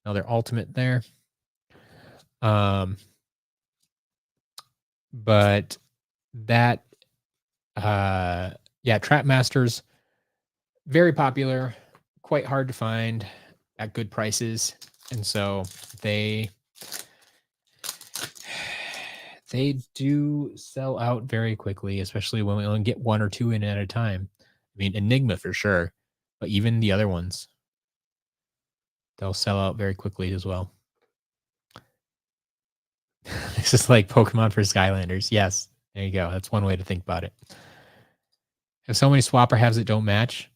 Another ultimate there. But that yeah, Trap Masters, very popular, quite hard to find at good prices, and so they they do sell out very quickly, especially when we only get one or two in at a time. I mean, Enigma for sure, but even the other ones, they'll sell out very quickly as well. This is like Pokemon for Skylanders. Yes, there you go. That's one way to think about it. Have so many swapper halves that don't match.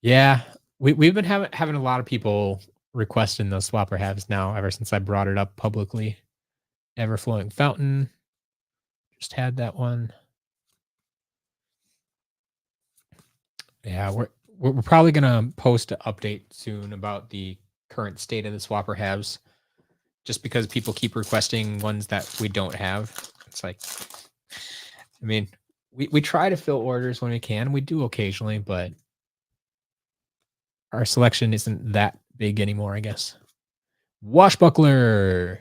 Yeah, we've been having a lot of people requesting those swapper halves now ever since I brought it up publicly. Ever flowing fountain, just had that one. Yeah, we're probably gonna post an update soon about the current state of the swapper halves, just because people keep requesting ones that we don't have. It's like, I mean, we try to fill orders when we can. We do occasionally, but our selection isn't that big anymore, I guess. Washbuckler,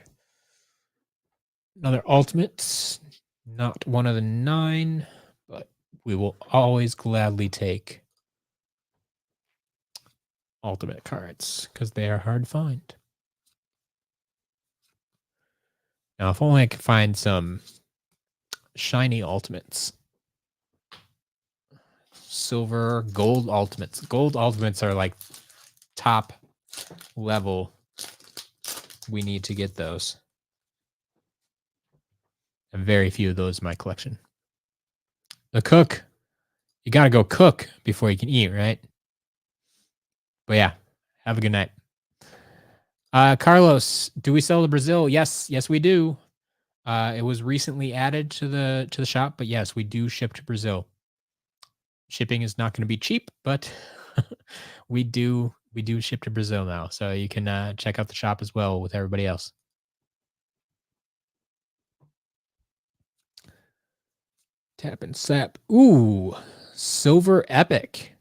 another ultimate, not one of the 9, but we will always gladly take ultimate cards because they are hard to find. Now, if only I could find some shiny ultimates. Silver, gold ultimates. Gold ultimates are like top level. We need to get those. And very few of those in my collection. The cook. You got to go cook before you can eat, right? But yeah, have a good night. Carlos, do we sell to Brazil? Yes, we do. It was recently added to the shop, but yes, we do ship to Brazil. Shipping is not going to be cheap, but we do ship to Brazil now, so you can check out the shop as well with everybody else. Tap and sap. Ooh, silver epic.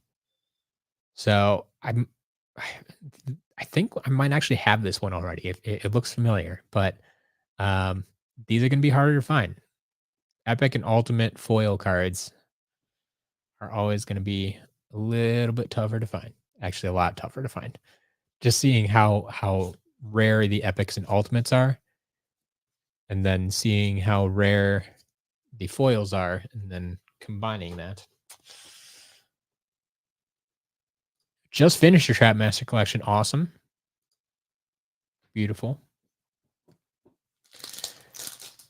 So I think I might actually have this one already. It looks familiar, but these are going to be harder to find. Epic and ultimate foil cards are always going to be a little bit tougher to find. Actually, a lot tougher to find. Just seeing how rare the epics and ultimates are, and then seeing how rare the foils are, and then combining that. Just finished your Trapmaster collection. Awesome. Beautiful.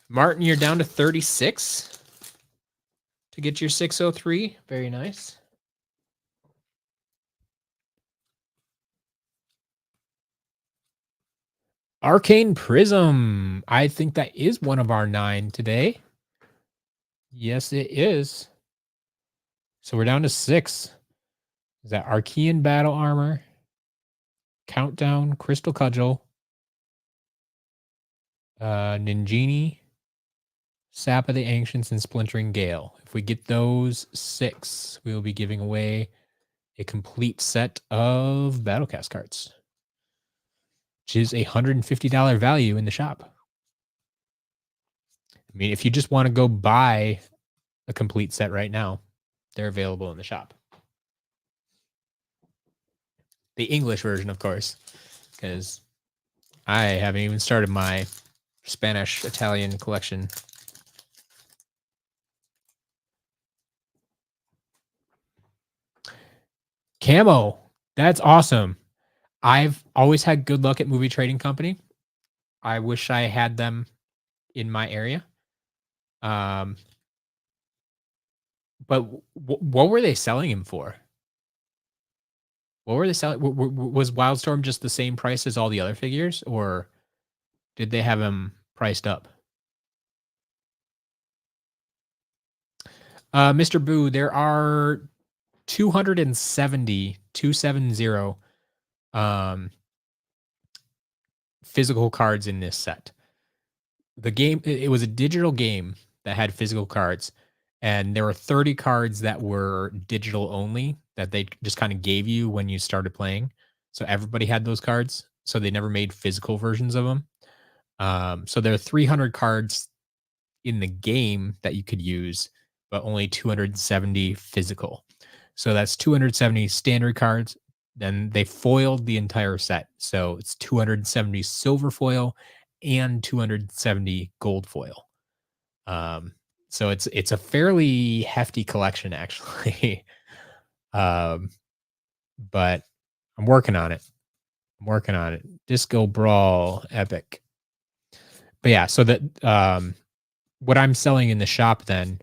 Martin, you're down to 36 to get your 603. Very nice. Arcane Prism. I think that is one of our 9 today. Yes, it is. So we're down to 6. Is that Archean Battle Armor, Countdown, Crystal Cudgel, Ninjini, Sap of the Ancients, and Splintering Gale. If we get those 6, we will be giving away a complete set of Battlecast cards, which is a $150 value in the shop. I mean, if you just want to go buy a complete set right now, they're available in the shop. The English version, of course, because I haven't even started my Spanish Italian collection. Camo. That's awesome. I've always had good luck at Movie Trading Company. I wish I had them in my area. But what were they selling him for? What were they selling? Was Wildstorm just the same price as all the other figures, or did they have him priced up? Mr. Boo, there are 270 physical cards in this set. The game, it was a digital game that had physical cards, and there were 30 cards that were digital only that they just kind of gave you when you started playing. So everybody had those cards, so they never made physical versions of them. So there are 300 cards in the game that you could use, but only 270 physical. So that's 270 standard cards. Then they foiled the entire set. So it's 270 silver foil and 270 gold foil. Um, so it's a fairly hefty collection actually. um, but I'm working on it. I'm working on it. Disco Brawl Epic. But yeah, so that what I'm selling in the shop then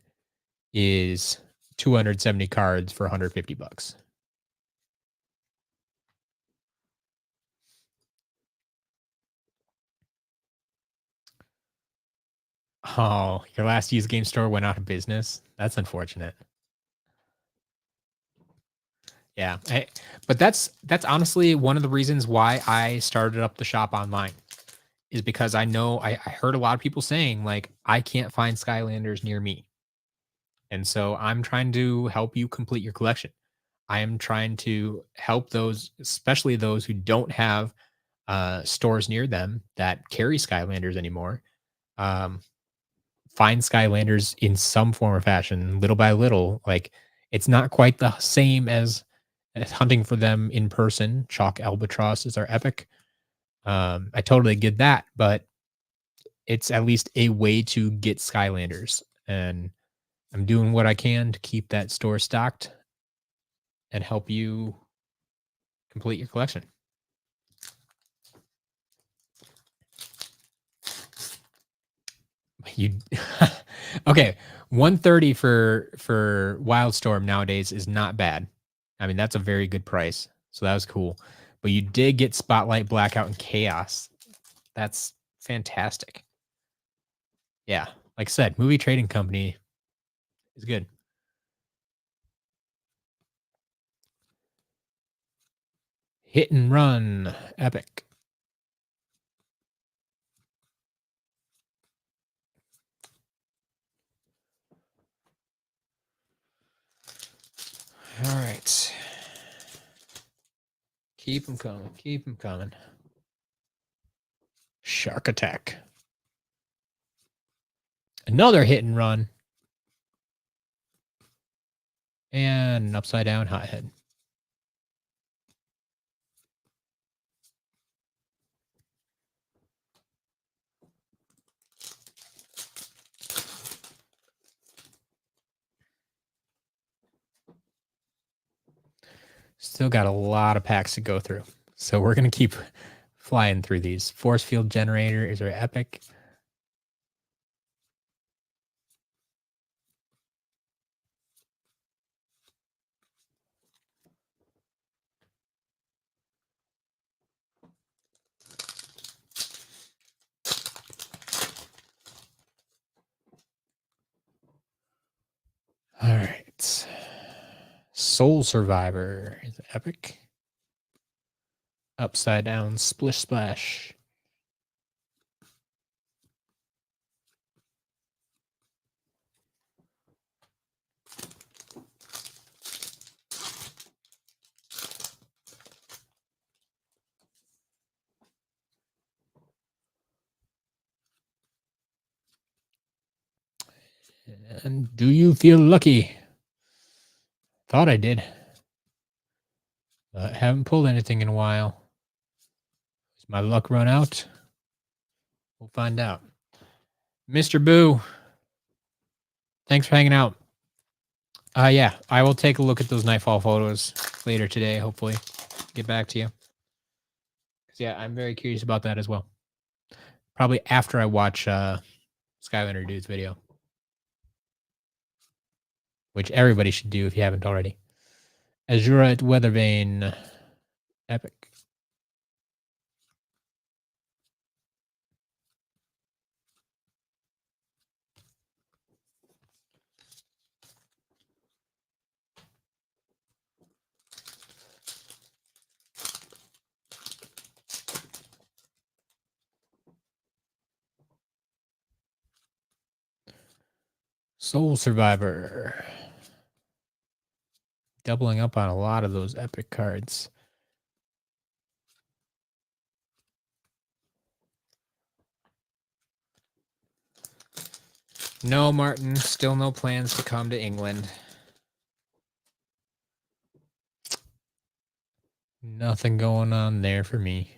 is 270 cards for 150 bucks. Oh, your last used game store went out of business. That's unfortunate. Yeah, but that's honestly one of the reasons why I started up the shop online is because I know I heard a lot of people saying like I can't find Skylanders near me, and so I'm trying to help you complete your collection. I am trying to help those, especially those who don't have stores near them that carry Skylanders anymore. Um, find Skylanders in some form or fashion, little by little. Like it's not quite the same as hunting for them in person. Chalk albatrosses are epic. I totally get that, but it's at least a way to get Skylanders, and I'm doing what I can to keep that store stocked and help you complete your collection. You okay? 130 for Wildstorm nowadays is not bad. I mean, that's a very good price. So that was cool. But you did get Spotlight, Blackout, and Chaos. That's fantastic. Yeah, like I said, movie trading company is good. Hit and run, epic. All right. Keep them coming. Keep them coming. Shark attack. Another hit and run. And an upside down hothead. Still got a lot of packs to go through. So we're going to keep flying through these. Force field generator is our epic. All right. Soul Survivor is epic. Upside down splish splash. And do you feel lucky? Thought I did. Haven't pulled anything in a while. Is my luck run out? We'll find out. Mr. Boo, thanks for hanging out. Yeah, I will take a look at those Nightfall photos later today, hopefully. Get back to you. Yeah, I'm very curious about that as well. Probably after I watch Skylander Dude's video, which everybody should do if you haven't already. Azura Weathervane, epic. Soul Survivor. Doubling up on a lot of those epic cards. No, Martin, still no plans to come to England. Nothing going on there for me.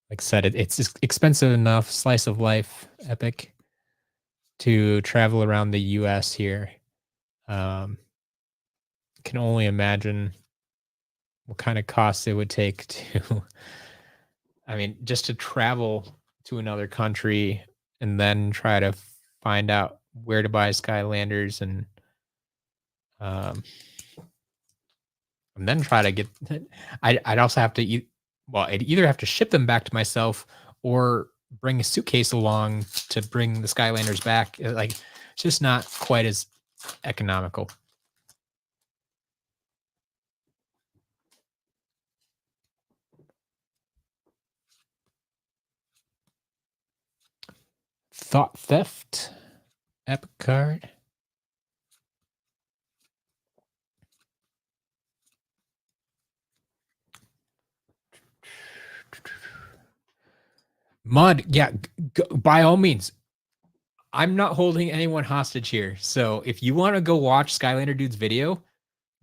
Like I said, it's expensive enough, slice of life, epic, to travel around the US here. Can only imagine what kind of costs it would take to, I mean, just to travel to another country and then try to find out where to buy Skylanders um, and then try to get. I'd also have to well, I'd either have to ship them back to myself or bring a suitcase along to bring the Skylanders back. Like, it's just not quite as economical. Thought theft, epic card. Mud, yeah, by all means. I'm not holding anyone hostage here. So if you want to go watch Skylander Dude's video,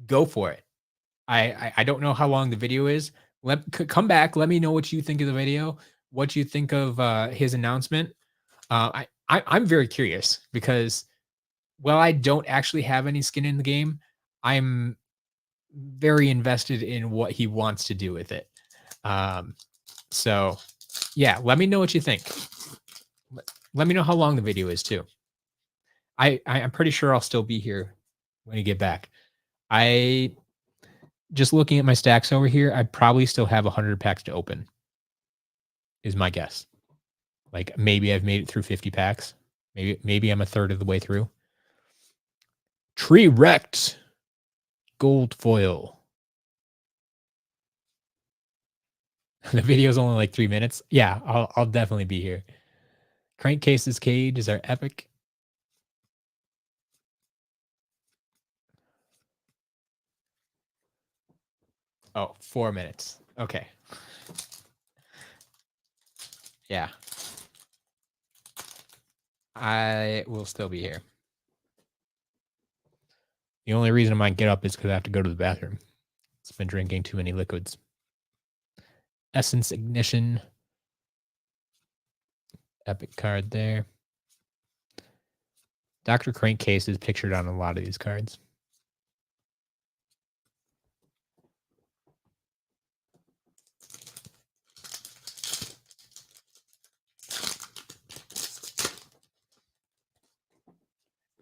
go for it. I don't know how long the video is. Come back. Let me know what you think of the video. What you think of his announcement. I'm very curious because while I don't actually have any skin in the game, I'm very invested in what he wants to do with it. So yeah, let me know what you think. Let me know how long the video is too. I'm pretty sure I'll still be here when you get back. I just looking at my stacks over here, I probably still have 100 packs to open. Is my guess. Like maybe I've made it through 50 packs. Maybe I'm a third of the way through. Tree wrecked. Gold foil. The video's only like 3 minutes. Yeah, I'll definitely be here. Crankcase's cage is our epic. Oh, 4 minutes. Okay. Yeah. I will still be here. The only reason I might get up is because I have to go to the bathroom. It's been drinking too many liquids. Essence ignition. Epic card there. Dr. Crankcase is pictured on a lot of these cards.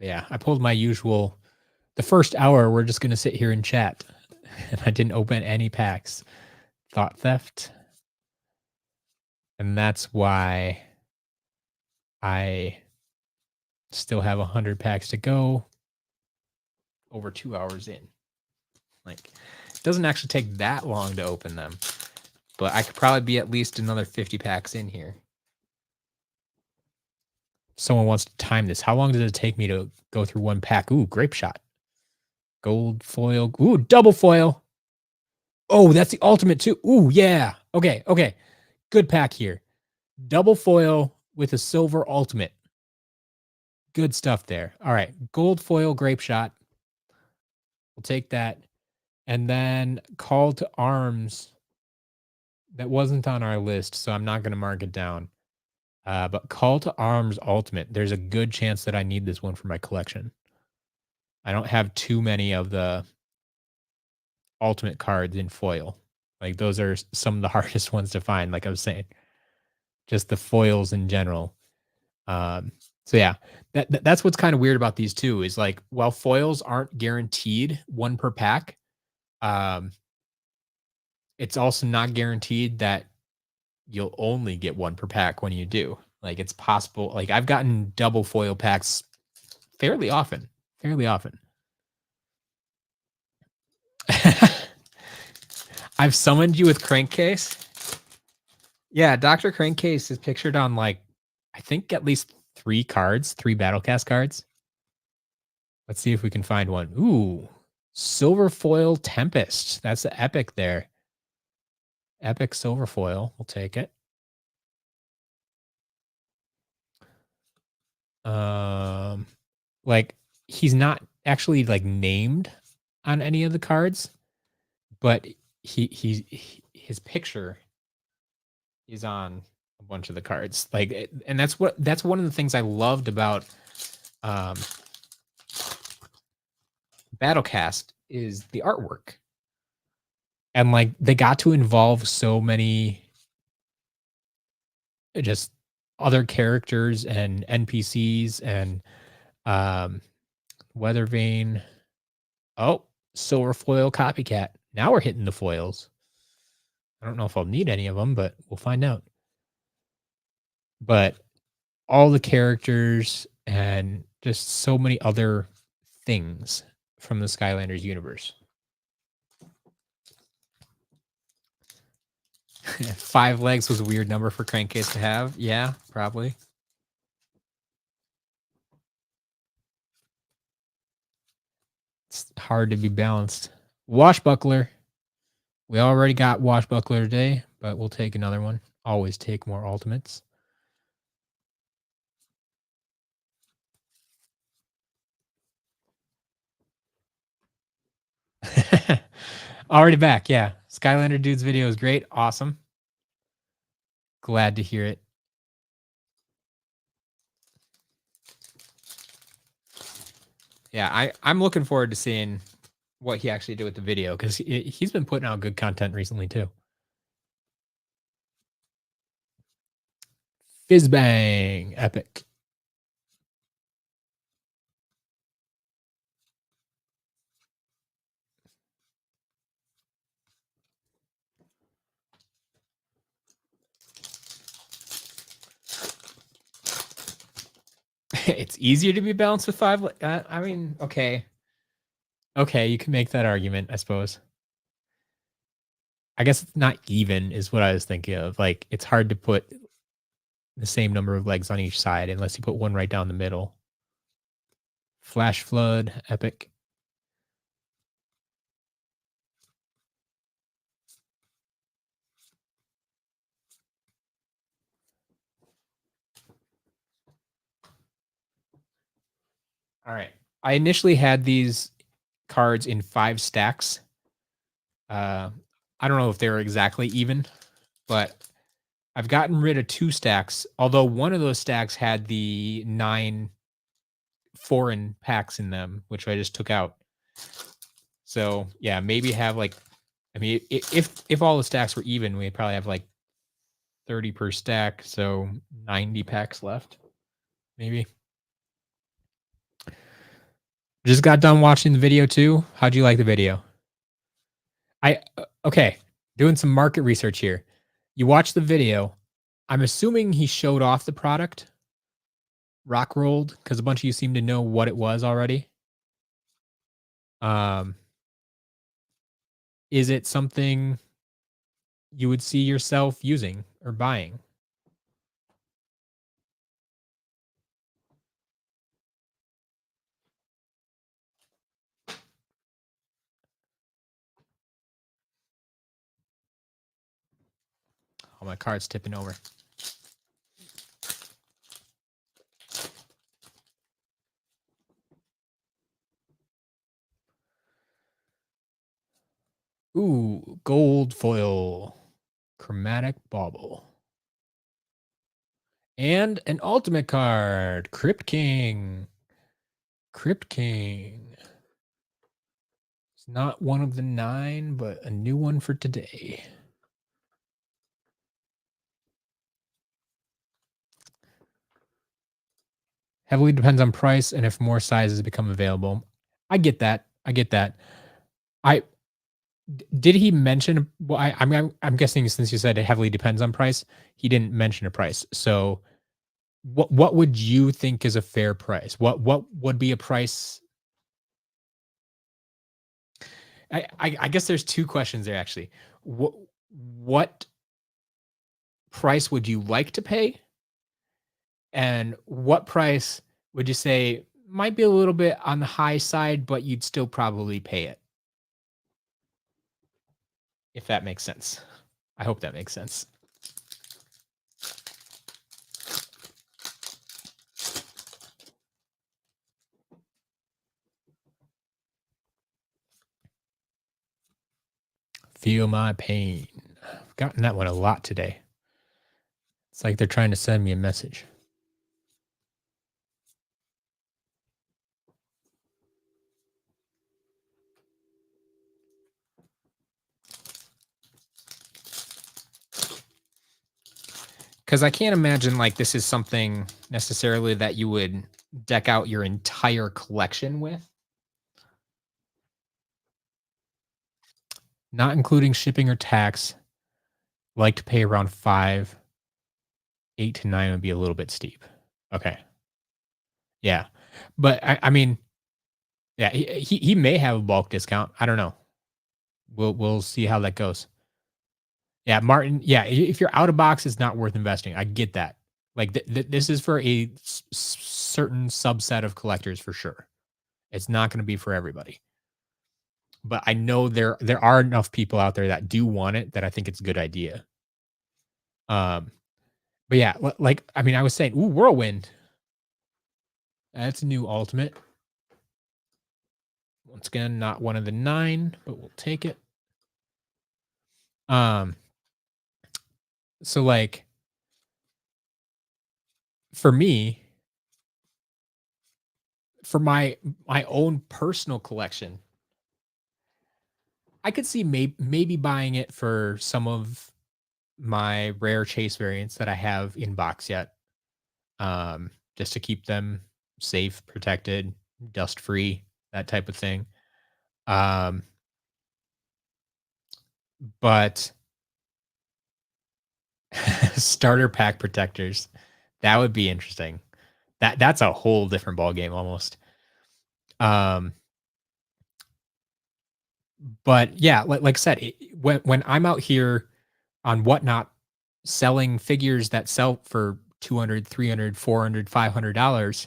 Yeah, I pulled my usual. The first hour, we're just going to sit here and chat. And I didn't open any packs. Thought theft. And that's why I still have 100 packs to go. Over 2 hours in. Like, it doesn't actually take that long to open them. But I could probably be at least another 50 packs in here. Someone wants to time this. How long does it take me to go through one pack? Ooh, grape shot. Gold foil. Ooh, double foil. Oh, that's the ultimate too. Ooh, yeah. Okay. Good pack here. Double foil with a silver ultimate. Good stuff there. All right. Gold foil grape shot. We'll take that. And then call to arms. That wasn't on our list, so I'm not going to mark it down. But call to arms ultimate. There's a good chance that I need this one for my collection. I don't have too many of the ultimate cards in foil. Like those are some of the hardest ones to find, like I was saying. Just the foils in general. So yeah, that's what's kind of weird about these two is like while foils aren't guaranteed one per pack, it's also not guaranteed that you'll only get one per pack when you do. Like it's possible. Like I've gotten double foil packs fairly often. I've summoned you with Crankcase. Yeah, Dr. Crankcase is pictured on like I think at least 3 cards, 3 Battlecast cards. Let's see if we can find one. Ooh, silver foil Tempest. That's the epic there. Epic silver foil. We'll take it. like he's not actually like named on any of the cards, but his picture is on a bunch of the cards. Like, and that's one of the things I loved about um, Battlecast is the artwork, and like they got to involve so many just other characters and NPCs and um, Weather Vane. Oh, silver foil copycat. Now we're hitting the foils. I don't know if I'll need any of them, but we'll find out. But all the characters and just so many other things from the Skylanders universe. 5 legs was a weird number for Crankcase to have. Yeah, probably. It's hard to be balanced. Washbuckler. We already got Washbuckler today, but we'll take another one. Always take more ultimates. Already back, yeah. Skylander Dude's video is great. Awesome. Glad to hear it. Yeah, I'm looking forward to seeing what he actually did with the video because he's been putting out good content recently too. Fizzbang, epic. It's easier to be balanced with 5. I mean, okay. Okay, you can make that argument, I suppose. I guess it's not even is what I was thinking of. Like, it's hard to put the same number of legs on each side unless you put one right down the middle. Flash Flood, epic. All right. I initially had these cards in 5 stacks. I don't know if they're exactly even, but I've gotten rid of 2 stacks, although one of those stacks had the 9 foreign packs in them, which I just took out. So yeah, maybe have like, I mean, if all the stacks were even, we'd probably have like 30 per stack, so 90 packs left, maybe. Just got done watching the video too. How'd you like the video? Okay, doing some market research here. You watch the video. I'm assuming he showed off the product, rock rolled, because a bunch of you seem to know what it was already. Um, is it something you would see yourself using or buying? Oh, my card's tipping over. Ooh, gold foil, chromatic bauble. And an ultimate card, Crypt King. Crypt King. It's not one of the 9, but a new one for today. Heavily depends on price and if more sizes become available. I get that. I get that. Did he mention? Well, I'm guessing since you said it heavily depends on price, he didn't mention a price. So, what would you think is a fair price? What would be a price? I guess there's 2 questions there actually. What price would you like to pay? And what price would you say might be a little bit on the high side, but you'd still probably pay it? If that makes sense. I hope that makes sense. Feel my pain. I've gotten that one a lot today. It's like they're trying to send me a message. Because I can't imagine like this is something necessarily that you would deck out your entire collection with, not including shipping or tax. Like to pay around 5, 8 to 9 would be a little bit steep. Okay. Yeah. But I mean, yeah, he may have a bulk discount. I don't know. We'll see how that goes. Yeah, Martin. Yeah, if you're out of box, it's not worth investing. I get that. Like this is for a certain subset of collectors for sure. It's not going to be for everybody. But I know there are enough people out there that do want it that I think it's a good idea. Um, but yeah, like I mean, I was saying, ooh, Whirlwind. That's a new ultimate. Once again, not one of the 9, but we'll take it. Um, so like for me, for my own personal collection, I could see maybe buying it for some of my rare chase variants that I have in box yet. Just to keep them safe, protected, dust free, that type of thing. Um, but starter pack protectors, that would be interesting. That's a whole different ball game almost. Um, but yeah, like I said, when I'm out here on Whatnot selling figures that sell for 200, 300, 400, $500,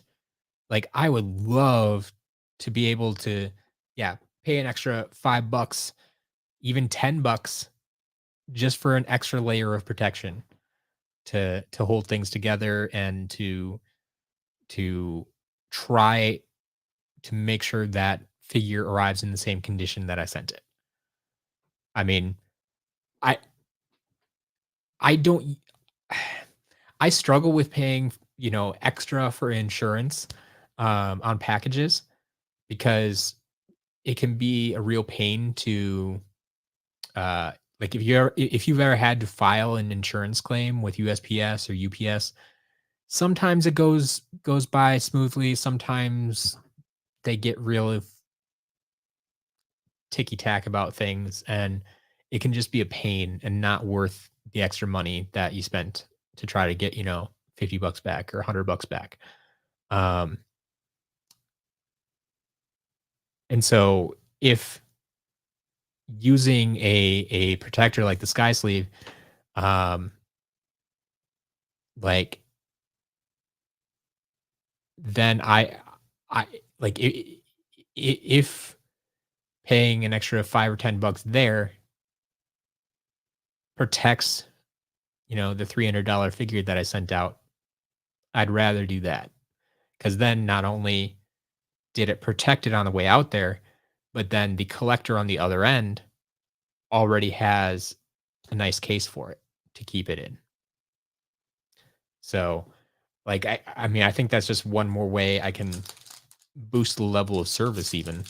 like I would love to be able to, yeah, pay an extra $5, even $10 just for an extra layer of protection to hold things together and to try to make sure that figure arrives in the same condition that I sent it. I mean, I I don't I struggle with paying, extra for insurance on packages because it can be a real pain to like if you've ever had to file an insurance claim with USPS or UPS, sometimes it goes by smoothly, sometimes they get real ticky tack about things, and it can just be a pain and not worth the extra money that you spent to try to get, $50 back or $100 back. Um, and so if using a protector like the Sky Sleeve, um, like then I like if paying an extra 5 or $10 there protects, the $300 figure that I sent out, I'd rather do that. Because then not only did it protect it on the way out there, but then the collector on the other end already has a nice case for it to keep it in. So, like, I mean, I think that's just one more way I can boost the level of service, even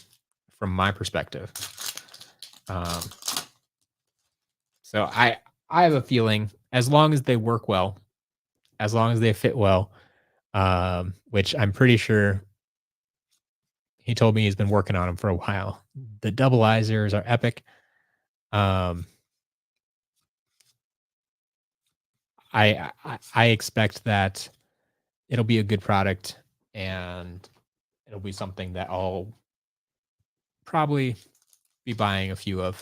from my perspective. Um, so I have a feeling as long as they work well, as long as they fit well, which I'm pretty sure he told me he's been working on them for a while. The double eyesers are epic. Um, I expect that it'll be a good product and it'll be something that I'll probably be buying a few of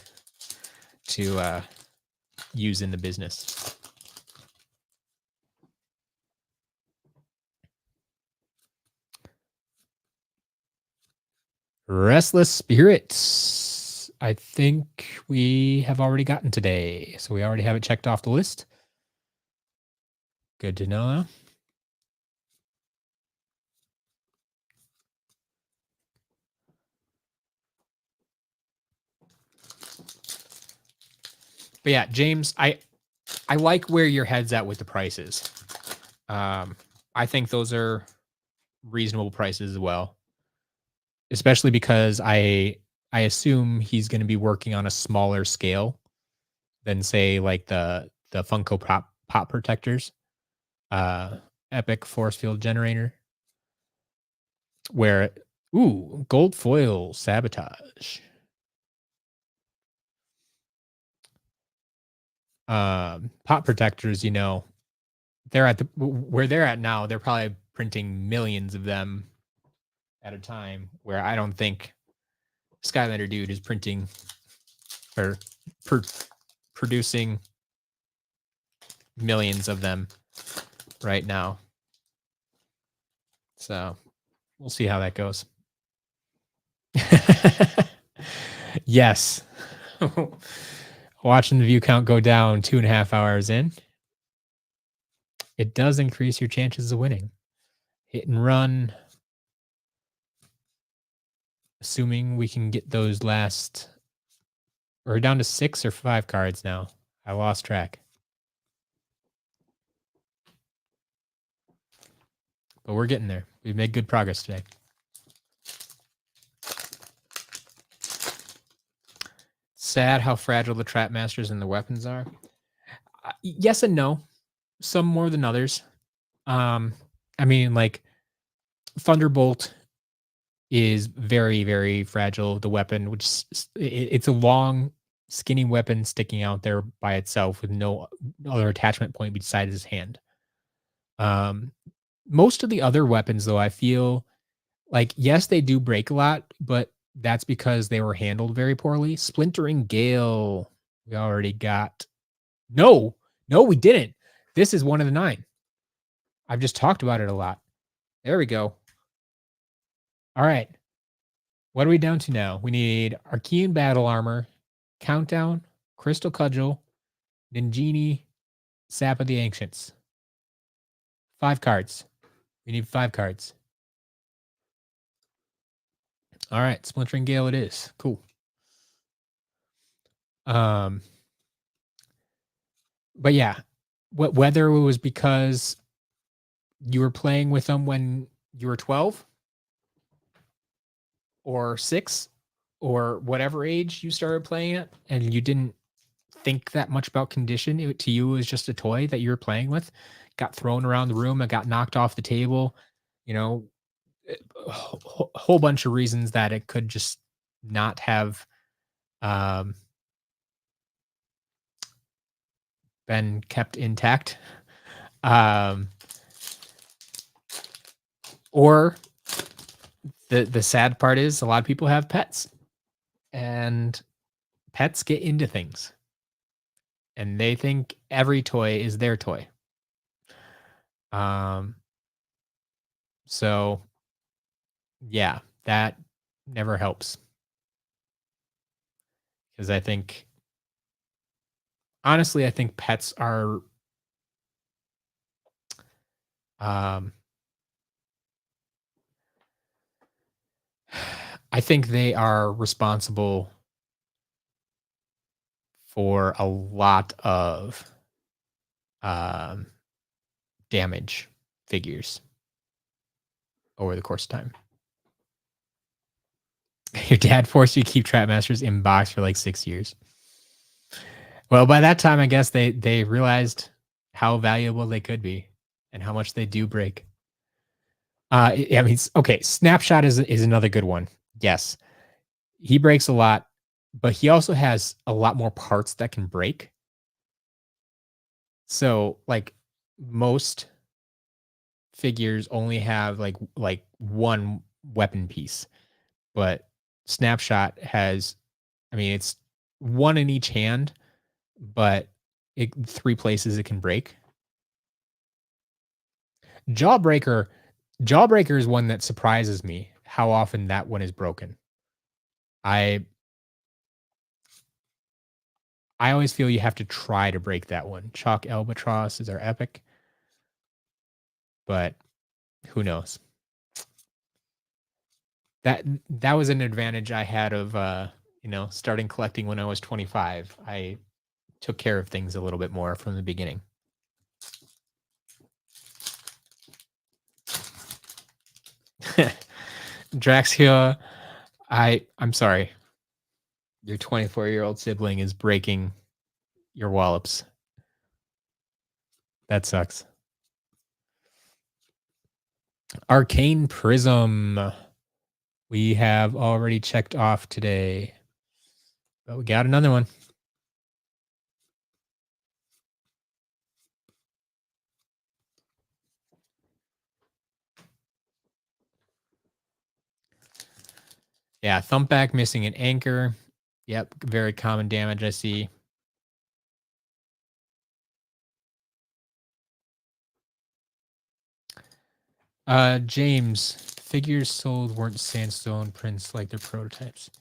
to use in the business. Restless Spirits. I think we have already gotten today. So we already have it checked off the list. Good to know. But yeah, James, I like where your head's at with the prices. I think those are reasonable prices as well, especially because I assume he's going to be working on a smaller scale than say like the Funko Pop protectors, uh, Epic Force Field Generator, where ooh gold foil sabotage. Pop protectors, you know, they're at the where they're at now. They're probably printing millions of them at a time. Where I don't think Skylander dude is printing or per, producing millions of them right now. So we'll see how that goes. Yes. Watching the view count go down 2.5 hours in, it does increase your chances of winning. Hit and run. Assuming we can get those last. We're down to 6 or 5 cards now. I lost track. But we're getting there. We've made good progress today. Sad how fragile the trap masters and the weapons are. Yes and no. Some more than others. I mean, like Thunderbolt is very, very fragile. The weapon, which it's a long, skinny weapon sticking out there by itself with no other attachment point besides his hand. Most of the other weapons, though, I feel like yes, they do break a lot, but that's because they were handled very poorly. Splintering Gale, we already got. No, no, we didn't. This is one of the 9. I've just talked about it a lot. There we go. All right. What are we down to now? We need Archean Battle Armor, Countdown, Crystal Cudgel, Ninjini, Sap of the Ancients. 5 cards. We need 5 cards. All right, Splintering Gale it is. Cool. But yeah, whether it was because you were playing with them when you were 12 or 6 or whatever age you started playing it and you didn't think that much about condition, to you it was just a toy that you were playing with, got thrown around the room and got knocked off the table, you know, a whole bunch of reasons that it could just not have been kept intact. Or the sad part is a lot of people have pets and pets get into things and they think every toy is their toy. So yeah, that never helps. Because I think honestly, I think pets are I think they are responsible for a lot of damage figures over the course of time. Your dad forced you to keep Trap Masters in box for like 6 years. Well, by that time, I guess they realized how valuable they could be and how much they do break. I mean, okay, Snapshot is another good one. Yes, he breaks a lot, but he also has a lot more parts that can break. So, like most figures only have like one weapon piece, but Snapshot has, I mean, it's one in each hand, but 3 places it can break. Jawbreaker Jawbreaker is one that surprises me how often that one is broken. I always feel you have to try to break that one. Chalk Albatross is our epic, but who knows? That was an advantage I had of starting collecting when I was 25. I took care of things a little bit more from the beginning. Draxia, I'm sorry. Your 24-year-old sibling is breaking your wallops. That sucks. Arcane Prism. We have already checked off today. But we got another one. Yeah, Thumpback missing an anchor. Yep, very common damage I see. James, figures sold weren't sandstone prints like their prototypes.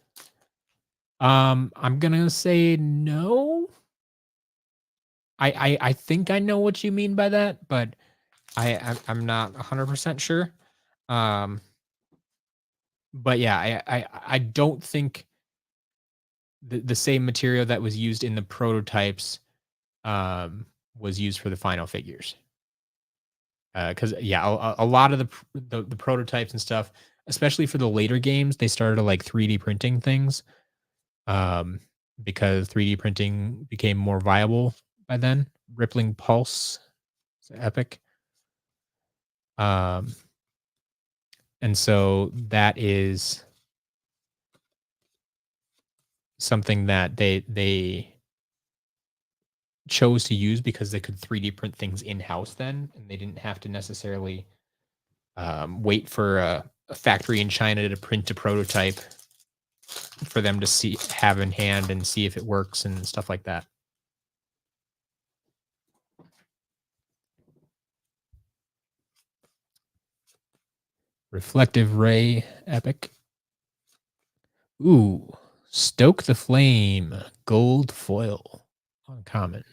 I'm gonna say no. I think I know what you mean by that, but I'm not 100% sure. But yeah, I don't think the same material that was used in the prototypes was used for the final figures. Because yeah, a lot of the prototypes and stuff, especially for the later games, they started like 3D printing things, because 3D printing became more viable by then. Rippling Pulse, it's epic. And so that is something that they chose to use because they could 3D print things in house then, and they didn't have to necessarily wait for a factory in China to print a prototype for them to have in hand and see if it works and stuff like that. Reflective Ray, epic. Ooh, Stoke the Flame, gold foil, uncommon.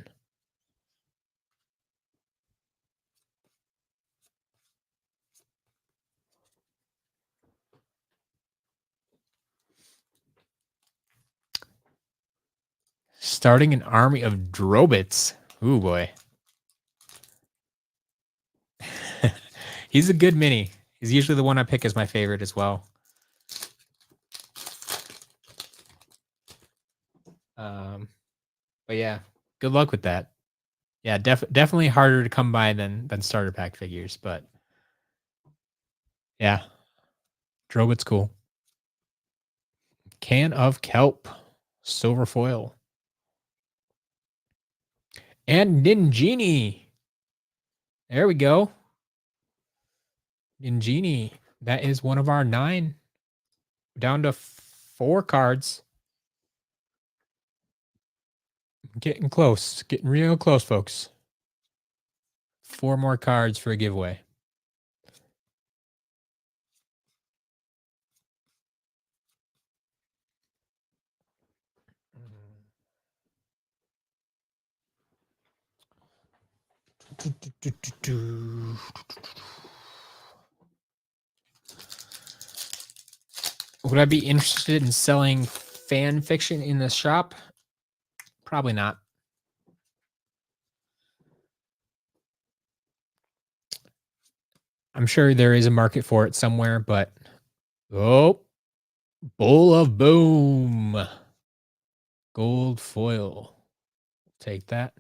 Starting an army of Drobits. Ooh boy. He's a good mini. He's usually the one I pick as my favorite as well. But yeah, good luck with that. Yeah, definitely harder to come by than starter pack figures, but yeah, Drobit's cool. Can of Kelp, silver foil, and Ninjini. There we go. Ninjini. That is one of our 9. Down to 4 cards. Getting close. Getting real close, folks. 4 more cards for a giveaway. Would I be interested in selling fan fiction in the shop? Probably not. I'm sure there is a market for it somewhere, but oh, Bowl of Boom. Gold foil. Take that.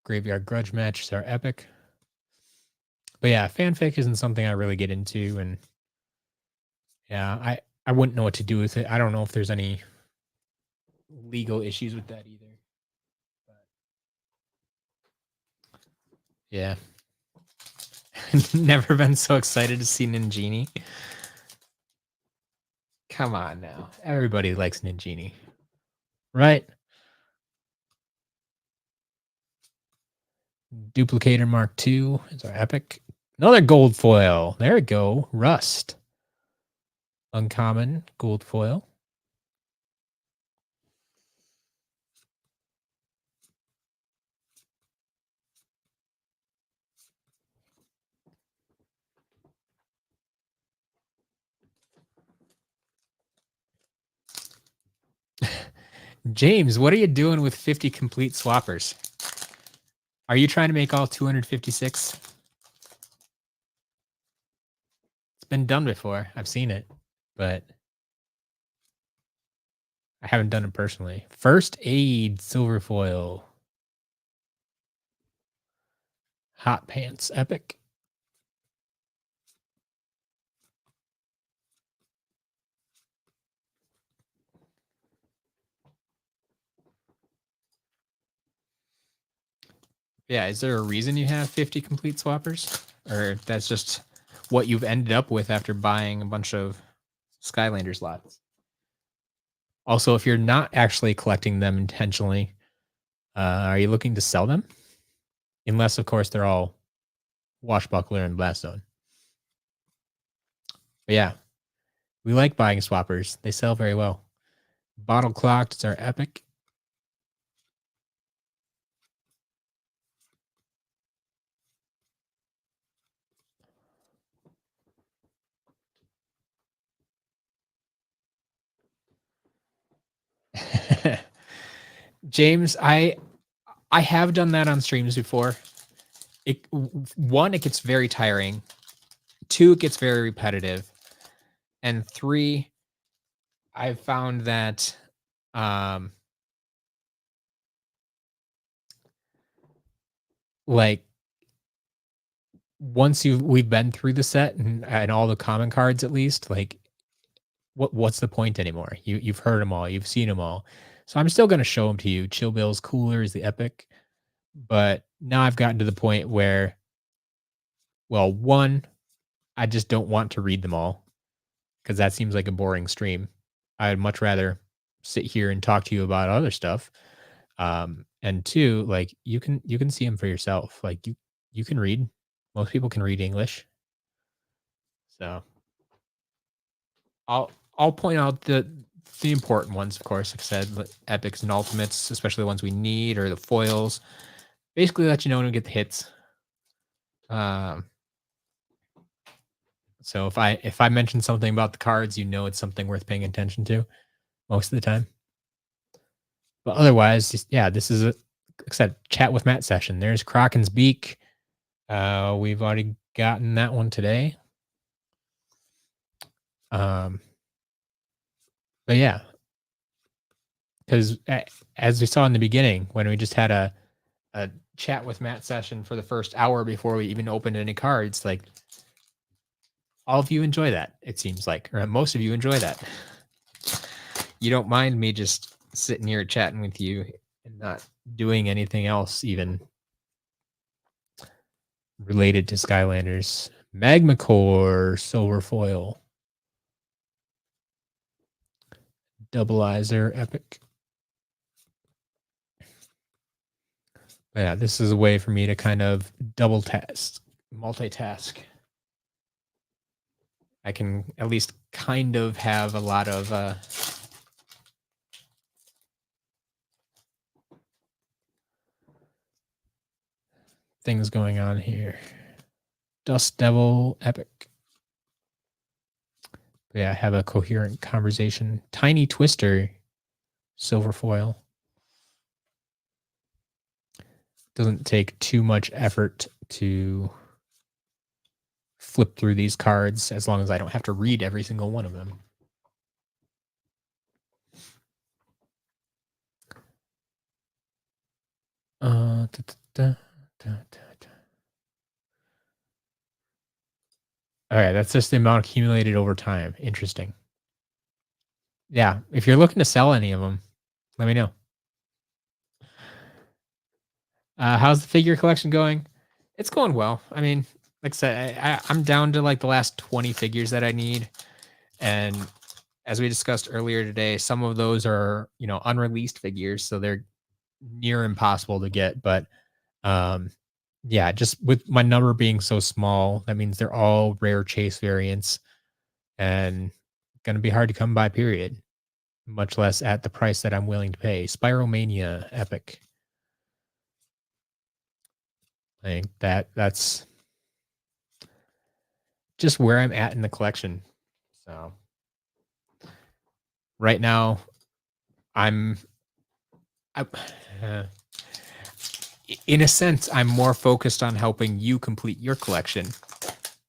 Graveyard Grudge matches are epic. But yeah, fanfic isn't something I really get into, and yeah, I wouldn't know what to do with it. I don't know if there's any legal issues with that either. But yeah. Never been so excited to see Ninjini. Come on now. Everybody likes Ninjini. Right? Duplicator Mark II is our epic. Another gold foil. There we go. Rust. Uncommon gold foil. James, what are you doing with 50 complete swappers? Are you trying to make all 256? It's been done before. I've seen it, but I haven't done it personally. First aid, silver foil. Hot pants, epic. Yeah, is there a reason you have 50 complete swappers? Or that's just what you've ended up with after buying a bunch of Skylanders lots? Also, if you're not actually collecting them intentionally, are you looking to sell them? Unless, of course, they're all Washbuckler and Blastone. But yeah, we like buying swappers. They sell very well. Bottle clocked are epic. James, I have done that on streams before. One, it gets very tiring. Two, it gets very repetitive. And three, I've found that like once we've been through the set and all the common cards at least, like what's the point anymore? You've heard them all, you've seen them all. So I'm still gonna show them to you. Chill Bill's cooler is the epic, but now I've gotten to the point where, well, one, I just don't want to read them all because that seems like a boring stream. I'd much rather sit here and talk to you about other stuff. And two, like you can see them for yourself. Like you can read. Most people can read English. So I'll point out the important ones, of course. Like I said, epics and ultimates, especially the ones we need, or the foils. Basically, let you know when we get the hits. Um, so if I mention something about the cards, you know it's something worth paying attention to most of the time. But otherwise, yeah, this is a like I said, chat with Matt session. There's Kraken's Beak. We've already gotten that one today. But yeah, because as we saw in the beginning, when we just had a chat with Matt session for the first hour before we even opened any cards, like all of you enjoy that. It seems like, or most of you enjoy that. You don't mind me just sitting here chatting with you and not doing anything else, even related to Skylanders. Magma Core, Silver Foil, Double-izer, epic. But yeah, this is a way for me to kind of multitask. I can at least kind of have a lot of things going on here. Dust Devil, epic. But yeah, have a coherent conversation. Tiny Twister, silver foil. Doesn't take too much effort to flip through these cards as long as I don't have to read every single one of them. All right, that's just the amount accumulated over time. Interesting. Yeah, if you're looking to sell any of them, let me know. How's the figure collection going? It's going well. I mean, like I said, I'm down to like the last 20 figures that I need. And as we discussed earlier today, some of those are, unreleased figures, so they're near impossible to get. But yeah, just with my number being so small, that means they're all rare chase variants and gonna be hard to come by, period. Much less at the price that I'm willing to pay. Spiromania epic. I think that's just where I'm at in the collection. So right now, I'm In a sense, I'm more focused on helping you complete your collection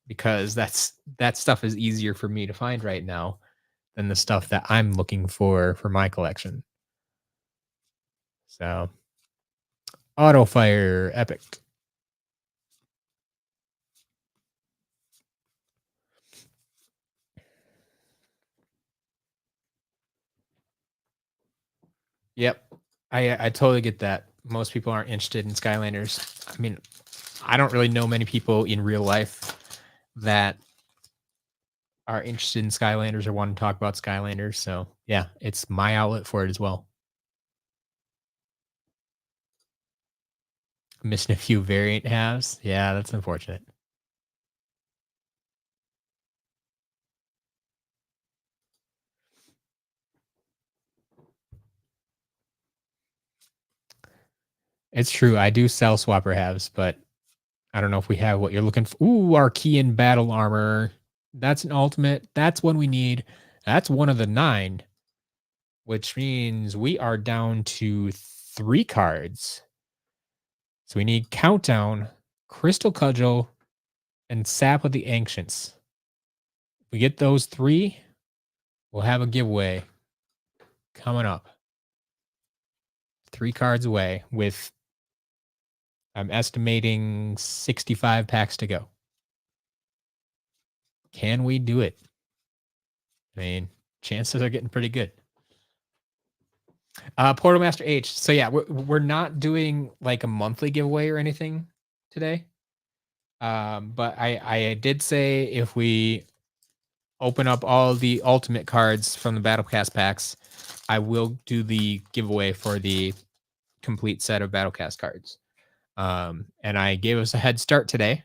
because that stuff is easier for me to find right now than the stuff that I'm looking for my collection. So, auto fire epic. Yep. I totally get that. Most people aren't interested in Skylanders. I mean, I don't really know many people in real life that are interested in Skylanders or want to talk about Skylanders. So yeah, it's my outlet for it as well. Missing a few variant halves. Yeah, that's unfortunate. It's true. I do sell swapper halves, but I don't know if we have what you're looking for. Ooh, Archean battle armor. That's an ultimate. That's one we need. That's one of the 9, which means we are down to 3 cards. So we need Countdown, Crystal Cudgel, and Sap of the Ancients. If we get those 3, we'll have a giveaway coming up. 3 cards away with, I'm estimating, 65 packs to go. Can we do it? I mean, chances are getting pretty good. Portal Master H. So yeah, we're not doing like a monthly giveaway or anything today. But I did say if we open up all the ultimate cards from the Battlecast packs, I will do the giveaway for the complete set of Battlecast cards. And I gave us a head start today.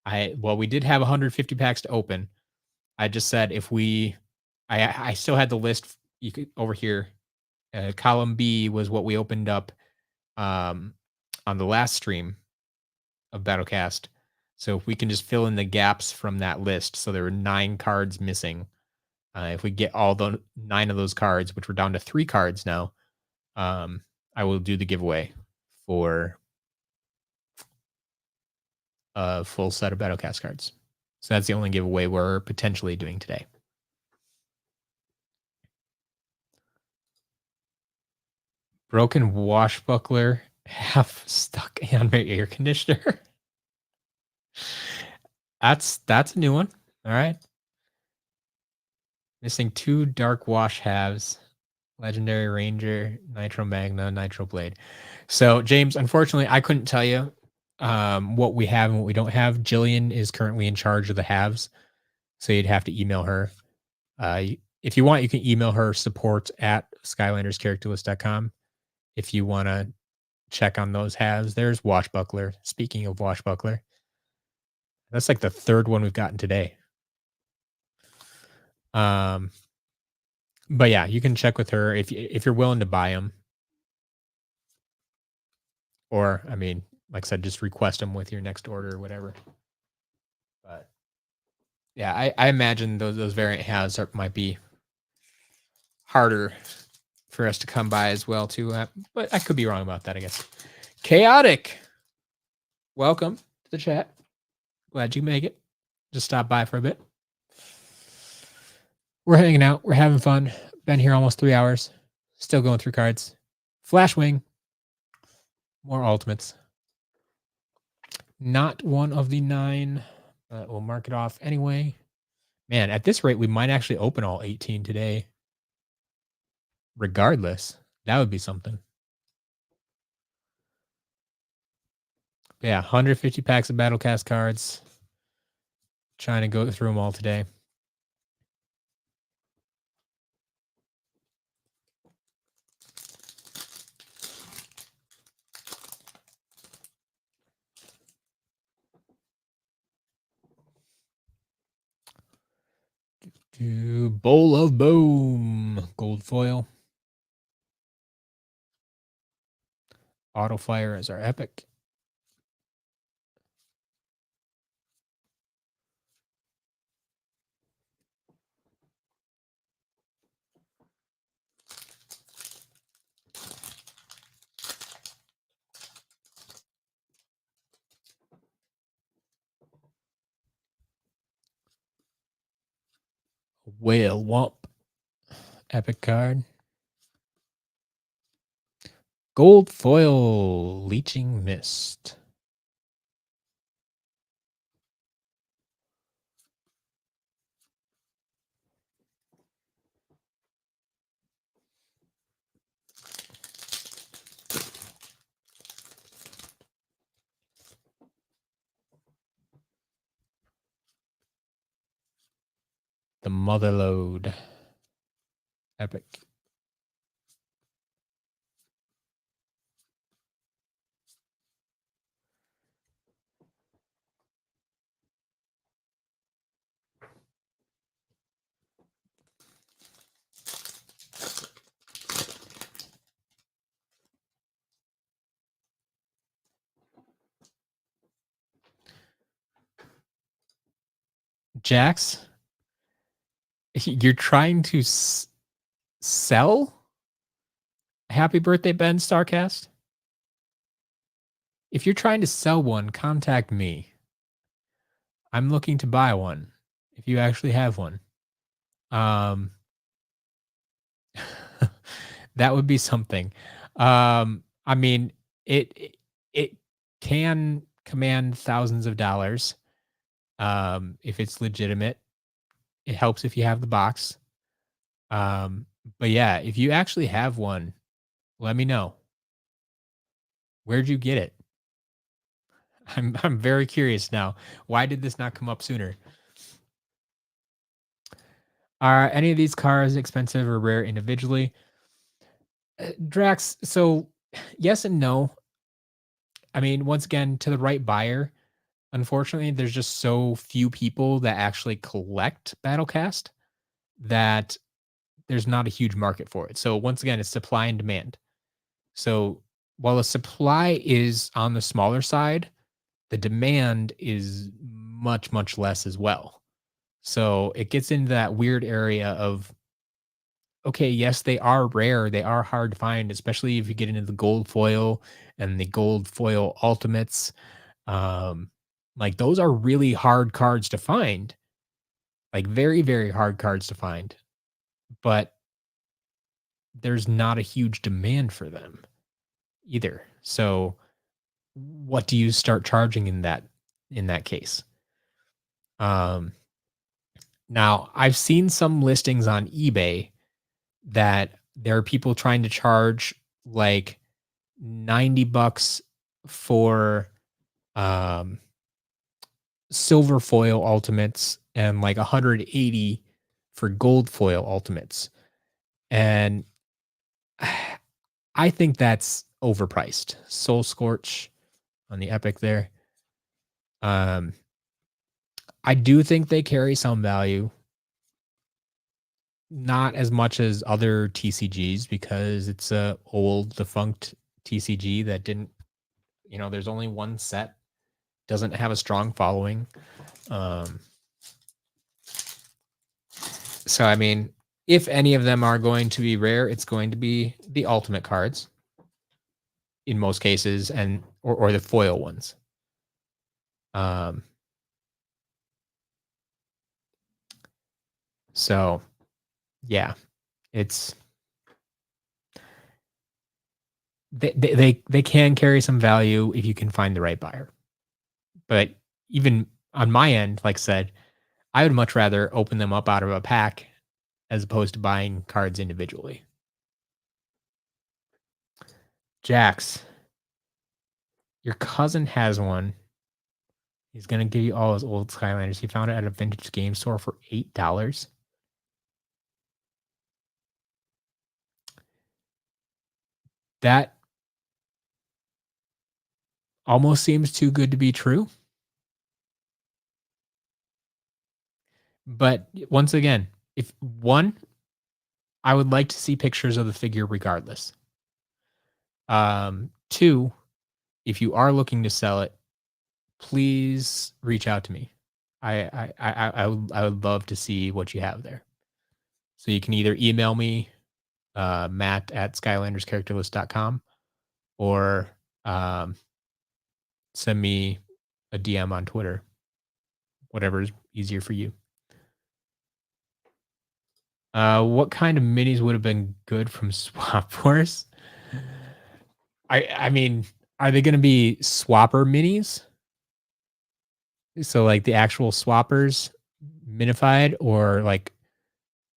We did have 150 packs to open. I just said if we, I still had the list you could over here. Column B was what we opened up on the last stream of Battlecast. So if we can just fill in the gaps from that list, so there were 9 cards missing. If we get all the 9 of those cards, which we're down to 3 cards now, I will do the giveaway for a full set of Battlecast cards. So that's the only giveaway we're potentially doing today. Broken washbuckler half stuck on my air conditioner. That's a new one. All right. Missing 2 dark wash halves. Legendary Ranger, Nitro Magna, Nitro Blade. So, James, unfortunately, I couldn't tell you what we have and what we don't have. Jillian is currently in charge of the halves, so you'd have to email her. If you want, you can email her support@skylanderscharacterlist.com if you want to check on those halves. There's Washbuckler. Speaking of Washbuckler, that's like the 3rd one we've gotten today. But yeah, you can check with her if you're willing to buy them. Or, I mean, like I said, just request them with your next order or whatever. But yeah, I imagine those variant halves might be harder for us to come by as well too. But I could be wrong about that, I guess. Chaotic. Welcome to the chat. Glad you make it. Just stop by for a bit. We're hanging out. We're having fun. Been here almost 3 hours. Still going through cards. Flashwing. More ultimates. Not one of the 9. We'll mark it off anyway. Man, at this rate, we might actually open all 18 today. Regardless, that would be something. Yeah, 150 packs of Battlecast cards. Trying to go through them all today. Bowl of Boom. Gold foil. Auto Fire as our epic. Whale Womp. Epic card. Gold foil Leeching Mist. The Motherlode. Epic. Jax, you're trying to sell? Happy birthday, Ben Starcast. If you're trying to sell one, contact me. I'm looking to buy one. If you actually have one, um, that would be something. I mean, it can command thousands of dollars. If it's legitimate, it helps if you have the box. But yeah, if you actually have one, let me know. Where'd you get it? I'm very curious now. Why did this not come up sooner? Are any of these cars expensive or rare individually? Drax, so yes and no. I mean, once again, to the right buyer, unfortunately, there's just so few people that actually collect Battlecast that there's not a huge market for it. So once again, it's supply and demand. So while the supply is on the smaller side, the demand is much, much less as well. So it gets into that weird area of, okay, yes, they are rare. They are hard to find, especially if you get into the gold foil and the gold foil ultimates. Um, like those are really hard cards to find, like very, very hard cards to find, but there's not a huge demand for them either. So what do you start charging in that case? Um, Now I've seen some listings on eBay that there are people trying to charge like $90 for um silver foil ultimates and like 180 for gold foil ultimates. And I think that's overpriced. Soul Scorch on the epic there. Um I do think they carry some value, not as much as other TCGs because it's a old defunct TCG that didn't, there's only one set, doesn't have a strong following. Um, so I mean, if any of them are going to be rare, it's going to be the ultimate cards in most cases, and or the foil ones. Um, so yeah, it's they can carry some value if you can find the right buyer. But even on my end, like I said, I would much rather open them up out of a pack as opposed to buying cards individually. Jax, your cousin has one. He's gonna give you all his old Skylanders. He found it at a vintage game store for $8. That almost seems too good to be true. But once again, if one, I would like to see pictures of the figure regardless. Two, if you are looking to sell it, please reach out to me. I would love to see what you have there. So you can either email me, Matt at SkylandersCharacterList.com, or um, send me a DM on Twitter, whatever is easier for you. What kind of minis would have been good from Swap Force? I mean, are they gonna be swapper minis? So, like, the actual swappers minified or, like,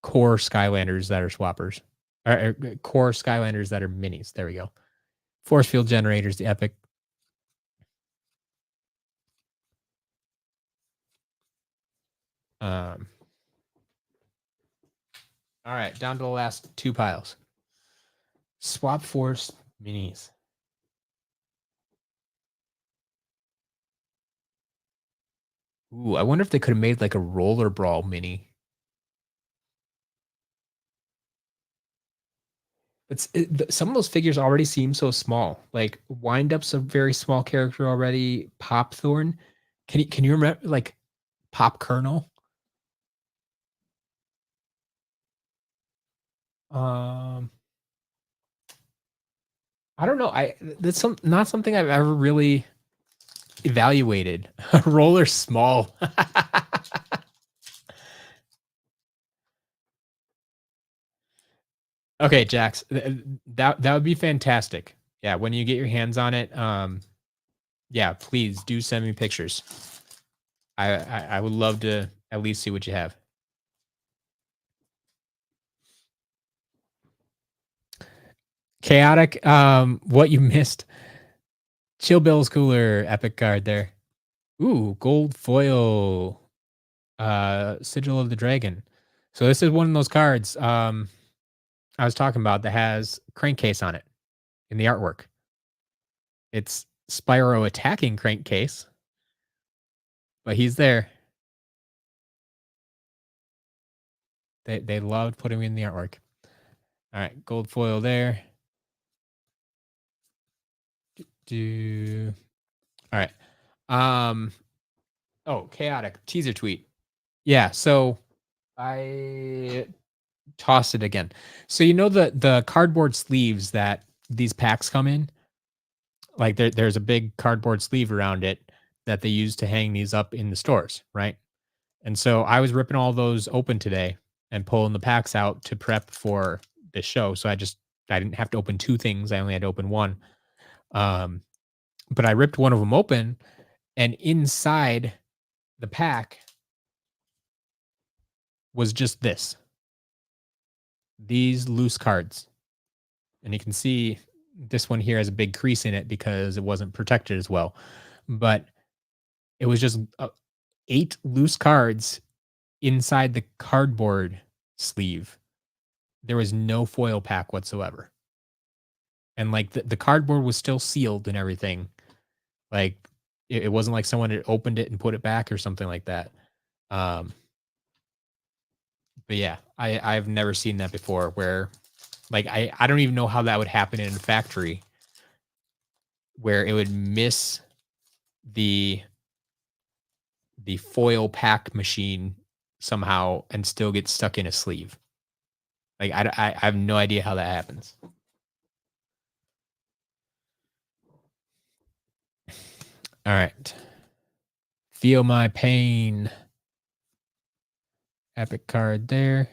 core Skylanders that are swappers? Core Skylanders that are minis, there we go. Force field generators, the epic. Um, alright, down to the last 2 piles. Swap Force minis. Ooh, I wonder if they could've made, like, a Roller Brawl mini. Some of those figures already seem so small. Like Wind-Up's a very small character already. Popthorn, can you remember like Pop Kernel? Um, I don't know. That's not something I've ever really evaluated. Roller small. Okay, Jax, that would be fantastic. Yeah, when you get your hands on it, yeah, please do send me pictures. I would love to at least see what you have. Chaotic, what you missed. Chill Bill's cooler, epic card there. Ooh, gold foil, Sigil of the Dragon. So this is one of those cards I was talking about that has crankcase on it in the artwork. It's Spyro attacking crankcase, but he's there. They loved putting him in the artwork. All right, gold foil there. Do all right. Um. Oh, chaotic teaser tweet. Yeah. So I tossed it again. So you know the cardboard sleeves that these packs come in? Like there's a big cardboard sleeve around it that they use to hang these up in the stores, right? And so I was ripping all those open today and pulling the packs out to prep for this show. So I didn't have to open two things. I only had to open one. Um, but I ripped one of them open, and inside the pack was just these loose cards. And you can see this one here has a big crease in it because it wasn't protected as well. But it was just 8 loose cards inside the cardboard sleeve. There was no foil pack whatsoever. And like the cardboard was still sealed and everything. Like it wasn't like someone had opened it and put it back or something like that. Um, but yeah, I've never seen that before where like I don't even know how that would happen in a factory where it would miss the the foil pack machine somehow and still get stuck in a sleeve. Like I have no idea how that happens. All right. Feel my pain. Epic card there.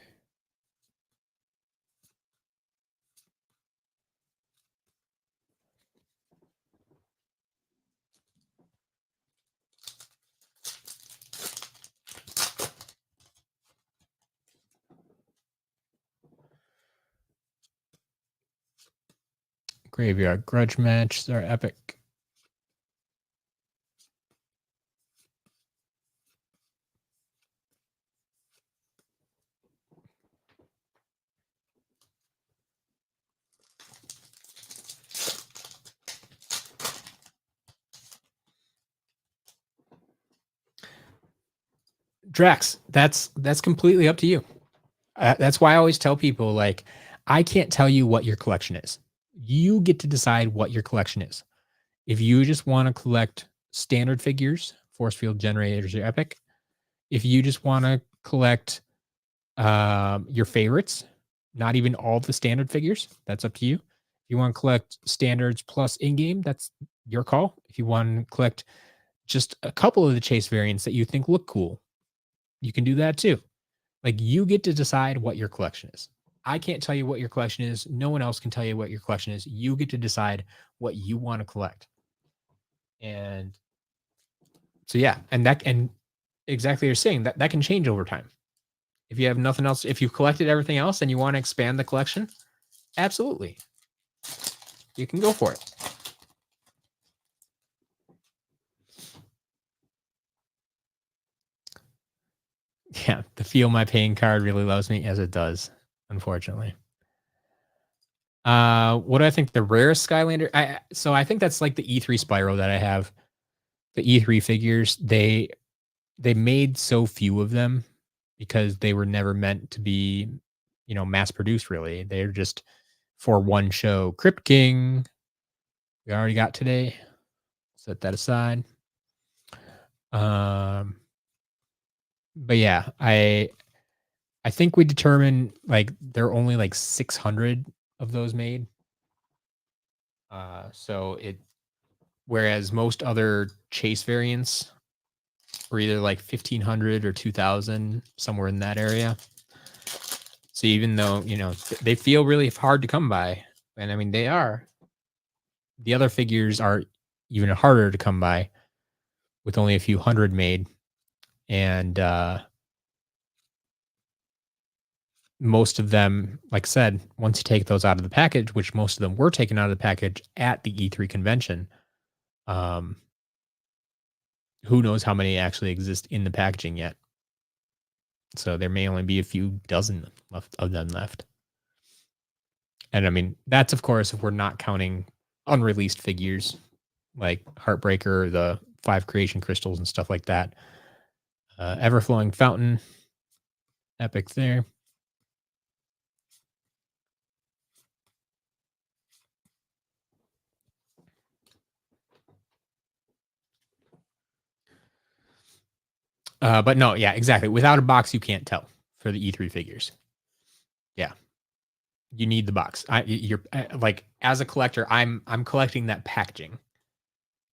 Graveyard Grudge Match. They're epic. Drax, that's completely up to you. That's why I always tell people like I can't tell you what your collection is. You get to decide what your collection is. If you just want to collect standard figures, force field generators are epic. If you just want to collect your favorites, not even all the standard figures, that's up to you. If you want to collect standards plus in-game, that's your call. If you want to collect just a couple of the chase variants that you think look cool, you can do that too. Like, you get to decide what your collection is. I can't tell you what your collection is. No one else can tell you what your collection is. You get to decide what you want to collect. And so yeah, and exactly you're saying that can change over time. If you have nothing else, if you've collected everything else and you want to expand the collection, absolutely. You can go for it. Yeah, the feel my pain card really loves me as it does, unfortunately. What do I think the rarest Skylander? I think that's like the E3 Spyro that I have. The E3 figures, they made so few of them because they were never meant to be, mass produced really. They're just for one show. Crypt King, we already got today. Set that aside. Um, but yeah, I think we determined like there are only like 600 of those made. So it whereas most other chase variants were either like 1500 or 2000, somewhere in that area. So even though, they feel really hard to come by, and I mean they are, the other figures are even harder to come by with only a few hundred made. And most of them, like I said, once you take those out of the package, which most of them were taken out of the package at the E3 convention, um, who knows how many actually exist in the packaging yet. So there may only be a few dozen left of them left. And I mean, that's of course if we're not counting unreleased figures like Heartbreaker, the 5 creation crystals and stuff like that. Everflowing Fountain, epic there. But no, yeah, exactly. Without a box, you can't tell for the E3 figures. Yeah, you need the box. You're like as a collector, I'm collecting that packaging.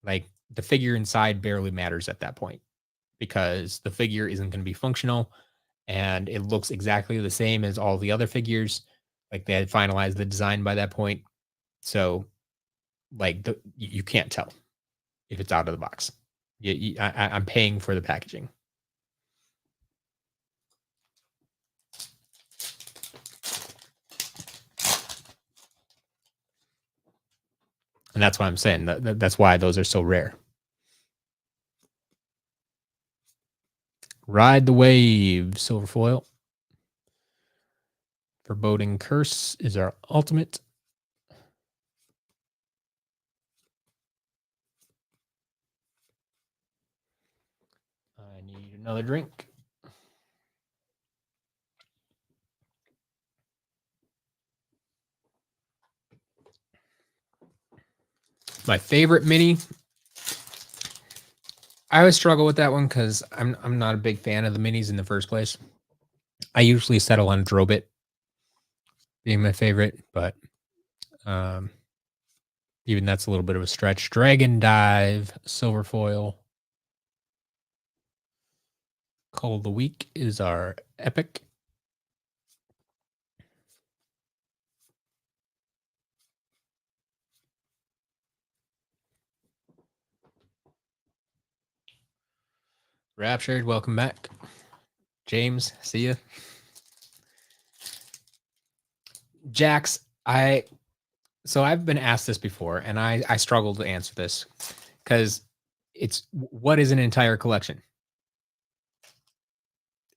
Like the figure inside barely matters at that point because the figure isn't going to be functional and it looks exactly the same as all the other figures. Like they had finalized the design by that point, so like you can't tell if it's out of the box. I'm paying for the packaging. And that's why I'm saying that's why those are so rare. Ride the Wave, silver foil. Foreboding Curse is our ultimate. I need another drink. My favorite mini. I always struggle with that one because I'm not a big fan of the minis in the first place. I usually settle on Drobit being my favorite, but even that's a little bit of a stretch. Dragon Dive, silver foil. Call of the Week is our epic. Raptured, welcome back. James, see ya. Jax, so I've been asked this before, and I struggle to answer this because it's what is an entire collection?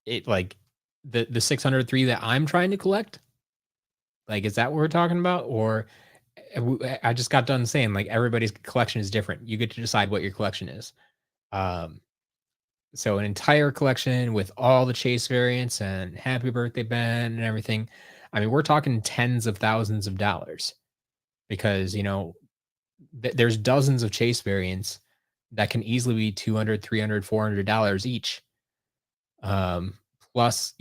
It like the 603 that I'm trying to collect? Like, is that what we're talking about? Or I just got done saying like everybody's collection is different. You get to decide what your collection is. Um, so an entire collection with all the chase variants and Happy Birthday Ben and everything. I mean, we're talking tens of thousands of dollars because there's dozens of chase variants that can easily be 200, 300, $400 each. Plus,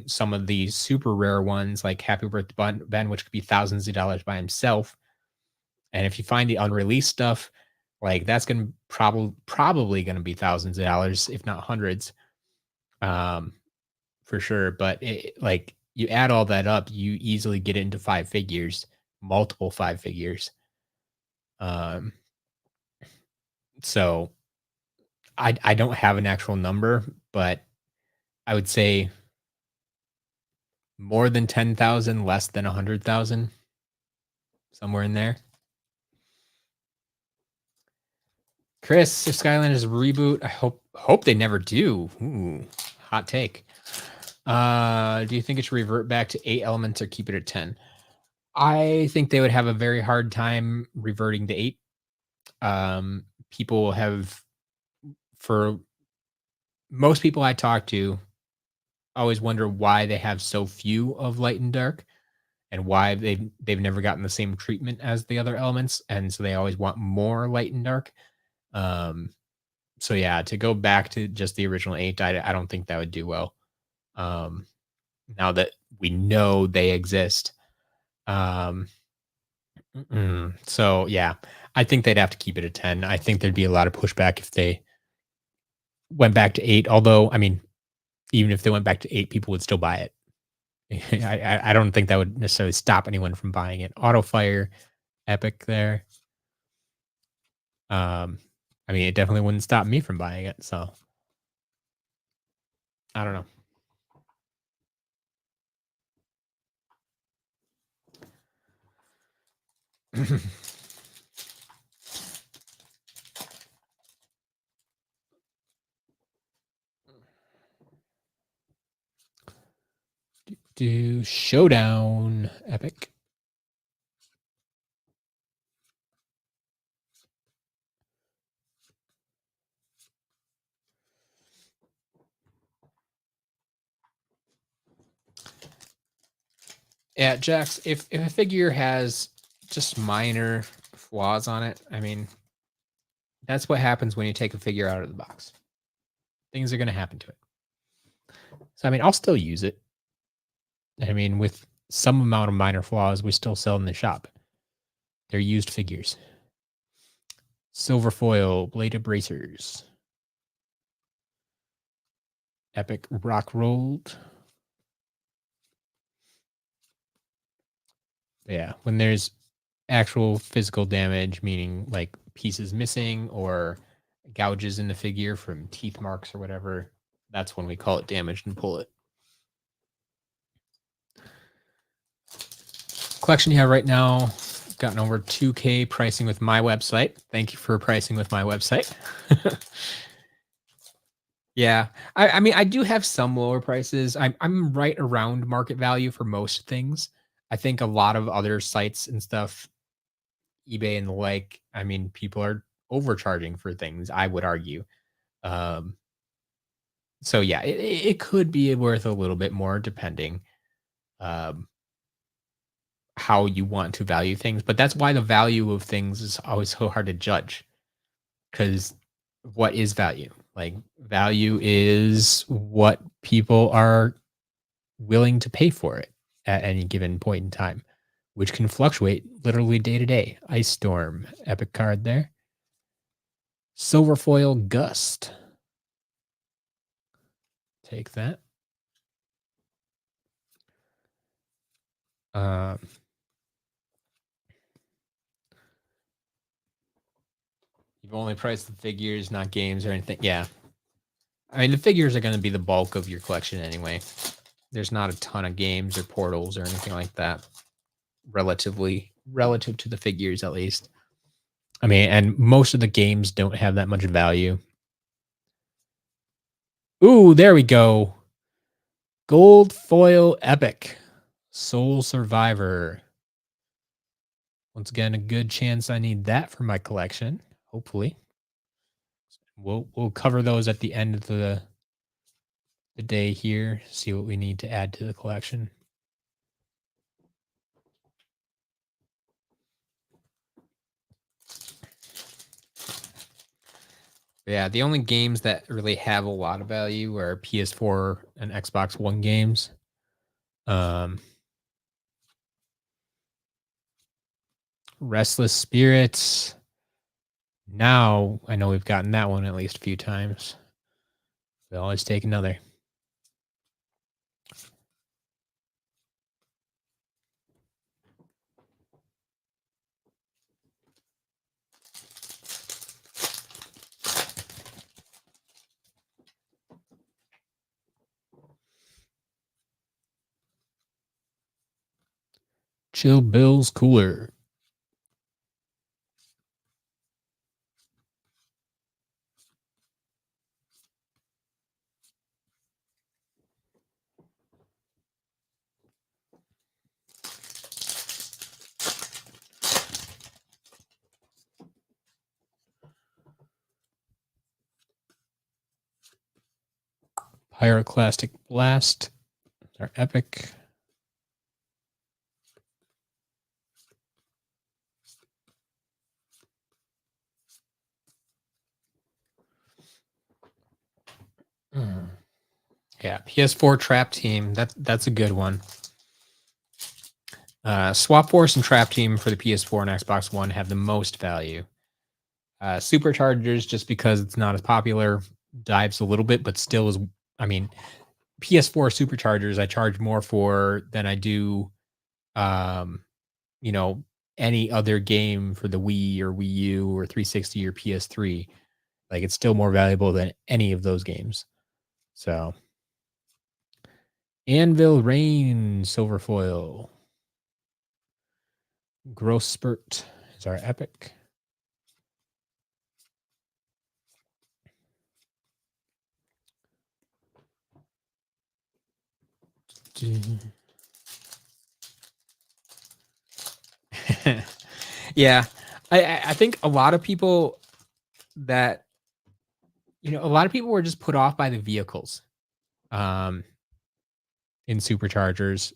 some of these super rare ones like Happy Birthday Ben, which could be thousands of dollars by himself. And if you find the unreleased stuff, like that's going to probably going to be thousands of dollars, if not hundreds. Um, for sure. But like you add all that up, you easily get into five figures, multiple five figures. Um, so I don't have an actual number, but I would say more than 10,000, less than 100,000, somewhere in there. Chris, if Skylanders reboot, I hope they never do. Ooh, hot take. Do you think it should revert back to 8 elements or keep it at 10? I think they would have a very hard time reverting to 8. People have, for most people I talk to, always wonder why they have so few of light and dark and why they've never gotten the same treatment as the other elements, and so they always want more light and dark. Um, so yeah, to go back to just the original 8, I don't think that would do well. Um, now that we know they exist. Um, so yeah, I think they'd have to keep it at 10. I think there'd be a lot of pushback if they went back to 8. Although, I mean, even if they went back to 8, people would still buy it. I don't think that would necessarily stop anyone from buying it. Auto fire, epic there. I mean, it definitely wouldn't stop me from buying it. So I don't know. Do showdown epic. Yeah, Jax, if a figure has just minor flaws on it, I mean, that's what happens when you take a figure out of the box. Things are going to happen to it. So, I mean, I'll still use it. I mean, with some amount of minor flaws, we still sell in the shop. They're used figures. Silver foil, bladed bracers. Epic rock rolled. Yeah, when there's actual physical damage, meaning like pieces missing or gouges in the figure from teeth marks or whatever, that's when we call it damaged and pull it. Collection you have right now, gotten over 2K pricing with my website. Thank you for pricing with my website. Yeah, I mean, I do have some lower prices. I'm right around market value for most things. I think a lot of other sites and stuff, eBay and the like, I mean, people are overcharging for things, I would argue. Um, so yeah, it could be worth a little bit more depending um, how you want to value things. But that's why the value of things is always so hard to judge. Because what is value? Like value is what people are willing to pay for it at any given point in time, which can fluctuate literally day to day. Ice Storm, epic card there. Silver foil gust. Take that. Um, you've only priced the figures, not games or anything. Yeah. I mean, the figures are going to be the bulk of your collection anyway. There's not a ton of games or portals or anything like that, relative to the figures, at least. I mean, and most of the games don't have that much value. Ooh, there we go. Gold foil epic. Soul Survivor. Once again, a good chance I need that for my collection. Hopefully. We'll cover those at the end of the day here. See what we need to add to the collection. Yeah, the only games that really have a lot of value are PS4 and Xbox One games. Restless Spirits. Now I know we've gotten that one at least a few times. We'll always take another. Chill Bill's Cooler. Pyroclastic Blast. Our epic. Yeah, PS4 Trap Team. That's a good one. Swap Force and Trap Team for the PS4 and Xbox One have the most value. Superchargers, just because it's not as popular, dives a little bit, but still is. I mean, PS4 Superchargers I charge more for than I do, um, you know, any other game for the Wii or Wii U or 360 or PS3. Like, it's still more valuable than any of those games. So, Anvil Rain Silver Foil. Growth Spurt is our epic. Yeah, I think a lot of people that a lot of people were just put off by the vehicles in superchargers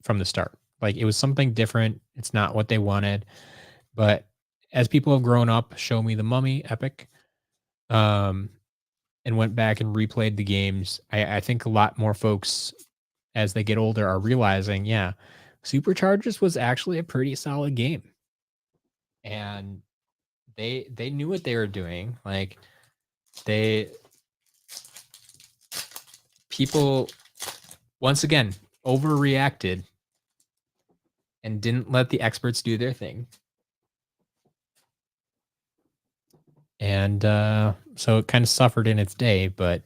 from the start. Like, it was something different. It's not what they wanted. But as people have grown up, Show Me the Mummy, epic, and went back and replayed the games, I think a lot more folks as they get older are realizing, yeah, Superchargers was actually a pretty solid game. And they knew what they were doing. Like, people once again overreacted and didn't let the experts do their thing. And so it kind of suffered in its day, but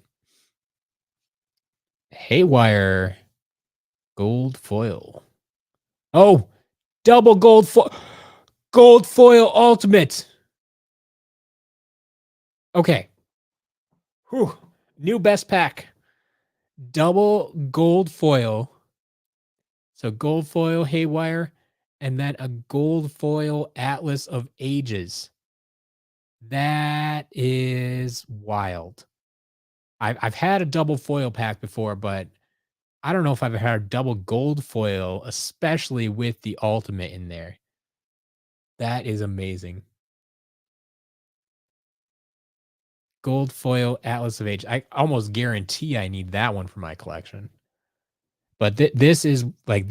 Haywire gold foil. Oh, double gold foil. Gold foil ultimate. Okay. Whew. New best pack. Double gold foil. So gold foil Haywire, and then a gold foil Atlas of Ages. That is wild. I've had a double foil pack before, but I don't know if I've had a double gold foil, especially with the ultimate in there. That is amazing. Gold foil Atlas of Age. I almost guarantee I need that one for my collection. But this is like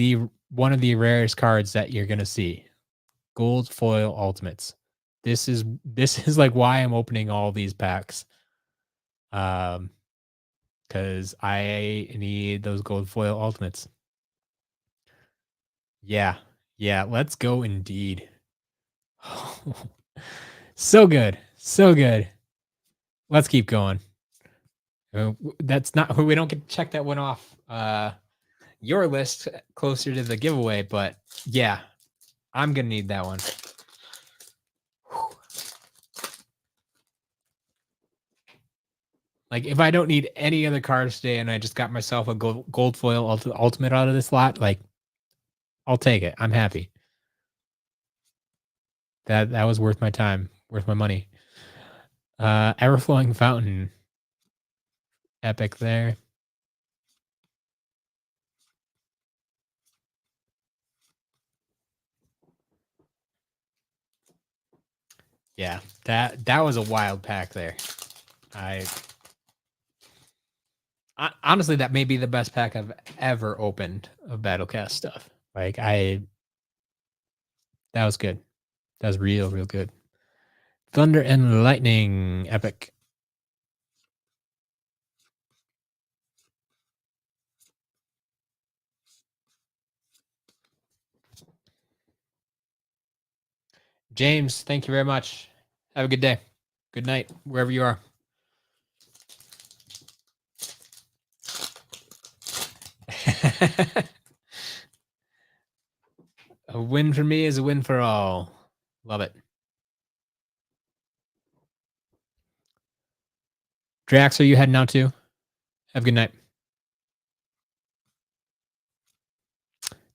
one of the rarest cards that you're gonna see. Gold foil ultimates. This is like why I'm opening all these packs. Because I need those gold foil ultimates. Yeah. Yeah. Let's go indeed. So good. So good. Let's keep going. That's not, we don't get to check that one off your list closer to the giveaway, but yeah, I'm going to need that one. Like, if I don't need any other cards today and I just got myself a gold foil ultimate out of this lot, like, I'll take it. I'm happy. That was worth my time, worth my money. Ever-flowing fountain. Epic there. Yeah, that was a wild pack there. Honestly, that may be the best pack I've ever opened of Battlecast stuff. Like, that was good. That was real good. Thunder and Lightning, epic. James, thank you very much. Have a good day. Good night, wherever you are. win for me is a win for all. Love it. Drax, are you heading out too? Have a good night.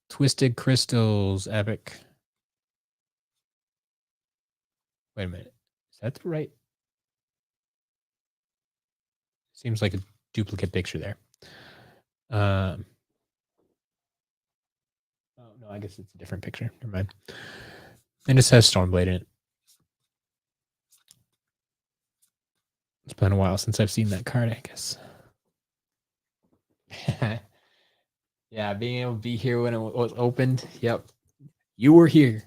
Twisted Crystals, epic. Wait a minute. Is that the right? Seems like a duplicate picture there. Oh no, I guess it's a different picture. Never mind. And it says Stormblade in it. It's been a while since I've seen that card, I guess. Yeah, being able to be here when it was opened. Yep. You were here.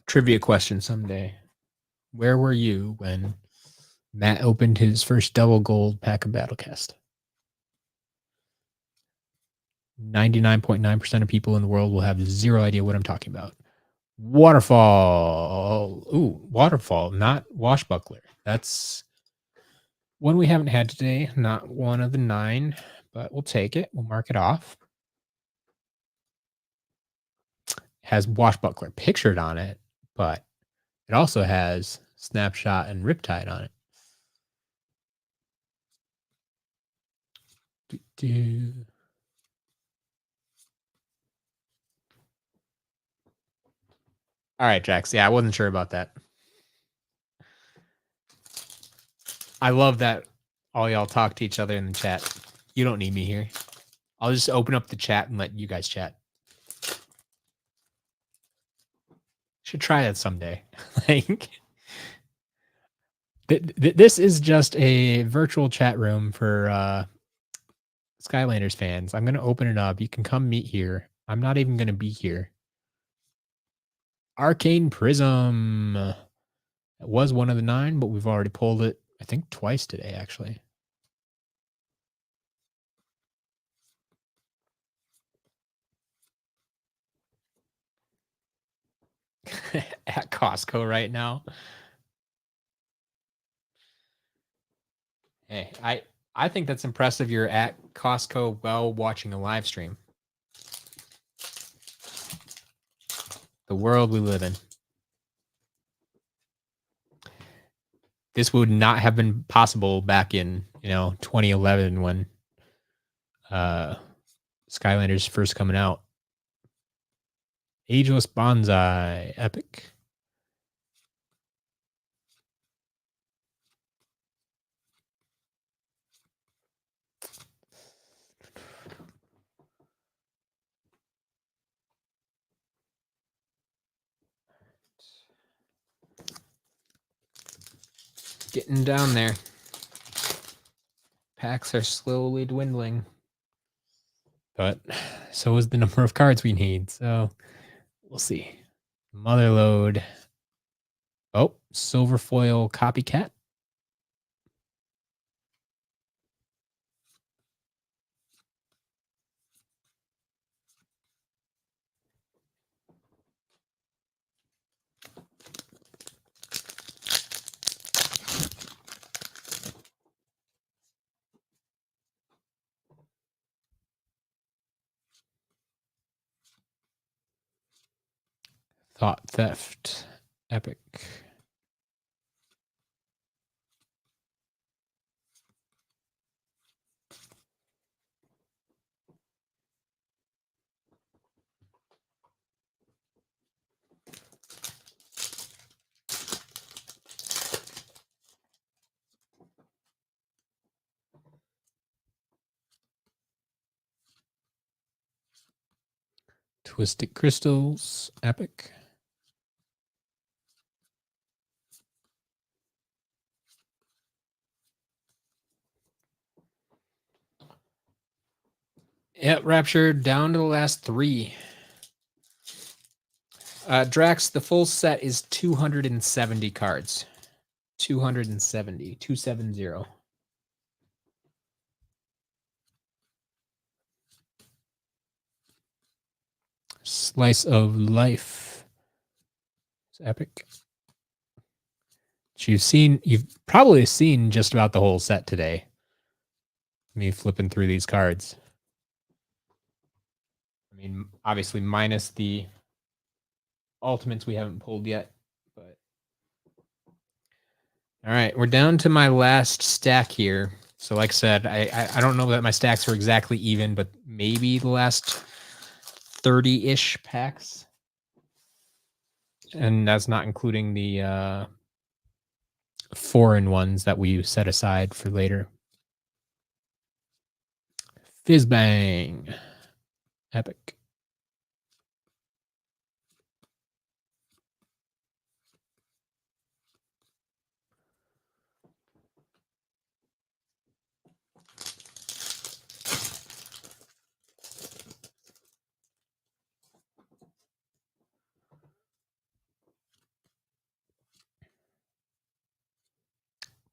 Trivia question someday. Where were you when Matt opened his first double gold pack of Battlecast? 99.9% of people in the world will have zero idea what I'm talking about. Waterfall. Ooh, Waterfall, not Washbuckler. That's one we haven't had today. Not one of the 9, but we'll take it. We'll mark it off. Has Washbuckler pictured on it, but it also has Snapshot and Riptide on it. All right, Jax. Yeah, I wasn't sure about that. I love that all y'all talk to each other in the chat. You don't need me here. I'll just open up the chat and let you guys chat. Should try that someday. Like, this is just a virtual chat room for Skylanders fans. I'm going to open it up. You can come meet here. I'm not even going to be here. Arcane Prism. It was one of the 9, but we've already pulled it, I think, twice today, actually. At Costco right now. Hey, I think that's impressive. You're at Costco while watching a live stream. The world we live in. This would not have been possible back in 2011 when Skylanders first coming out. Ageless Bonsai, epic. Getting down there. Packs are slowly dwindling. But so is the number of cards we need. So we'll see. Motherload. Oh, silver foil copycat. Thought Theft. Epic. Twisted Crystals. Epic. Yep, Rapture down to the last 3. Drax, the full set is 270 cards. 270. 270. Slice of Life. It's epic. You've probably seen just about the whole set today. Me flipping through these cards. mean, obviously minus the ultimates we haven't pulled yet, but all right, we're down to my last stack here. So like I said, I don't know that my stacks are exactly even, but maybe the last 30-ish packs. And that's not including the foreign ones that we set aside for later. Fizzbang. Epic.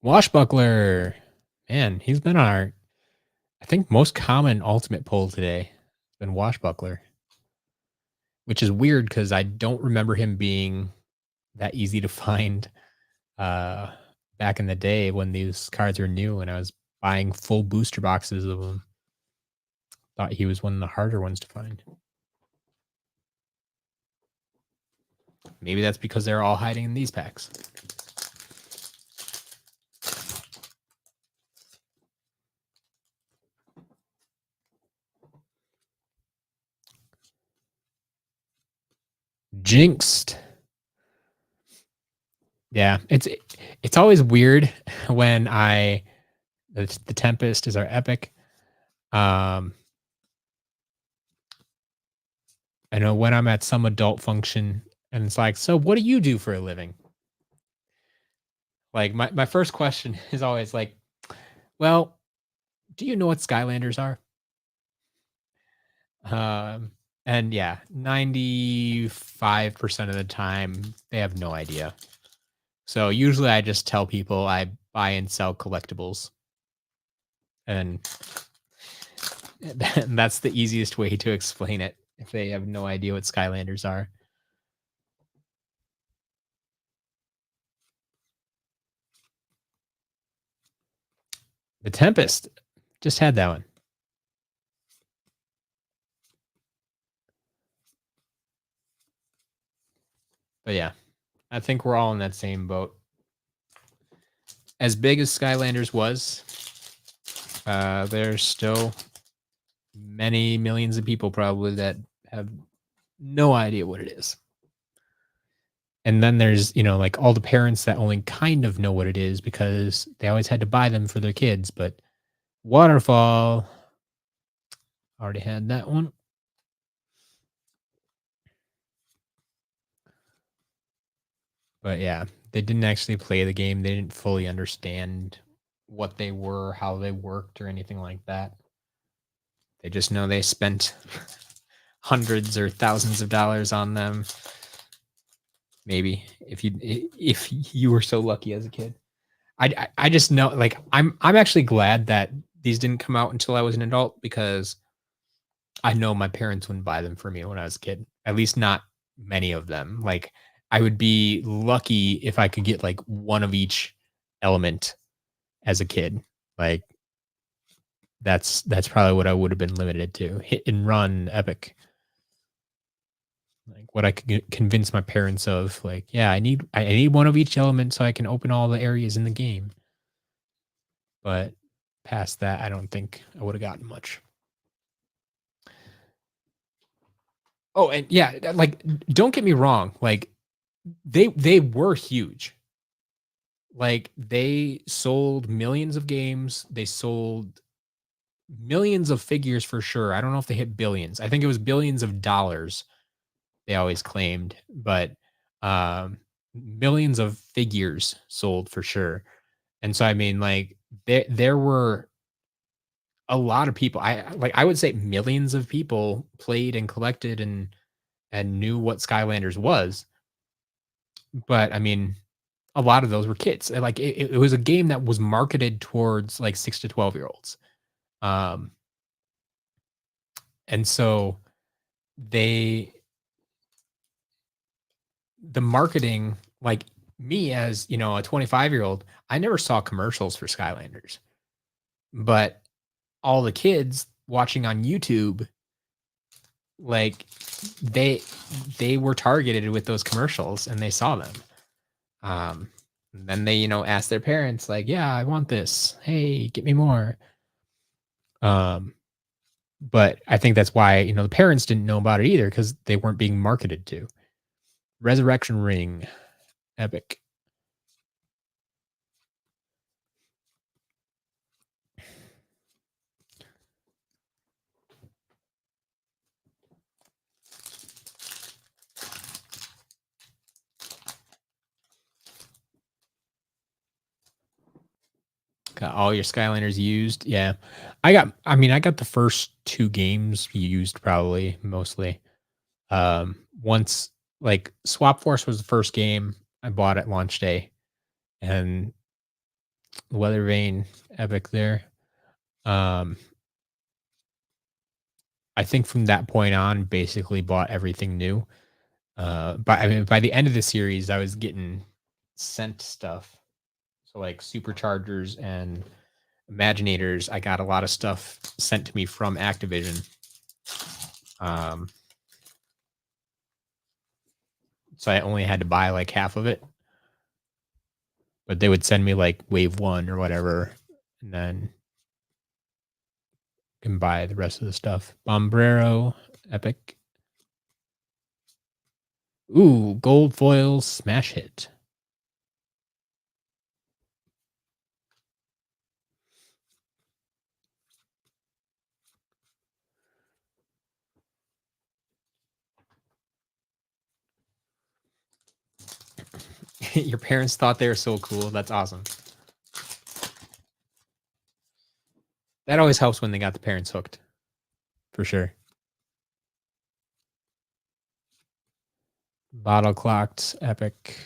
Washbuckler. Man, he's been on our, I think, most common ultimate pull today. It's been Washbuckler. Which is weird because I don't remember him being that easy to find back in the day when these cards were new and I was buying full booster boxes of them. Thought he was one of the harder ones to find. Maybe that's because they're all hiding in these packs. Jinxed. Yeah, it's always weird when the Tempest is our epic. I know when I'm at some adult function and it's like, so what do you do for a living? Like my first question is always like, well, do you know what Skylanders are? And yeah, 95% of the time they have no idea. So usually I just tell people I buy and sell collectibles. And that's the easiest way to explain it if they have no idea what Skylanders are. The Tempest. Just had that one. But yeah, I think we're all in that same boat. As big as Skylanders was, there's still many millions of people probably that have no idea what it is. And then there's, like all the parents that only kind of know what it is because they always had to buy them for their kids. But Waterfall, already had that one. But yeah, they didn't actually play the game. They didn't fully understand what they were, how they worked, or anything like that. They just know they spent hundreds or thousands of dollars on them. Maybe if you were so lucky as a kid. I just know, like, I'm actually glad that these didn't come out until I was an adult because I know my parents wouldn't buy them for me when I was a kid. At least not many of them. Like I would be lucky if I could get like one of each element as a kid. Like that's probably what I would have been limited to. Hit and run epic. Like what I could convince my parents of, like, yeah, I need one of each element so I can open all the areas in the game. But past that, I don't think I would have gotten much. Oh, and yeah, like don't get me wrong, like they were huge. Like they sold millions of games, they sold millions of figures for sure. I don't know if they hit billions. I think it was billions of dollars they always claimed, but millions of figures sold for sure. And so I mean like there were a lot of people. I would say millions of people played and collected and knew what Skylanders was. But I mean, a lot of those were kids. Like it was a game that was marketed towards like 6 to 12-year-olds. Um and so they the marketing, like me as, a 25-year-old, I never saw commercials for Skylanders. But all the kids watching on YouTube like they were targeted with those commercials and they saw them. And then they, asked their parents, like, yeah, I want this. Hey, get me more. Um, but I think that's why, the parents didn't know about it either because they weren't being marketed to. Resurrection Ring, epic. Got all your Skylanders used. Yeah. I got the first two games used probably mostly. Once like Swap Force was the first game I bought at launch day and Weather Vane epic there. Um, I think from that point on, basically bought everything new. But I mean, by the end of the series, I was getting sent stuff. So like superchargers and Imaginators, I got a lot of stuff sent to me from Activision. Um, so I only had to buy like half of it, but they would send me like wave one or whatever, and then can buy the rest of the stuff. Bombrero, epic. Ooh, gold foil smash hit. Your parents thought they were so cool. That's awesome. That always helps when they got the parents hooked. For sure. Bottle clocked, epic.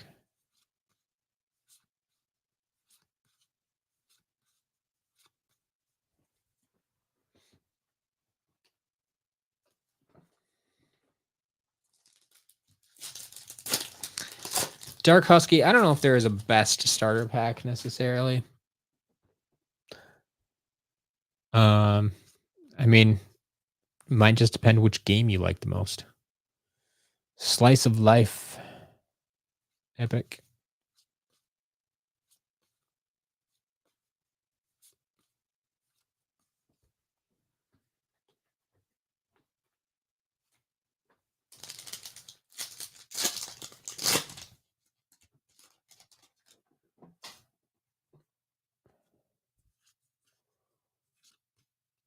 Dark Husky, I don't know if there is a best starter pack necessarily. I mean, it might just depend which game you like the most. Slice of Life, epic.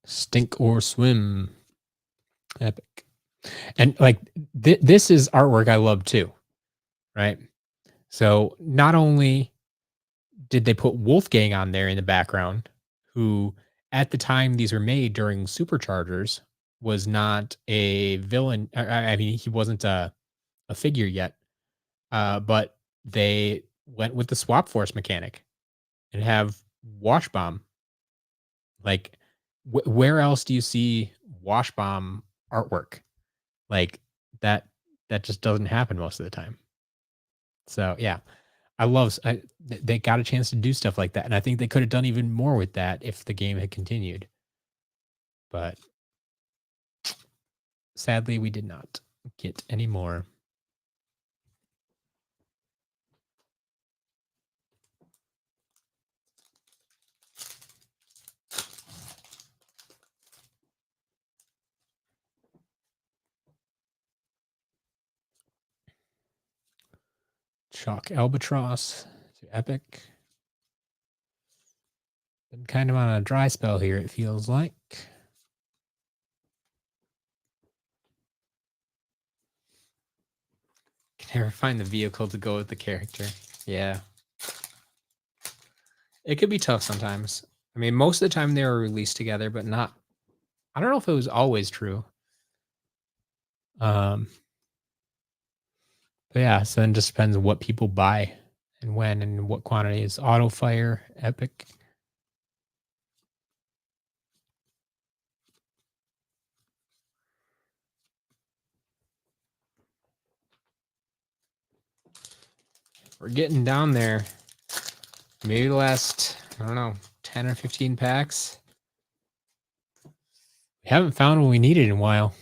Stink or Swim, epic. And like this is artwork I love too, right? So not only did they put Wolfgang on there in the background, who at the time these were made during Superchargers was not a villain. I mean, he wasn't a figure yet, but they went with the Swap Force mechanic and have Wash Bomb. Like, where else do you see Wash Bomb artwork? Like that, that just doesn't happen most of the time. So yeah, they got a chance to do stuff like that, and I think they could have done even more with that if the game had continued. But sadly, we did not get any more. Chalk Albatross to Epic. Been kind of on a dry spell here, it feels like. Can never find the vehicle to go with the character. Yeah. It could be tough sometimes. I mean, most of the time they were released together, but not. I don't know if it was always true. But yeah, so then it just depends on what people buy and when and what quantities. Auto Fire, Epic. We're getting down there. Maybe the last, I don't know, 10 or 15 packs. We haven't found what we needed in a while.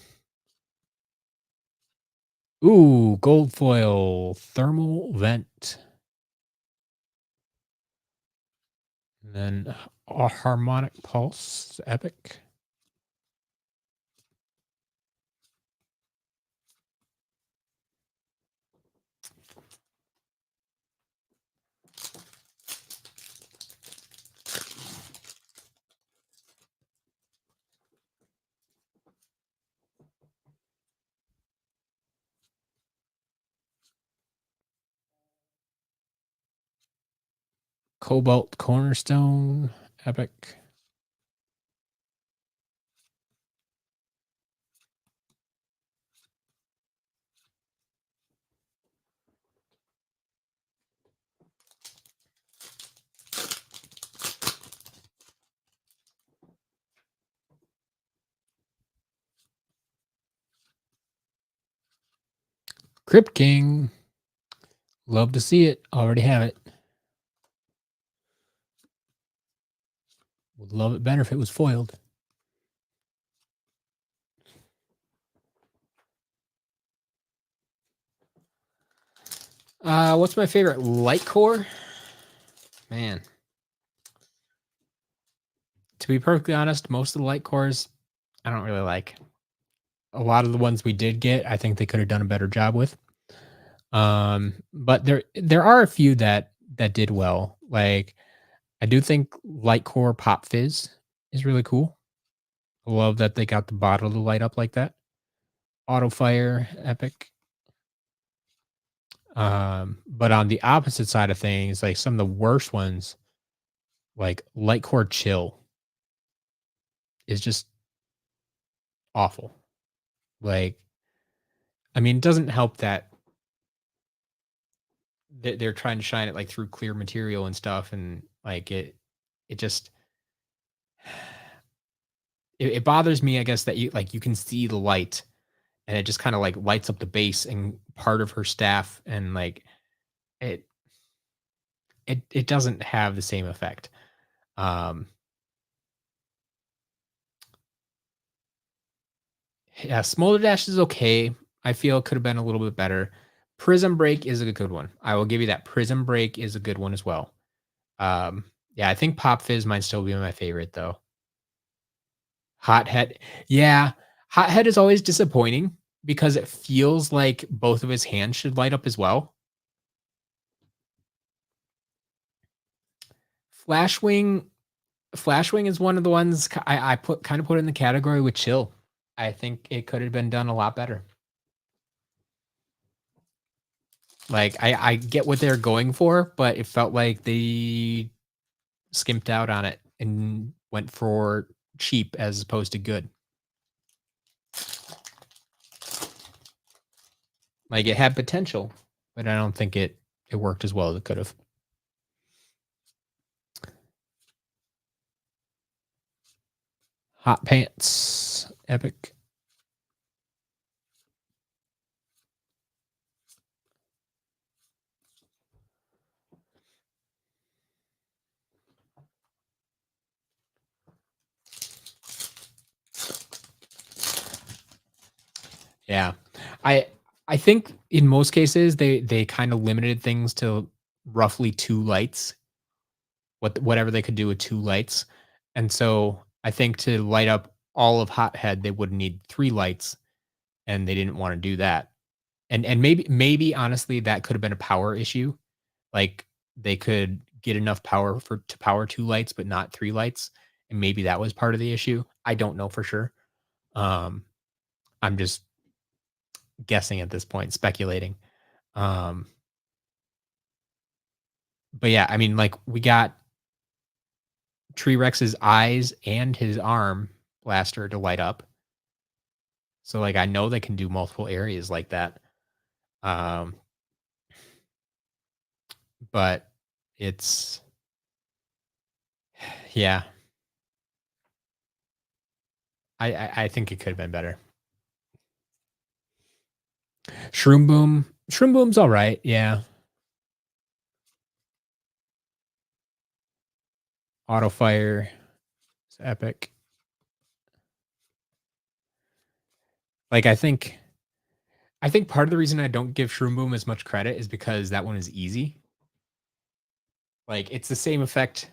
Ooh, gold foil, thermal vent, and then a harmonic pulse, epic. Cobalt cornerstone, epic. Crypt King. Love to see it. Already have it. Would love it better if it was foiled. What's my favorite light core? Man, to be perfectly honest, most of the light cores I don't really like. A lot of the ones we did get, I think they could have done a better job with. But there are a few that did well. Like I do think light core pop fizz is really cool. I love that they got the bottle to light up like that. Auto fire, epic. But on the opposite side of things, like some of the worst ones, like light core chill is just awful. Like, I mean, it doesn't help that they're trying to shine it like through clear material and stuff, and like it just it bothers me, I guess, that you can see the light and it just kind of like lights up the base and part of her staff, and like it it doesn't have the same effect. Um, yeah, Smolder Dash is okay. I feel it could have been a little bit better. Prism Break is a good one. I will give you that. Prism Break is a good one as well. Yeah, I think Pop Fizz might still be my favorite though. Hothead, yeah, Hothead is always disappointing because it feels like both of his hands should light up as well. Flashwing, Flashwing is one of the ones I put kind of put in the category with Chill. I think it could have been done a lot better. Like I get what they're going for, but it felt like they skimped out on it and went for cheap as opposed to good. Like it had potential, but I don't think it worked as well as it could have. Hot pants, epic. Yeah. I I think in most cases they kind of limited things to roughly 2 lights, whatever they could do with 2 lights. And so I think to light up all of Hothead, they would need 3 lights, and they didn't want to do that. And maybe honestly that could have been a power issue. Like they could get enough power for to power 2 lights, but not 3 lights. And maybe that was part of the issue. I don't know for sure. Um, I'm just guessing at this point, speculating. Um, but yeah, I mean, like we got Tree Rex's eyes and his arm blaster to light up. So like I know they can do multiple areas like that. Um, but it's yeah, I think it could have been better. Shroom Boom's all right. Yeah, auto fire, it's epic. Like I think I think part of the reason I don't give Shroom Boom as much credit is because that one is easy. Like, it's the same effect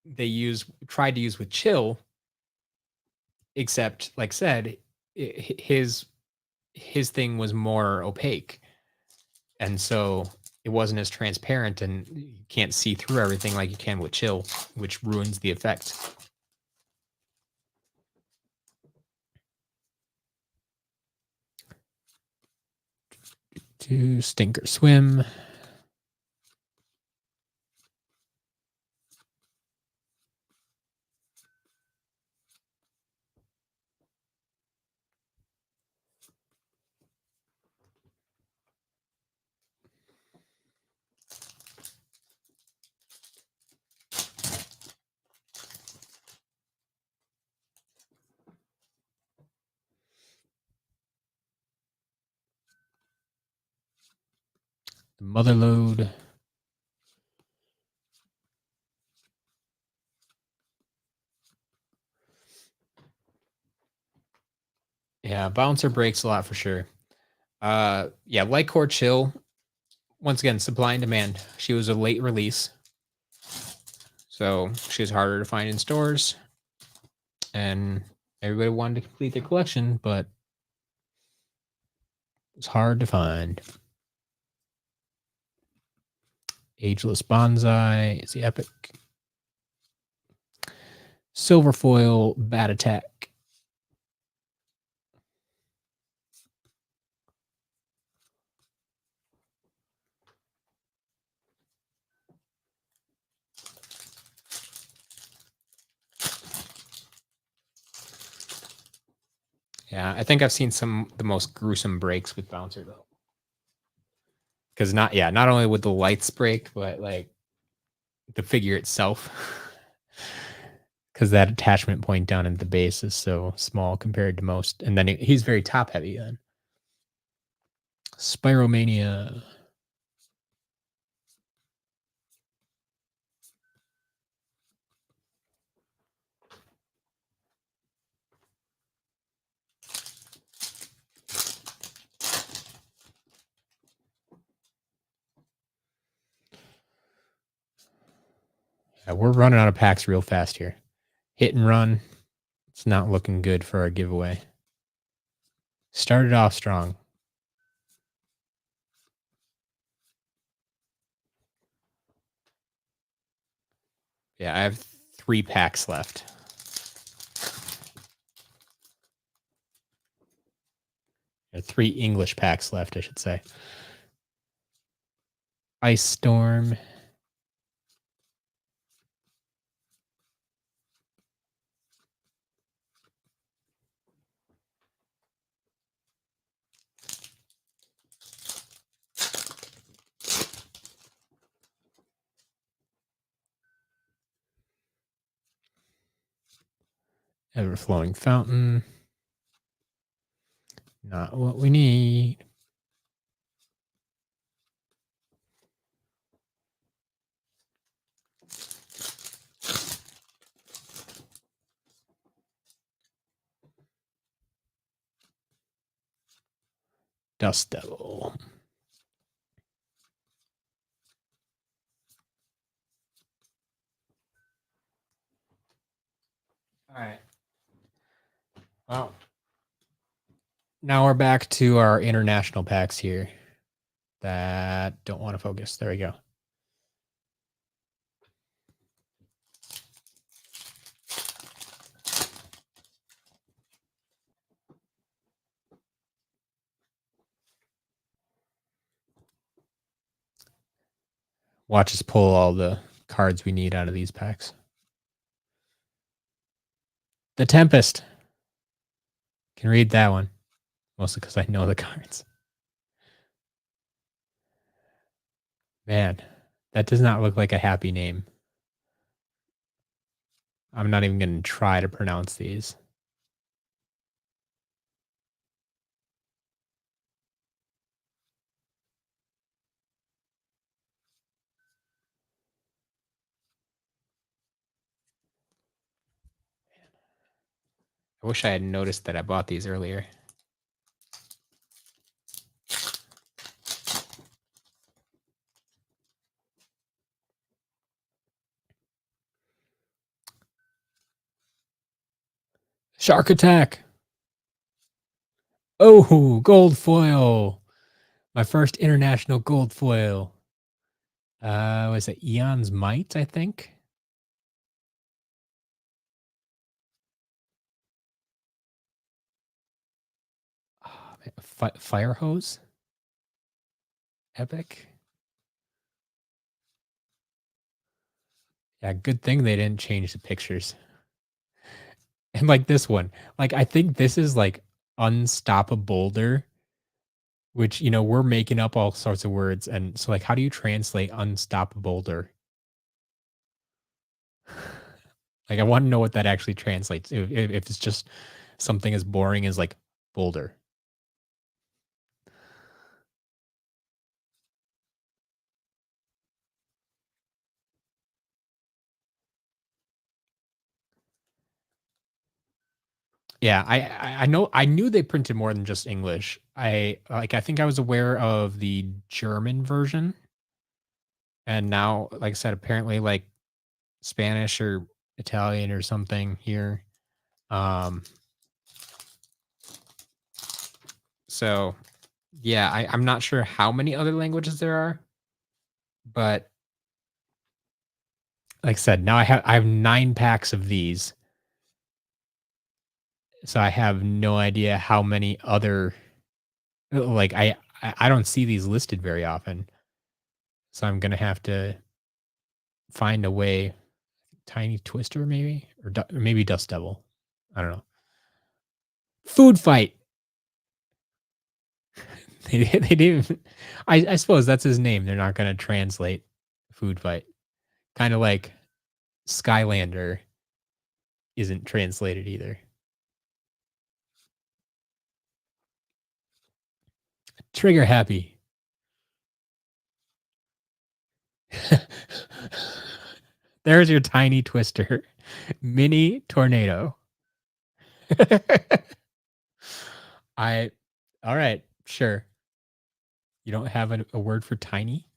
they tried to use with Chill, except, like said, his thing was more opaque, and so it wasn't as transparent, and you can't see through everything like you can with Chill, which ruins the effect. To Stinker Swim. Mother Load. Yeah, Bouncer breaks a lot for sure. Yeah, Light Core Chill. Once again, supply and demand. She was a late release, so she was harder to find in stores, and everybody wanted to complete their collection, but it's hard to find. Ageless Bonsai is the epic. Silverfoil Bat Attack. Yeah, I think I've seen the most gruesome breaks with Bouncer though. Because not only would the lights break, but like the figure itself. Because that attachment point down in the base is so small compared to most. And then he's very top heavy then. Spiromania. Yeah, we're running out of packs real fast here. Hit and run. It's not looking good for our giveaway. Started off strong. Yeah, I have 3 packs left. Or 3 English packs left, I should say. Ice Storm. Ever-flowing fountain. Not what we need. Dust Devil. All right. Well, now we're back to our international packs here that don't want to focus. There we go. Watch us pull all the cards we need out of these packs. The Tempest. Can read that one. Mostly because I know the cards. Man, that does not look like a happy name. I'm not even going to try to pronounce these. I wish I had noticed that I bought these earlier. Shark attack. Oh, gold foil. My first international gold foil. Was it Eon's Might, I think? Oh, fire hose? Epic? Yeah, good thing they didn't change the pictures. And like this one, like I think this is like unstoppable boulder, which we're making up all sorts of words. And so like how do you translate unstoppable boulder? Like I want to know what that actually translates. If it's just something as boring as like boulder. Yeah, I know I knew they printed more than just English. I think I was aware of the German version, and now, like I said, apparently like Spanish or Italian or something here. Um, so yeah, I'm not sure how many other languages there are, but like I said, now I have 9 packs of these, so I have no idea how many other like I don't see these listed very often, so I'm gonna have to find a way. Tiny Twister, maybe, or maybe Dust Devil. I don't know. Food fight. They didn't. I suppose that's his name. They're not going to translate food fight. Kind of like Skylander isn't translated either. Trigger happy. There's your tiny twister. Mini tornado. I all right, sure. You don't have a word for tiny?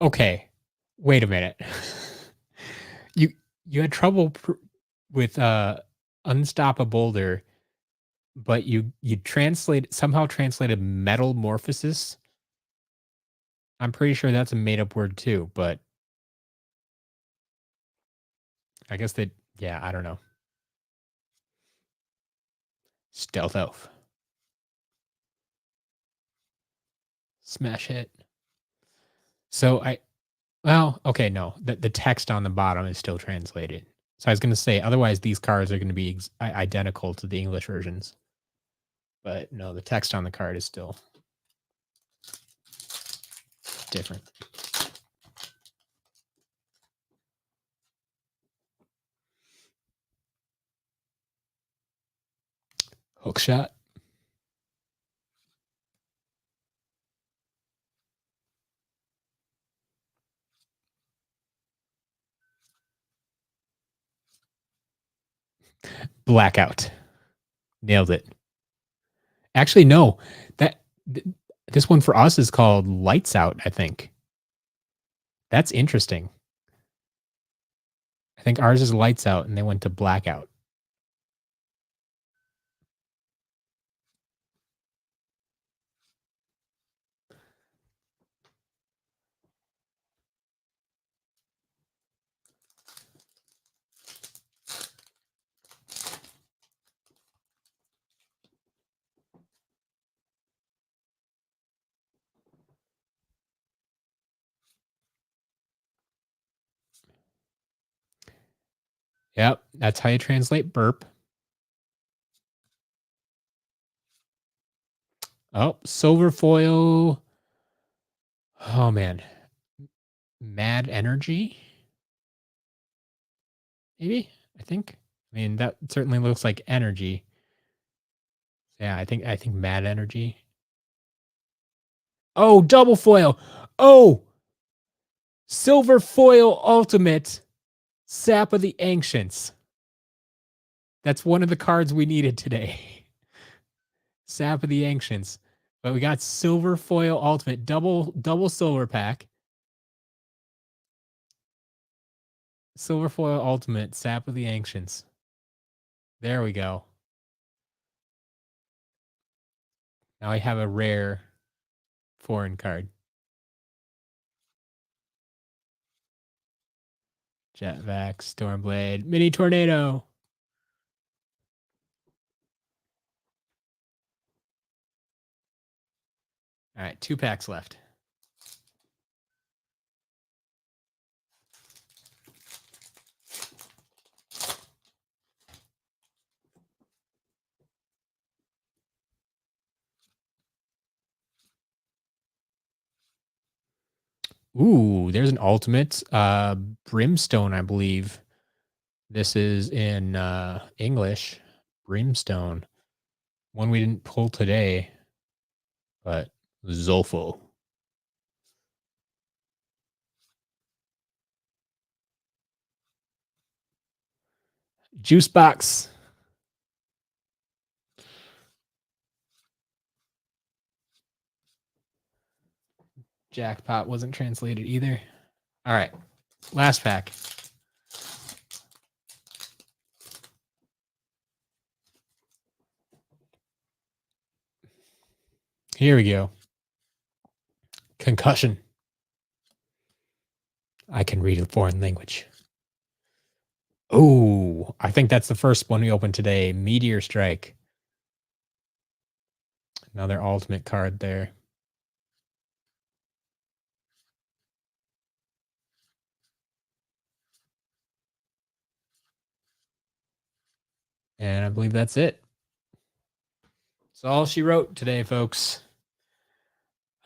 Okay. Wait a minute. You you had trouble with unstoppable boulder, but you somehow translated metamorphosis. I'm pretty sure that's a made up word too, but I guess they yeah, I don't know. Stealth elf. Smash hit. So well, okay, no. The text on the bottom is still translated. So I was going to say otherwise these cards are going to be identical to the English versions. But no, the text on the card is still different. Hook shot. Blackout. Nailed it. Actually, no. That th- this one for us is called Lights Out, I think. That's interesting. I think ours is Lights Out and they went to Blackout. Yep, that's how you translate burp. Oh, silver foil. Oh man. Mad energy? Maybe? I think. I mean, that certainly looks like energy. Yeah, I think mad energy. Oh, double foil. Oh, silver foil ultimate Sap of the Ancients. That's one of the cards we needed today. Sap of the Ancients. But we got silver foil ultimate, double silver pack. Silver foil ultimate, Sap of the Ancients. There we go. Now I have a rare foreign card. Jetvac, Stormblade, Mini Tornado. All right, 2 packs left. Ooh, there's an ultimate. Brimstone, I believe. This is in English. Brimstone. One we didn't pull today, but Zolfo. Juice box. Jackpot wasn't translated either. All right, last pack. Here we go. Concussion. I can read a foreign language. Oh, I think that's the first one we opened today. Meteor Strike. Another ultimate card there. And I believe that's it. That's all she wrote today, folks.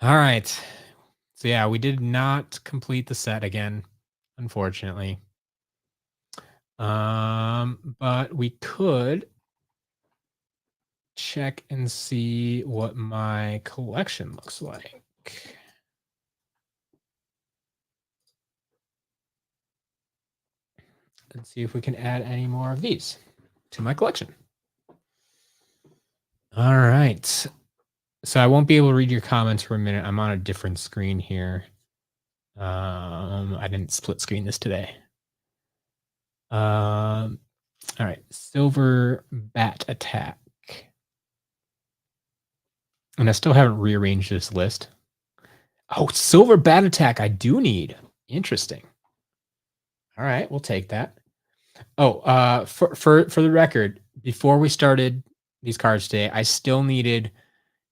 All right. So yeah, we did not complete the set again, unfortunately. But we could check and see what my collection looks like. And see if we can add any more of these to my collection. All right. So I won't be able to read your comments for a minute. I'm on a different screen here. I didn't split screen this today. All right. Silver Bat Attack. And I still haven't rearranged this list. Oh, Silver Bat Attack I do need. Interesting. All right, we'll take that. Oh, for the record, before we started these cards today, I still needed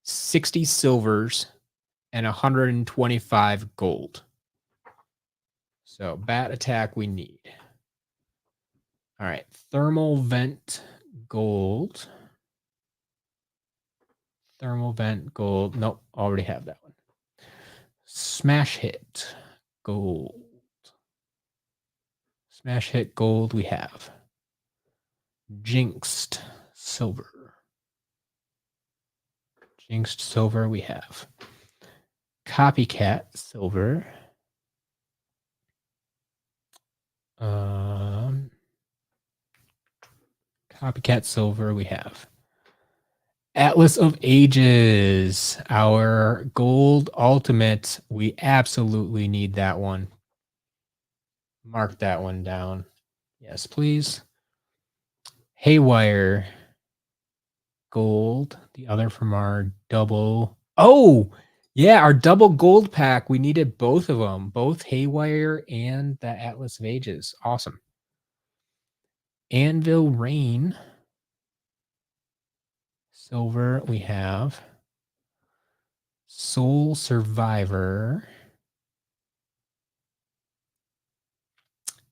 60 silvers and 125 gold. So Bat Attack we need. All right, Thermal Vent gold. Thermal Vent gold. Nope, already have that one. Smash Hit gold. Smash Hit gold we have. Jinxed silver. Jinxed silver we have. Copycat silver. Copycat silver we have. Atlas of Ages, our gold ultimate. We absolutely need that one. Mark that one down. Yes, please. Haywire gold. The other from our double. Oh, yeah, our double gold pack. We needed both of them, both Haywire and the Atlas of Ages. Awesome. Anvil Rain. Silver, we have. Soul Survivor.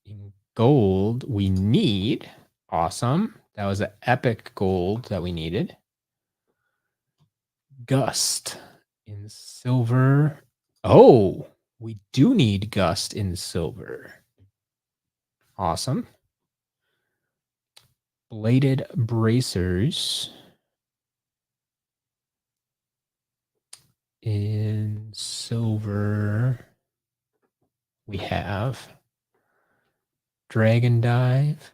In gold, we need. Awesome. That was an epic gold that we needed. Gust in silver. Oh, we do need Gust in silver. Awesome. Bladed Bracers in silver, we have Dragon Dive.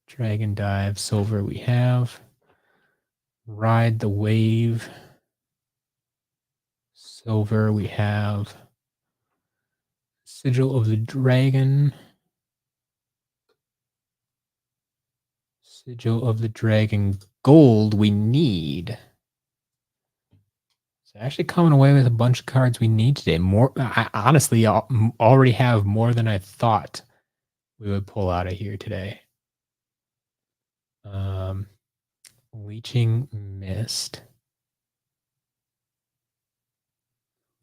Dragon Dive, silver, we have Ride the Wave. Silver, we have Sigil of the Dragon. Sigil of the Dragon. Gold, we need. So actually coming away with a bunch of cards we need today. More, I honestly already have more than I thought we would pull out of here today. Leeching Mist.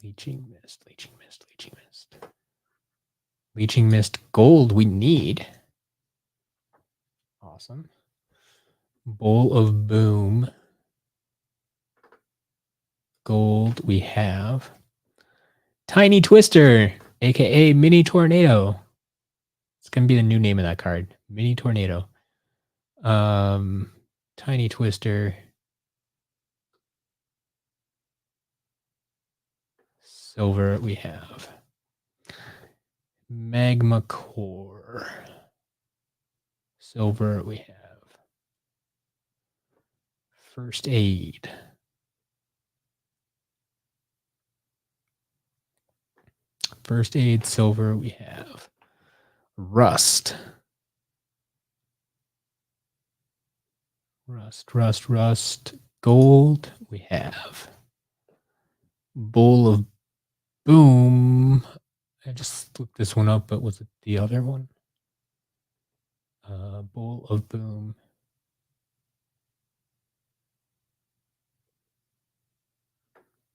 Leeching Mist, Leeching Mist, Leeching Mist. Leeching Mist gold we need. Awesome. Bowl of Boom. Gold we have. Tiny Twister, aka Mini Tornado. It's gonna be the new name of that card. Mini Tornado. Tiny Twister. Silver we have. Magma Core. Silver we have. First Aid. First Aid, silver we have. Rust. Rust. Gold we have. Bowl of Boom. I just looked this one up, but was it the other one? Bowl of Boom.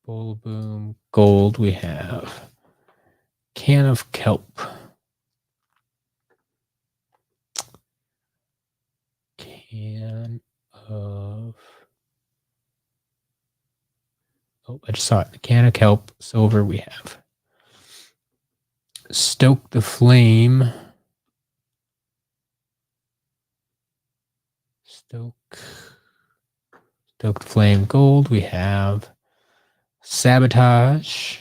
Bowl of Boom. Gold we have. Can of Kelp. Can of... Oh, I just saw it. Can of Kelp. Silver we have. Stoke the Flame. Stoke the Flame. Gold we have. Sabotage.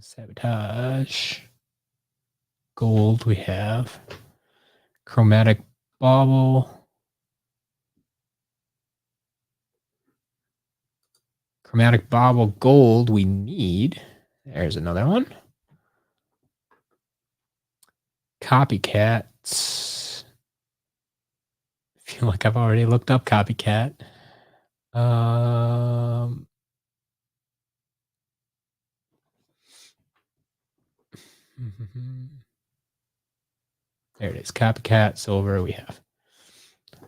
Sabotage. Gold we have. Chromatic Bauble. Chromatic Bauble gold we need. There's another one. Copycats. I feel like I've already looked up Copycat. There it is. Copycat, silver we have.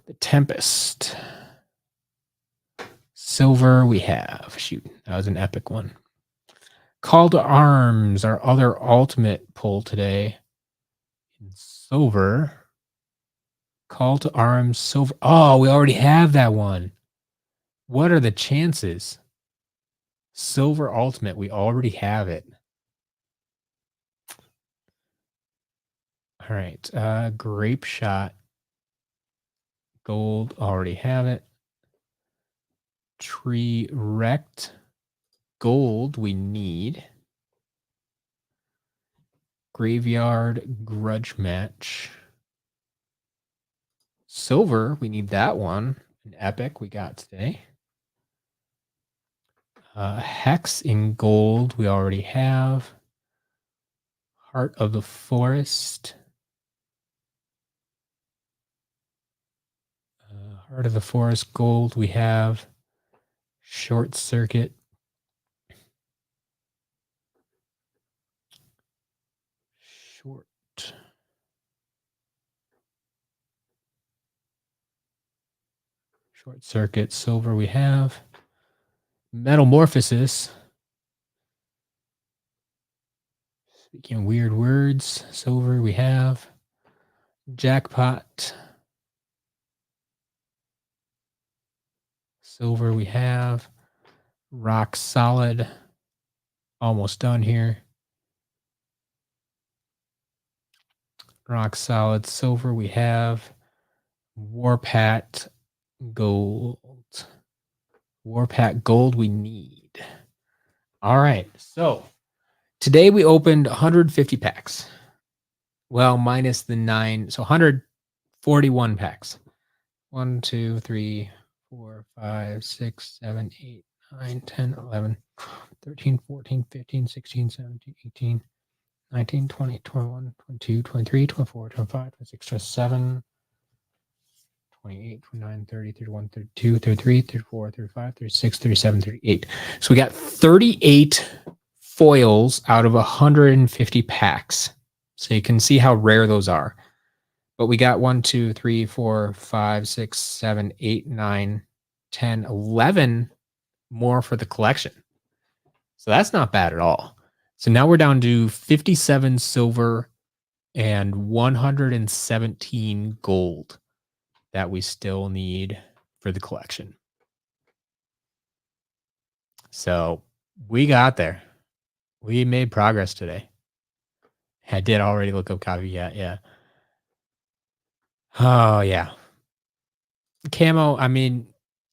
The Tempest. Silver we have. Shoot, that was an epic one. Call to Arms, our other ultimate pull today. In silver. Call to Arms, silver. Oh, we already have that one. What are the chances? Silver ultimate, we already have it. All right, Grape Shot. Gold, already have it. Tree Wrecked. Gold, we need. Graveyard Grudge Match. Silver, we need that one. An epic we got today. Hex in gold, we already have. Heart of the Forest. Heart of the Forest gold, we have. Short Circuit. Short Circuit, silver we have. Metamorphosis. Speaking of weird words, silver we have. Jackpot. Silver we have. Rock Solid. Almost done here. Rock Solid, silver we have. Warpath Gold. Warpath Gold we need. All right. So today we opened 150 packs. Well, minus the 9. So 141 packs. 1, 2, 3, 4, 5, 6, 7, 8, 9, 10, 11, 13, 14, 15, 16, 17, 18, 19, 20, 21, 22, 23, 24, 25, 26, 27, 28, 29, 30, 31, 32, 33, 34, 35, 36, 37, 38. So we got 38 foils out of 150 packs. So you can see how rare those are. But we got 1, 2, 3, 4, 5, 6, 7, 8, 9, 10, 11 more for the collection. So that's not bad at all. So now we're down to 57 silver and 117 gold that we still need for the collection. So we got there. We made progress today. I did already look up copy. Yeah. Oh, yeah. Camo, I mean,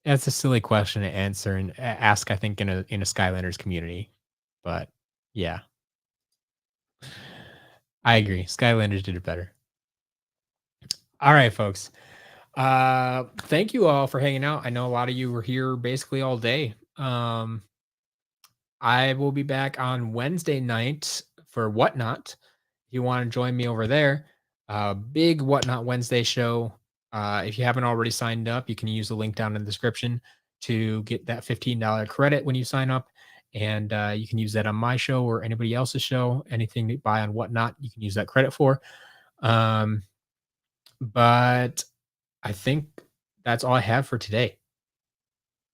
that's a silly question to answer and ask, I think, in a Skylanders community. But yeah, I agree. Skylanders did it better. All right, folks. Thank you all for hanging out. I know a lot of you were here basically all day. I will be back on Wednesday night for Whatnot. If you want to join me over there, big Whatnot Wednesday show. If you haven't already signed up, you can use the link down in the description to get that $15 credit when you sign up. And you can use that on my show or anybody else's show. Anything you buy on Whatnot, you can use that credit for. But I think that's all I have for today.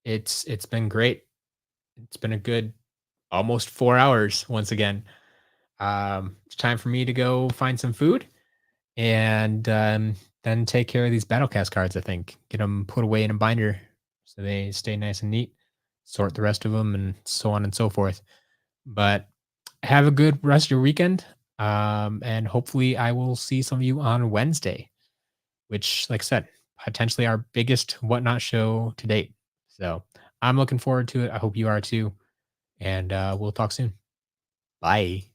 It's been great. It's been a good almost 4 hours once again. It's time for me to go find some food and then take care of these Battlecast cards, I think. Get them put away in a binder so they stay nice and neat. Sort the rest of them and so on and so forth. But have a good rest of your weekend. And hopefully I will see some of you on Wednesday, which, like I said, potentially our biggest Whatnot show to date. So I'm looking forward to it. I hope you are too. And we'll talk soon. Bye.